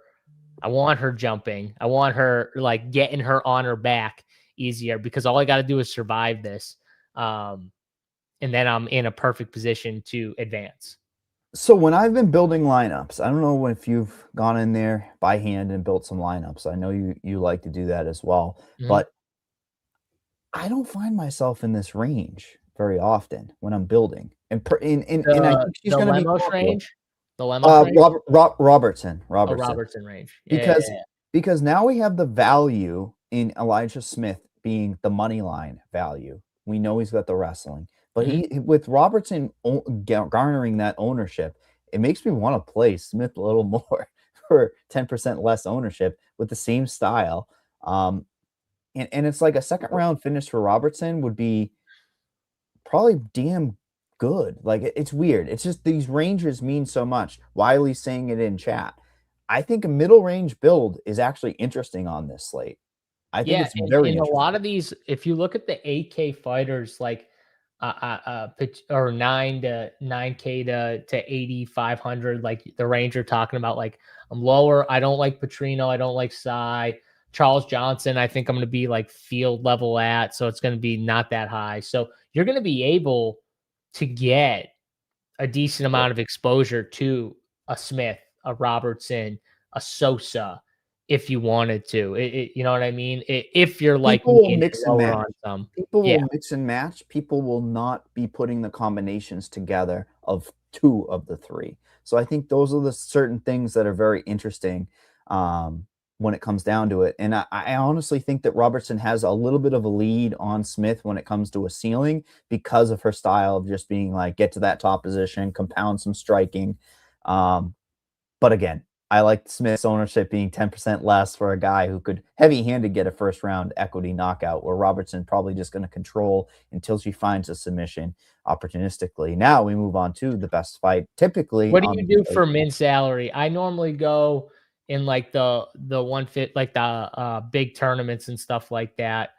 jumping. I want her like getting her on her back easier, because all I got to do is survive this. And then I'm in a perfect position to advance. So when I've been building lineups, I don't know if you've gone in there by hand and built some lineups. I know you like to do that as well, but I don't find myself in this range very often when I'm building. And I think she's going to be Lemos range. The Lemos range? Robertson Robertson range. Because now we have the value in Elijah Smith being the money line value. We know he's got the wrestling. But with Robertson garnering that ownership, it makes me want to play Smith a little more for 10% less ownership with the same style. And it's like a second round finish for Robertson would be probably damn good. Like it's weird. It's just these ranges mean so much. Wiley's saying it in chat. I think a middle range build is actually interesting on this slate. I think it's very in a interesting. lot of these, if you look at the 8K fighters, like or 9K to 8,500, like the range you're talking about, like I'm lower. I don't like Petrino. I don't like Sai. Charles Johnson, I think I'm going to be like field level at, so it's going to be not that high. So you're going to be able to get a decent amount of exposure to a Smith, a Robertson, a Sosa, if you wanted to. You know what I mean? If you're like people will mix and match. People yeah. will mix and match. People will not be putting the combinations together of two of the three. So I think those are the certain things that are very interesting when it comes down to it. And I honestly think that Robertson has a little bit of a lead on Smith when it comes to a ceiling because of her style of just being like, get to that top position, compound some striking. But again, I like Smith's ownership being 10% less for a guy who could heavy-handed get a first-round equity knockout, where Robertson probably just going to control until she finds a submission opportunistically. Now we move on to the best fight. Typically, what do you do for min salary? I normally go in like the one fit, like the big tournaments and stuff like that,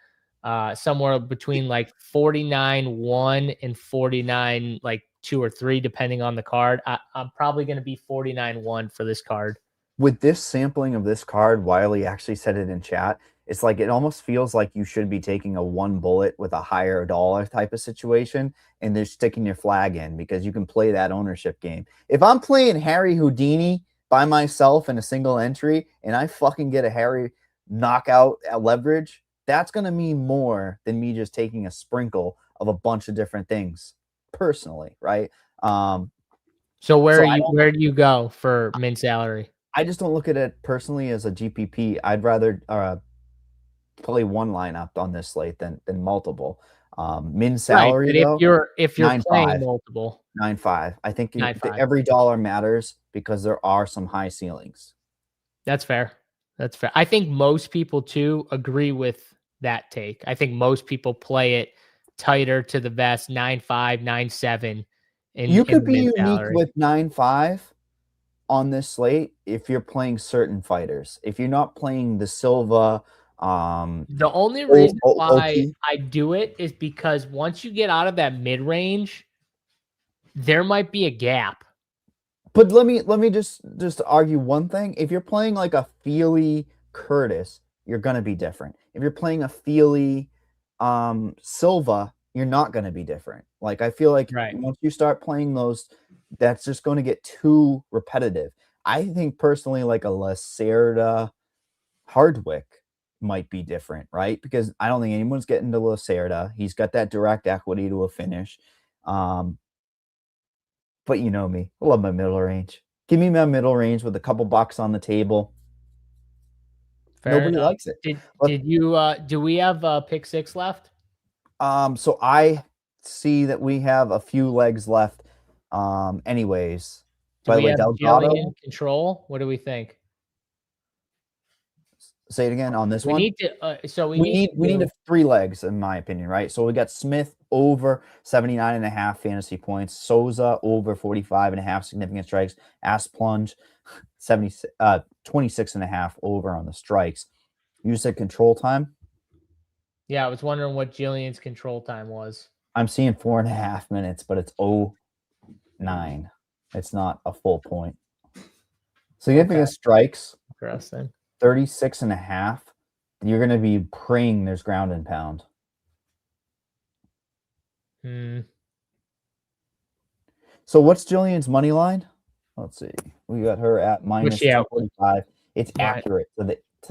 somewhere between like 49.1 and 49 like 2 or 3, depending on the card. I'm probably going to be 49.1 for this card. With this sampling of this card, Wiley actually said it in chat. It's like it almost feels like you should be taking a one bullet with a higher dollar type of situation, and they're sticking your flag in because you can play that ownership game. If I'm playing Harry Houdini by myself in a single entry and I fucking get a Harry knockout at leverage, that's going to mean more than me just taking a sprinkle of a bunch of different things personally, right? So where do you go for min salary? I just don't look at it personally as a GPP. I'd rather play one lineup on this slate than multiple. Min salary, right, but though, if you're playing multiple, 9.5. I think every dollar matters because there are some high ceilings. That's fair. That's fair. I think most people too agree with that take. I think most people play it tighter to the vest, 9.5, 9.7. You could be unique with 9.5 on this slate if you're playing certain fighters. If you're not playing the Silva, the only reason why I do it is because once you get out of that mid range, there might be a gap. But let me just argue one thing. If you're playing like a Feely Curtis, you're gonna be different. If you're playing a Feely Silva, you're not gonna be different. Like I feel like once you start playing those, that's just going to get too repetitive. I think personally, like a Lassera Hardwick might be different, right? Because I don't think anyone's getting to Lassera. He's got that direct equity to a finish. But you know me, I love my middle range. Give me my middle range with a couple bucks on the table. Nobody likes it. Did you do we have pick 6 left? So I see that we have a few legs left. Anyways, by the way, Delgado control. What do we think? Say it again on this one. We need 3 legs in my opinion, right? So we got Smith over 79.5 fantasy points, Sosa over 45.5 significant strikes, Ass Plunge 26.5 over on the strikes. You said control time? Yeah, I was wondering what Jillian's control time was. I'm seeing 4.5 minutes, but it's 0.9. It's not a full point. Significant strikes. Interesting. 36.5. You're going to be praying there's ground and pound. So what's Jillian's money line? Let's see. We got her at minus 245. It's accurate to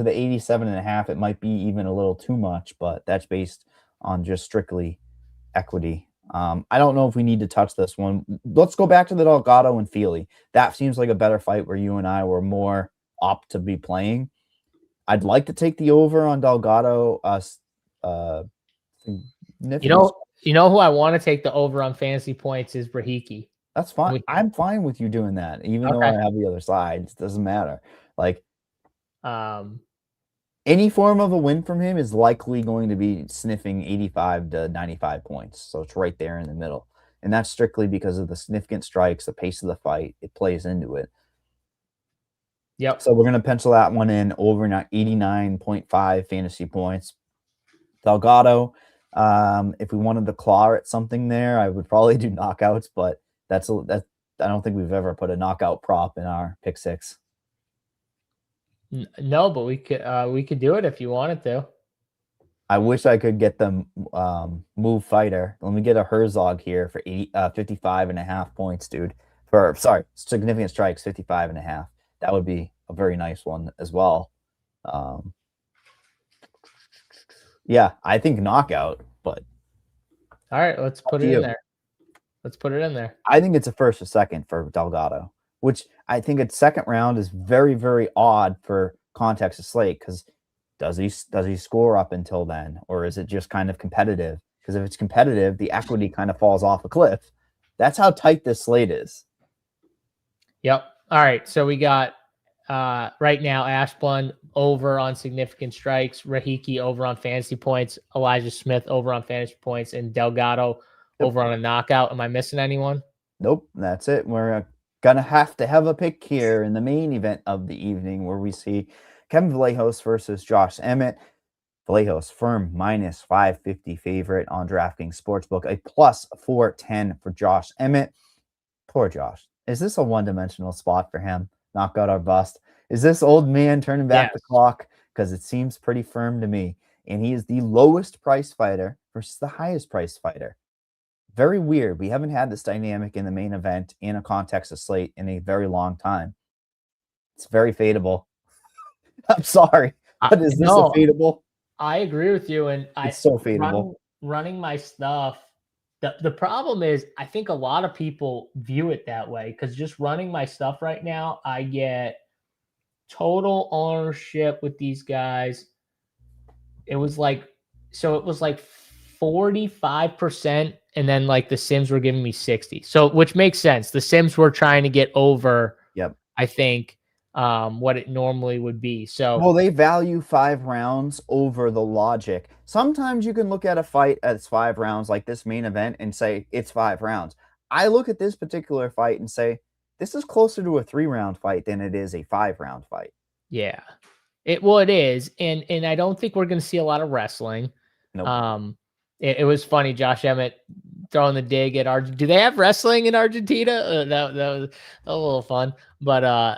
the 87.5. It might be even a little too much, but that's based on just strictly equity. I don't know if we need to touch this one. Let's go back to the Delgado and Feely. That seems like a better fight where you and I were more opt to be playing. I'd like to take the over on Delgado. You know who I want to take the over on fantasy points is Rahiki. That's fine. I'm fine with you doing that, even though Okay. I have the other side. It doesn't matter. Like, Um, any form of a win from him is likely going to be sniffing 85 to 95 points. So it's right there in the middle. And that's strictly because of the significant strikes, the pace of the fight. It plays into it. Yep. So we're going to pencil that one in over 89.5 fantasy points. Delgado, if we wanted to claw at something there, I would probably do knockouts, but I don't think we've ever put a knockout prop in our pick six. No, but we could do it if you wanted to. I wish I could get the move fighter. Let me get a Herzog here for 55.5 points, dude. Significant strikes, 55.5. That would be a very nice one as well. Yeah, I think knockout, but all right, let's put it in there. Let's put it in there. I think it's a first or second for Delgado, which I think its second round is very, very odd for context of slate, because does he score up until then, or is it just kind of competitive? Because if it's competitive, the equity kind of falls off a cliff. That's how tight this slate is. Yep. All right. So we got right now Ashblund over on significant strikes, Rahiki over on fantasy points, Elijah Smith over on fantasy points, and Delgado over on a knockout. Am I missing anyone? Nope. That's it. We're gonna have a pick here in the main event of the evening, where we see Kevin Vallejos versus Josh Emmett. Vallejos firm minus 550 favorite on DraftKings Sportsbook, a plus 410 for Josh Emmett. Poor Josh. Is this a one-dimensional spot for him? Knockout or bust? Is this old man turning back the clock? Because it seems pretty firm to me. And he is the lowest price fighter versus the highest price fighter. Very weird. We haven't had this dynamic in the main event in a context of slate in a very long time. It's very fadeable. I'm sorry, but is this a fadeable? I agree with you, and it's so fadeable. Running my stuff. The problem is, I think a lot of people view it that way, because just running my stuff right now, I get total ownership with these guys. It was like 45%, and then like the Sims were giving me 60. So, which makes sense. The Sims were trying to get over, I think, what it normally would be. So, well, they value 5 rounds over the logic. Sometimes you can look at a fight as 5 rounds, like this main event, and say it's 5 rounds. I look at this particular fight and say this is closer to a 3-round fight than it is a 5-round fight. Yeah, it is, and I don't think we're going to see a lot of wrestling. Nope. It was funny, Josh Emmett throwing the dig at Argentina. Do they have wrestling in Argentina? That was a little fun, but I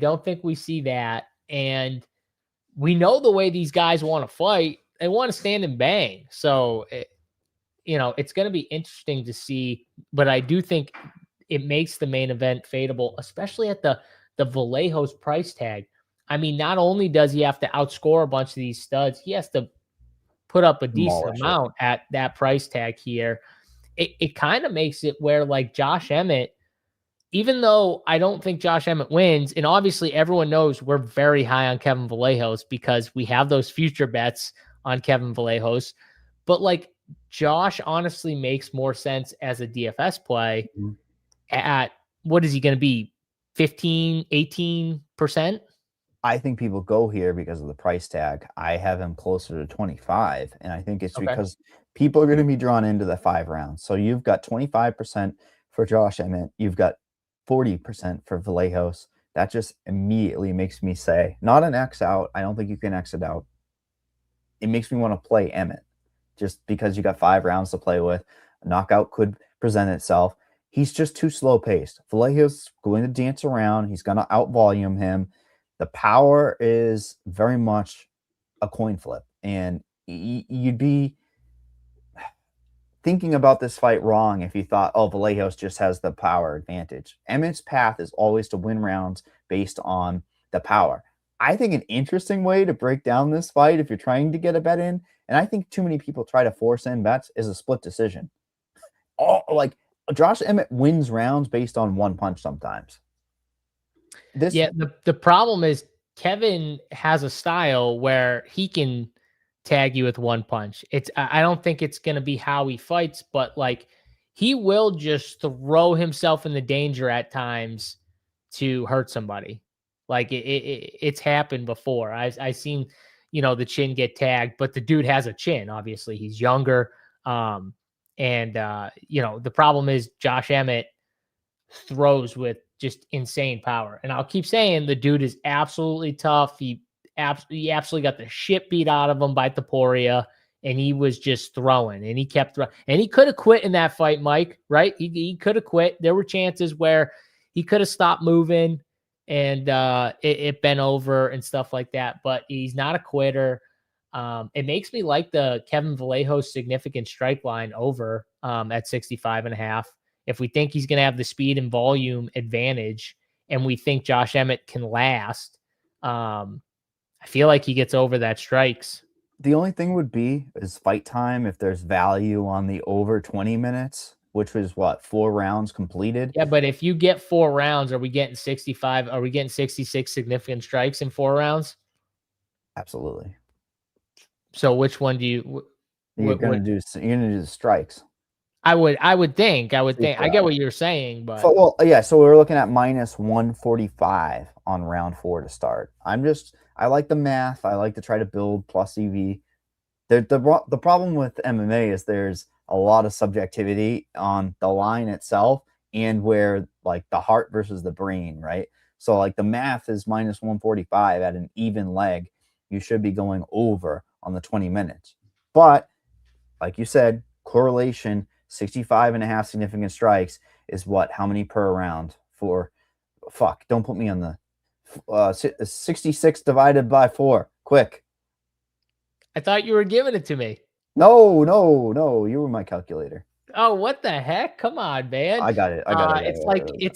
don't think we see that. And we know the way these guys want to fight. They want to stand and bang. So, it's going to be interesting to see. But I do think it makes the main event fadeable, especially at the Vallejos price tag. I mean, not only does he have to outscore a bunch of these studs, he has to put up a decent amount at that price tag here. It kind of makes it where, like, Josh Emmett, even though I don't think Josh Emmett wins, and obviously everyone knows we're very high on Kevin Vallejos because we have those future bets on Kevin Vallejos, but like Josh honestly makes more sense as a DFS play at, what is he going to be, 15, 18%? I think people go here because of the price tag. I have him closer to 25, and I think it's because people are going to be drawn into the 5 rounds. So you've got 25% for Josh Emmett. You've got 40% for Vallejos. That just immediately makes me say, not an X out. I don't think you can X it out. It makes me want to play Emmett just because you got 5 rounds to play with. A knockout could present itself. He's just too slow paced. Vallejos going to dance around. He's going to out volume him. The power is very much a coin flip, and you'd be thinking about this fight wrong if you thought, oh, Vallejos just has the power advantage. Emmett's path is always to win rounds based on the power. I think an interesting way to break down this fight, if you're trying to get a bet in, and I think too many people try to force in bets, is a split decision. Like Josh Emmett wins rounds based on one punch sometimes. The problem is Kevin has a style where he can tag you with one punch. I don't think it's going to be how he fights, but like he will just throw himself in the danger at times to hurt somebody. Like it's happened before. I've seen, the chin get tagged, but the dude has a chin. Obviously he's younger. The problem is Josh Emmett throws with just insane power. And I'll keep saying the dude is absolutely tough. He absolutely got the shit beat out of him by Taporia, and he was just throwing, and he kept throwing. And he could have quit in that fight, Mike, right? He could have quit. There were chances where he could have stopped moving and it bent over and stuff like that, but he's not a quitter. It makes me like the Kevin Vallejo significant strike line over at 65.5. If we think he's going to have the speed and volume advantage and we think Josh Emmett can last, I feel like he gets over that strikes. The only thing would be is fight time if there's value on the over 20 minutes, which was what, 4 rounds completed? Yeah, but if you get 4 rounds, are we getting 65? Are we getting 66 significant strikes in 4 rounds? Absolutely. So which one do you? You're gonna do the strikes. I would think. I get what you're saying, but so we're looking at minus 145 on round 4 to start. I like the math. I like to try to build plus EV. The problem with MMA is there's a lot of subjectivity on the line itself and where like the heart versus the brain, right? So like the math is minus 145 at an even leg. You should be going over on the 20 minutes. But like you said, correlation, 65.5 significant strikes is what? How many per round for? Fuck, don't put me on the 66 divided by 4. Quick. I thought you were giving it to me. No. You were my calculator. Oh, what the heck? Come on, man. I got it.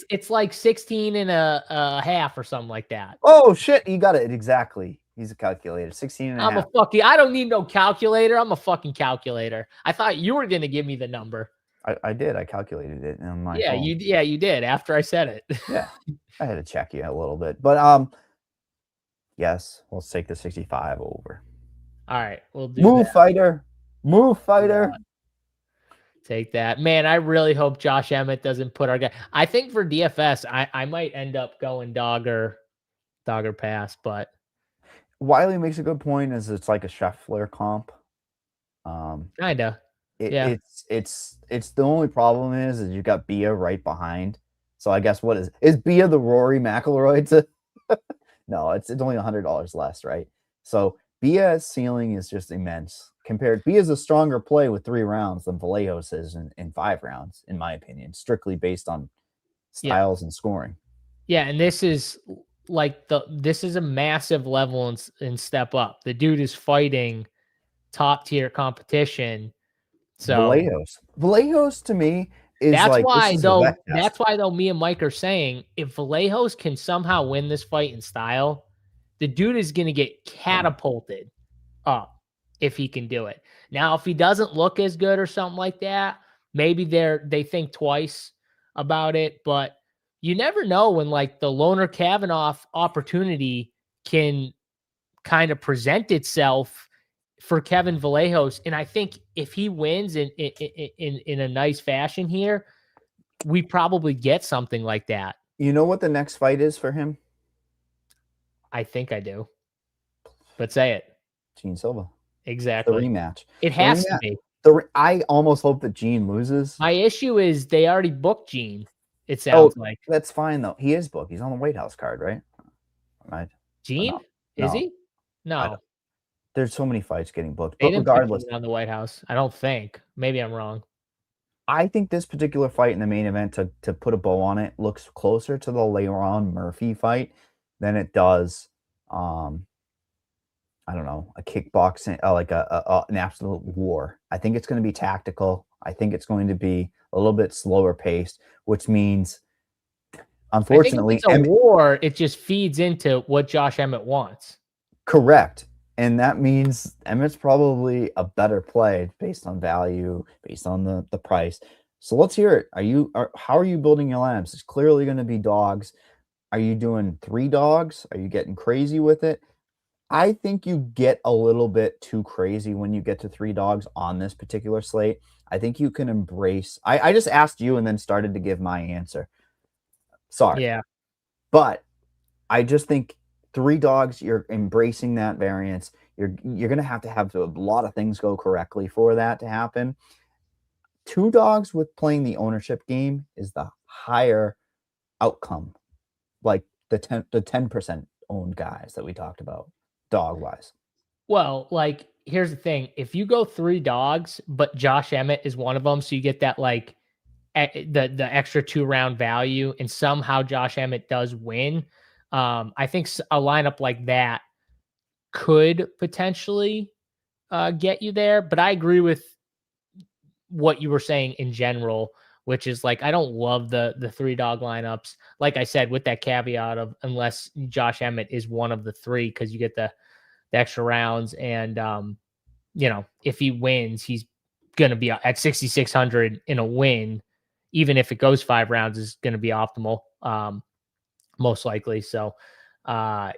It's like 16 and a half or something like that. Oh shit, you got it exactly. He's a calculator. 16 and a half. I don't need no calculator. I'm a fucking calculator. I thought you were gonna give me the number. I did. I calculated it on my phone. You did after I said it. Yeah. I had to check you a little bit. But yes, let's take the 65 over. All right, we'll do Move that. Move fighter. Take that. Man, I really hope Josh Emmett doesn't put our guy. I think for DFS, I might end up going dogger pass, but Wiley makes a good point as it's like a Scheffler comp. Kinda. It's the only problem is you got Bia right behind. So I guess what is Bia the Rory McIlroy? No, it's only $100 less, right? So Bia's ceiling is just immense. Bia's a stronger play with 3 rounds than Vallejos is in 5 rounds, in my opinion, strictly based on styles and scoring. Yeah, and this is this is a massive level and step up. The dude is fighting top tier competition. So Vallejos to me is that's why though me and Mike are saying if Vallejos can somehow win this fight in style, the dude is going to get catapulted up if he can do it. Now, if he doesn't look as good or something like that, maybe they think twice about it, but you never know when like the Loner Kavanaugh opportunity can kind of present itself for Kevin Vallejos. And I think if he wins in a nice fashion here, we probably get something like that. You know what the next fight is for him? I think I do. But say it. Gene Silva. Exactly. The rematch. It has to be. I almost hope that Gene loses. My issue is they already booked Gene. It sounds like. That's fine though. He is booked. He's on the White House card, right? Right. Gene? No. Is he? No. There's so many fights getting booked. They But regardless, on the White House. I don't think. Maybe I'm wrong. I think this particular fight in the main event, to put a bow on it, looks closer to the Leron Murphy fight than it does I don't know, a kickboxing, like an absolute war. I think it's going to be tactical. I think it's going to be a little bit slower paced, which means, unfortunately, if it's a war. It just feeds into what Josh Emmett wants. Correct. And that means Emmett's probably a better play based on value, based on the price. So let's hear it. How are you building your lineups? It's clearly going to be dogs. Are you doing 3 dogs? Are you getting crazy with it? I think you get a little bit too crazy when you get to 3 dogs on this particular slate. I think you can embrace. I just asked you and then started to give my answer. Sorry. Yeah. But I just think 3 dogs, you're embracing that variance. You're going to have a lot of things go correctly for that to happen. 2 dogs with playing the ownership game is the higher outcome, like the 10% owned guys that we talked about, dog wise. Well, like, here's the thing: if you go 3 dogs, but Josh Emmett is one of them, so you get that like the extra 2-round value, and somehow Josh Emmett does win. I think a lineup like that could potentially get you there. But I agree with what you were saying in general, which is like I don't love the 3 dog lineups. Like I said, with that caveat of unless Josh Emmett is one of the 3, because you get the extra rounds, and if he wins, he's going to be at 6,600 in a win. Even if it goes 5 rounds, is going to be optimal, most likely. So, I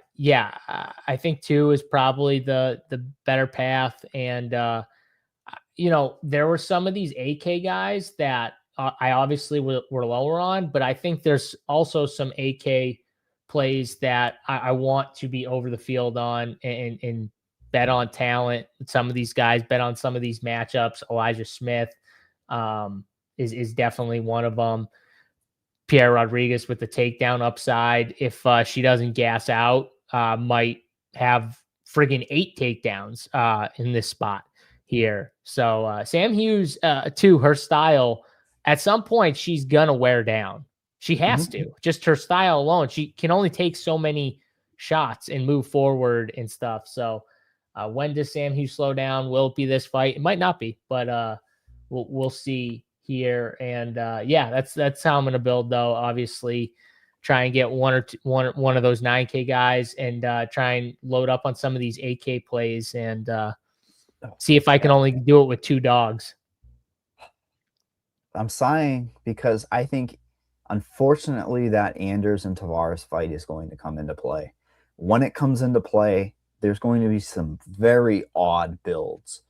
think 2 is probably the better path. And there were some of these AK guys that I obviously were lower on, but I think there's also some AK plays that I want to be over the field on and bet on talent. Some of these guys bet on some of these matchups. Elijah Smith is definitely one of them. Pierre Rodriguez with the takedown upside. If she doesn't gas out, might have friggin' 8 takedowns in this spot here. So Sam Hughes, too, her style, at some point she's gonna wear down. She has to. Just her style alone. She can only take so many shots and move forward and stuff. So when does Sam Hughes slow down? Will it be this fight? It might not be, but we'll see here. And that's how I'm gonna build, though. Obviously, try and get one of those 9K guys, and try and load up on some of these 8K plays, and see if I can only do it with 2 dogs. I'm sighing because I think, unfortunately, that Anders and Tavaris fight is going to come into play. When it comes into play, there's going to be some very odd builds.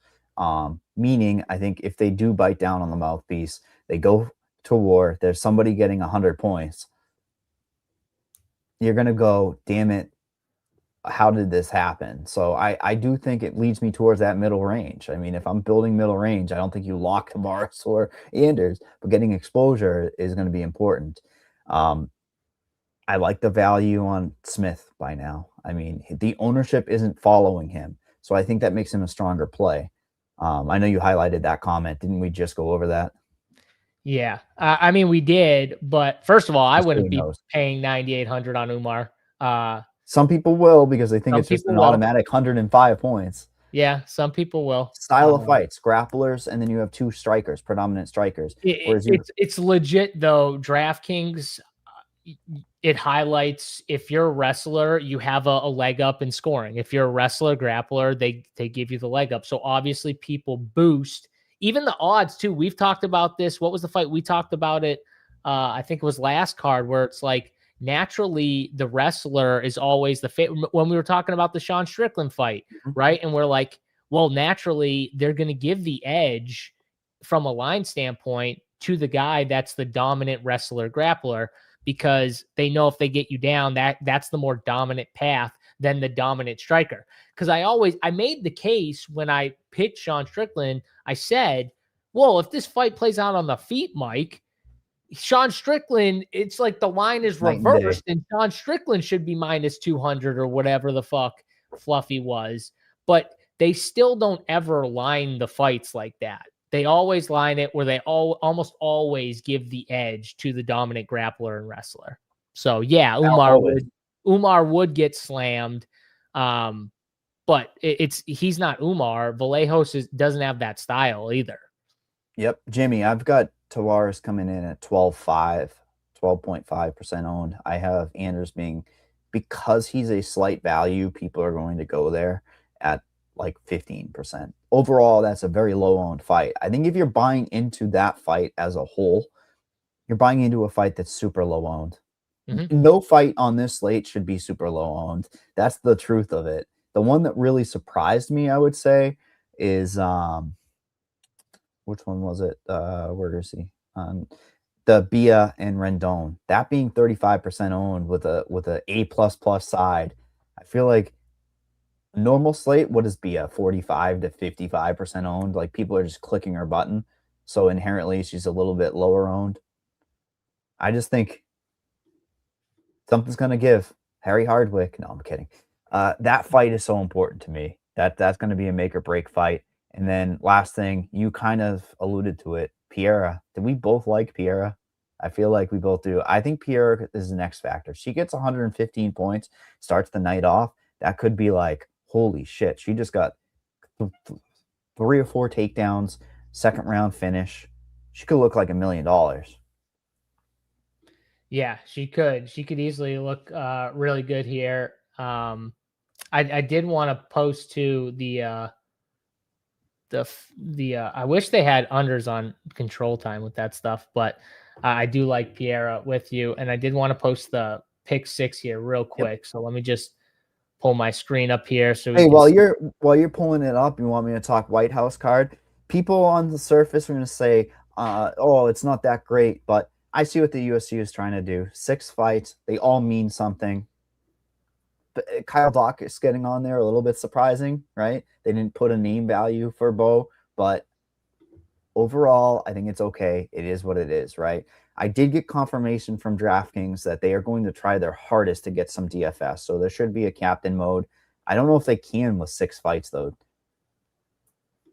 Meaning, I think if they do bite down on the mouthpiece, they go to war, there's somebody getting 100 points. You're going to go, damn it, how did this happen? So I do think it leads me towards that middle range. I mean, if I'm building middle range, I don't think you lock Tavares or Anders, but getting exposure is going to be important. I like the value on Smith by now. I mean, the ownership isn't following him, so I think that makes him a stronger play. I know you highlighted that comment. Didn't we just go over that? Yeah. I mean, we did, but first of all, I wouldn't be paying 9,800 on Umar. Some people will, because they think it's just an automatic 105 points. Yeah, some people will. Style of fights, grapplers, and then you have 2 strikers, predominant strikers. It's legit, though. DraftKings, it highlights if you're a wrestler, you have a leg up in scoring. If you're a wrestler, grappler, they give you the leg up. So obviously people boost. Even the odds, too. We've talked about this. What was the fight? We talked about it, I think it was last card, where it's like, naturally, the wrestler is always the favorite. When we were talking about the Sean Strickland fight, right? And we're like, well, naturally, they're going to give the edge from a line standpoint to the guy that's the dominant wrestler grappler, because they know if they get you down, that's the more dominant path than the dominant striker. Because I made the case when I pitched Sean Strickland. I said, well, if this fight plays out on the feet, Mike, Sean Strickland, it's like the line is reversed, and Sean Strickland should be minus 200 or whatever the fuck Fluffy was. But they still don't ever line the fights like that. They always line it where they almost always give the edge to the dominant grappler and wrestler. So yeah, Umar would get slammed, but he's not Umar. Vallejos doesn't have that style either. Yep, Jimmy, I've got Tavares coming in at 12.5% owned. I have Anders being, because he's a slight value, people are going to go there at like 15%. Overall, that's a very low owned fight. I think if you're buying into that fight as a whole, you're buying into a fight that's super low owned. No fight on this slate should be super low owned. That's the truth of it. The one that really surprised me, I would say, is which one was it? Where is he? The Bia and Rendon. That being 35% owned with a A++ side. I feel like normal slate, what is Bia? 45 to 55% owned. Like people are just clicking her button. So inherently she's a little bit lower owned. I just think something's gonna give. Harry Hardwick. No, I'm kidding. That fight is so important to me. That's gonna be a make or break fight. And then last thing, you kind of alluded to it, Piera. Did we both like Piera? I feel like we both do. I think Piera is the next factor. She gets 115 points, starts the night off. That could be like, holy shit. She just got 3 or 4 takedowns, second round finish. She could look like $1 million. Yeah, she could. She could easily look really good here. I did want to post to the I wish they had unders on control time with that stuff, but I do like Piera with you, and I did want to post the pick 6 here real quick. Yep. So let me just pull my screen up here. So hey, while you're pulling it up, you want me to talk White House card? People on the surface are going to say, "Oh, it's not that great," but I see what the UFC is trying to do. 6 fights, they all mean something. But Kyle Dock is getting on there, a little bit surprising, right? They didn't put a name value for Bo, but overall, I think it's okay. It is what it is, right? I did get confirmation from DraftKings that they are going to try their hardest to get some DFS, so there should be a captain mode. I don't know if they can with 6 fights, though.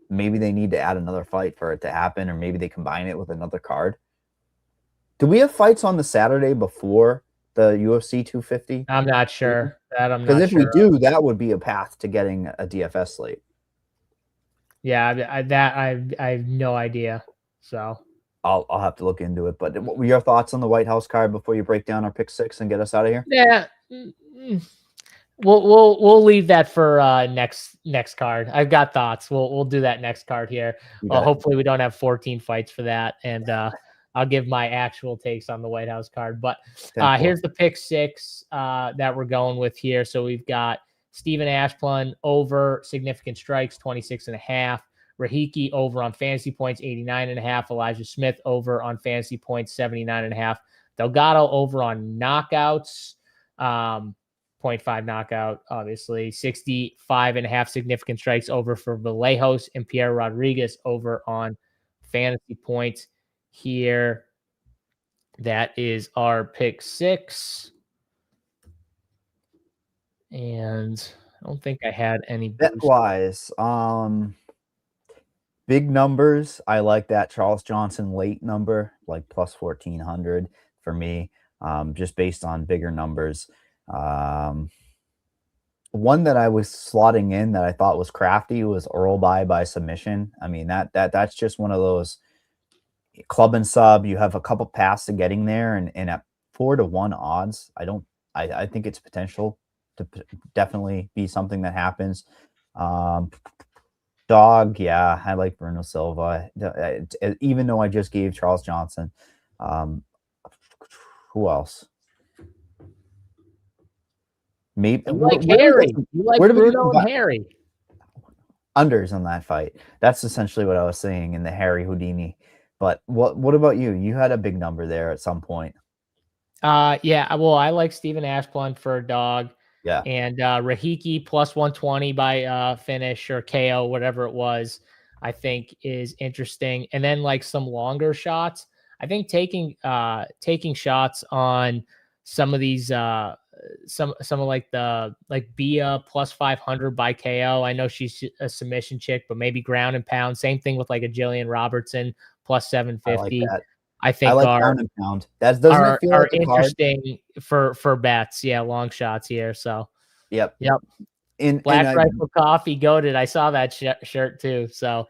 Maybe they need to add another fight for it to happen, or maybe they combine it with another card. Do we have fights on the Saturday before the UFC 250? I'm not sure. That I'm not sure. Because if we do, that would be a path to getting a DFS slate. Yeah, I have no idea. So I'll have to look into it. But what were your thoughts on the White House card before you break down our pick 6 and get us out of here? Yeah, we'll leave that for next card. I've got thoughts. We'll do that next card here. Hopefully we don't have 14 fights for that, and I'll give my actual takes on the White House card. But here's the pick 6 that we're going with here. So we've got Stephen Ashplund over significant strikes, 26.5. Rahiki over on fantasy points, 89.5. Elijah Smith over on fantasy points, 79.5. Delgado over on knockouts, 0.5 knockout, obviously. 65.5 significant strikes over for Vallejos, and Pierre Rodriguez over on fantasy points here. That is our pick 6. And I don't think I had any bet-wise. Big numbers. I like that Charles Johnson late number, like plus 1,400 for me, just based on bigger numbers. One that I was slotting in that I thought was crafty was Oralbay by submission. I mean, that's just one of those club and sub. You have a couple paths to getting there, and at 4-1 odds, I think it's potential to definitely be something that happens. Dog, yeah, I like Bruno Silva, even though I just gave Charles Johnson. Who else? Maybe you like Harry. You like Bruno and Harry. Unders on that fight. That's essentially what I was saying in the Harry Houdini. But what about you? You had a big number there at some point. Yeah. Well, I like Stephen Ashplund for a dog. Yeah. And Rahiki plus 120 by finish or KO, whatever it was, I think is interesting. And then like some longer shots. I think taking shots on some of these some of like Bia plus 500 by KO. I know she's a submission chick, but maybe ground and pound. Same thing with like a Jillian Robertson plus 750. I think ground and pound. That doesn't feel like interesting for bets. Yeah, long shots here. So yep. In Black Rifle Coffee goated. I saw that shirt too. So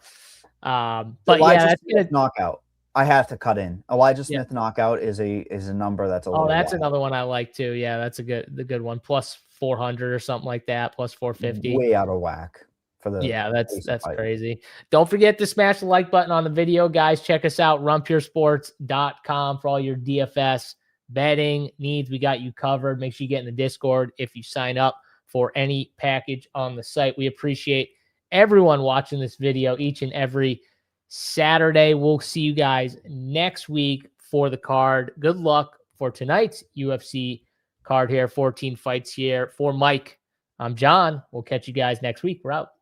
but Elijah yeah, that's Smith knockout. I have to cut in. Elijah Smith knockout is a number that's a little that's wild. another one I like too. Yeah, that's the good one. Plus 400 or something like that. Plus 450. Way out of whack. That's crazy. Don't forget to smash the like button on the video, guys. Check us out, runpuresports.com for all your DFS betting needs. We got you covered. Make sure you get in the Discord if you sign up for any package on the site. We appreciate everyone watching this video each and every Saturday. We'll see you guys next week for the card. Good luck for tonight's UFC card here. 14 fights here. For Mike, I'm John. We'll catch you guys next week. We're out.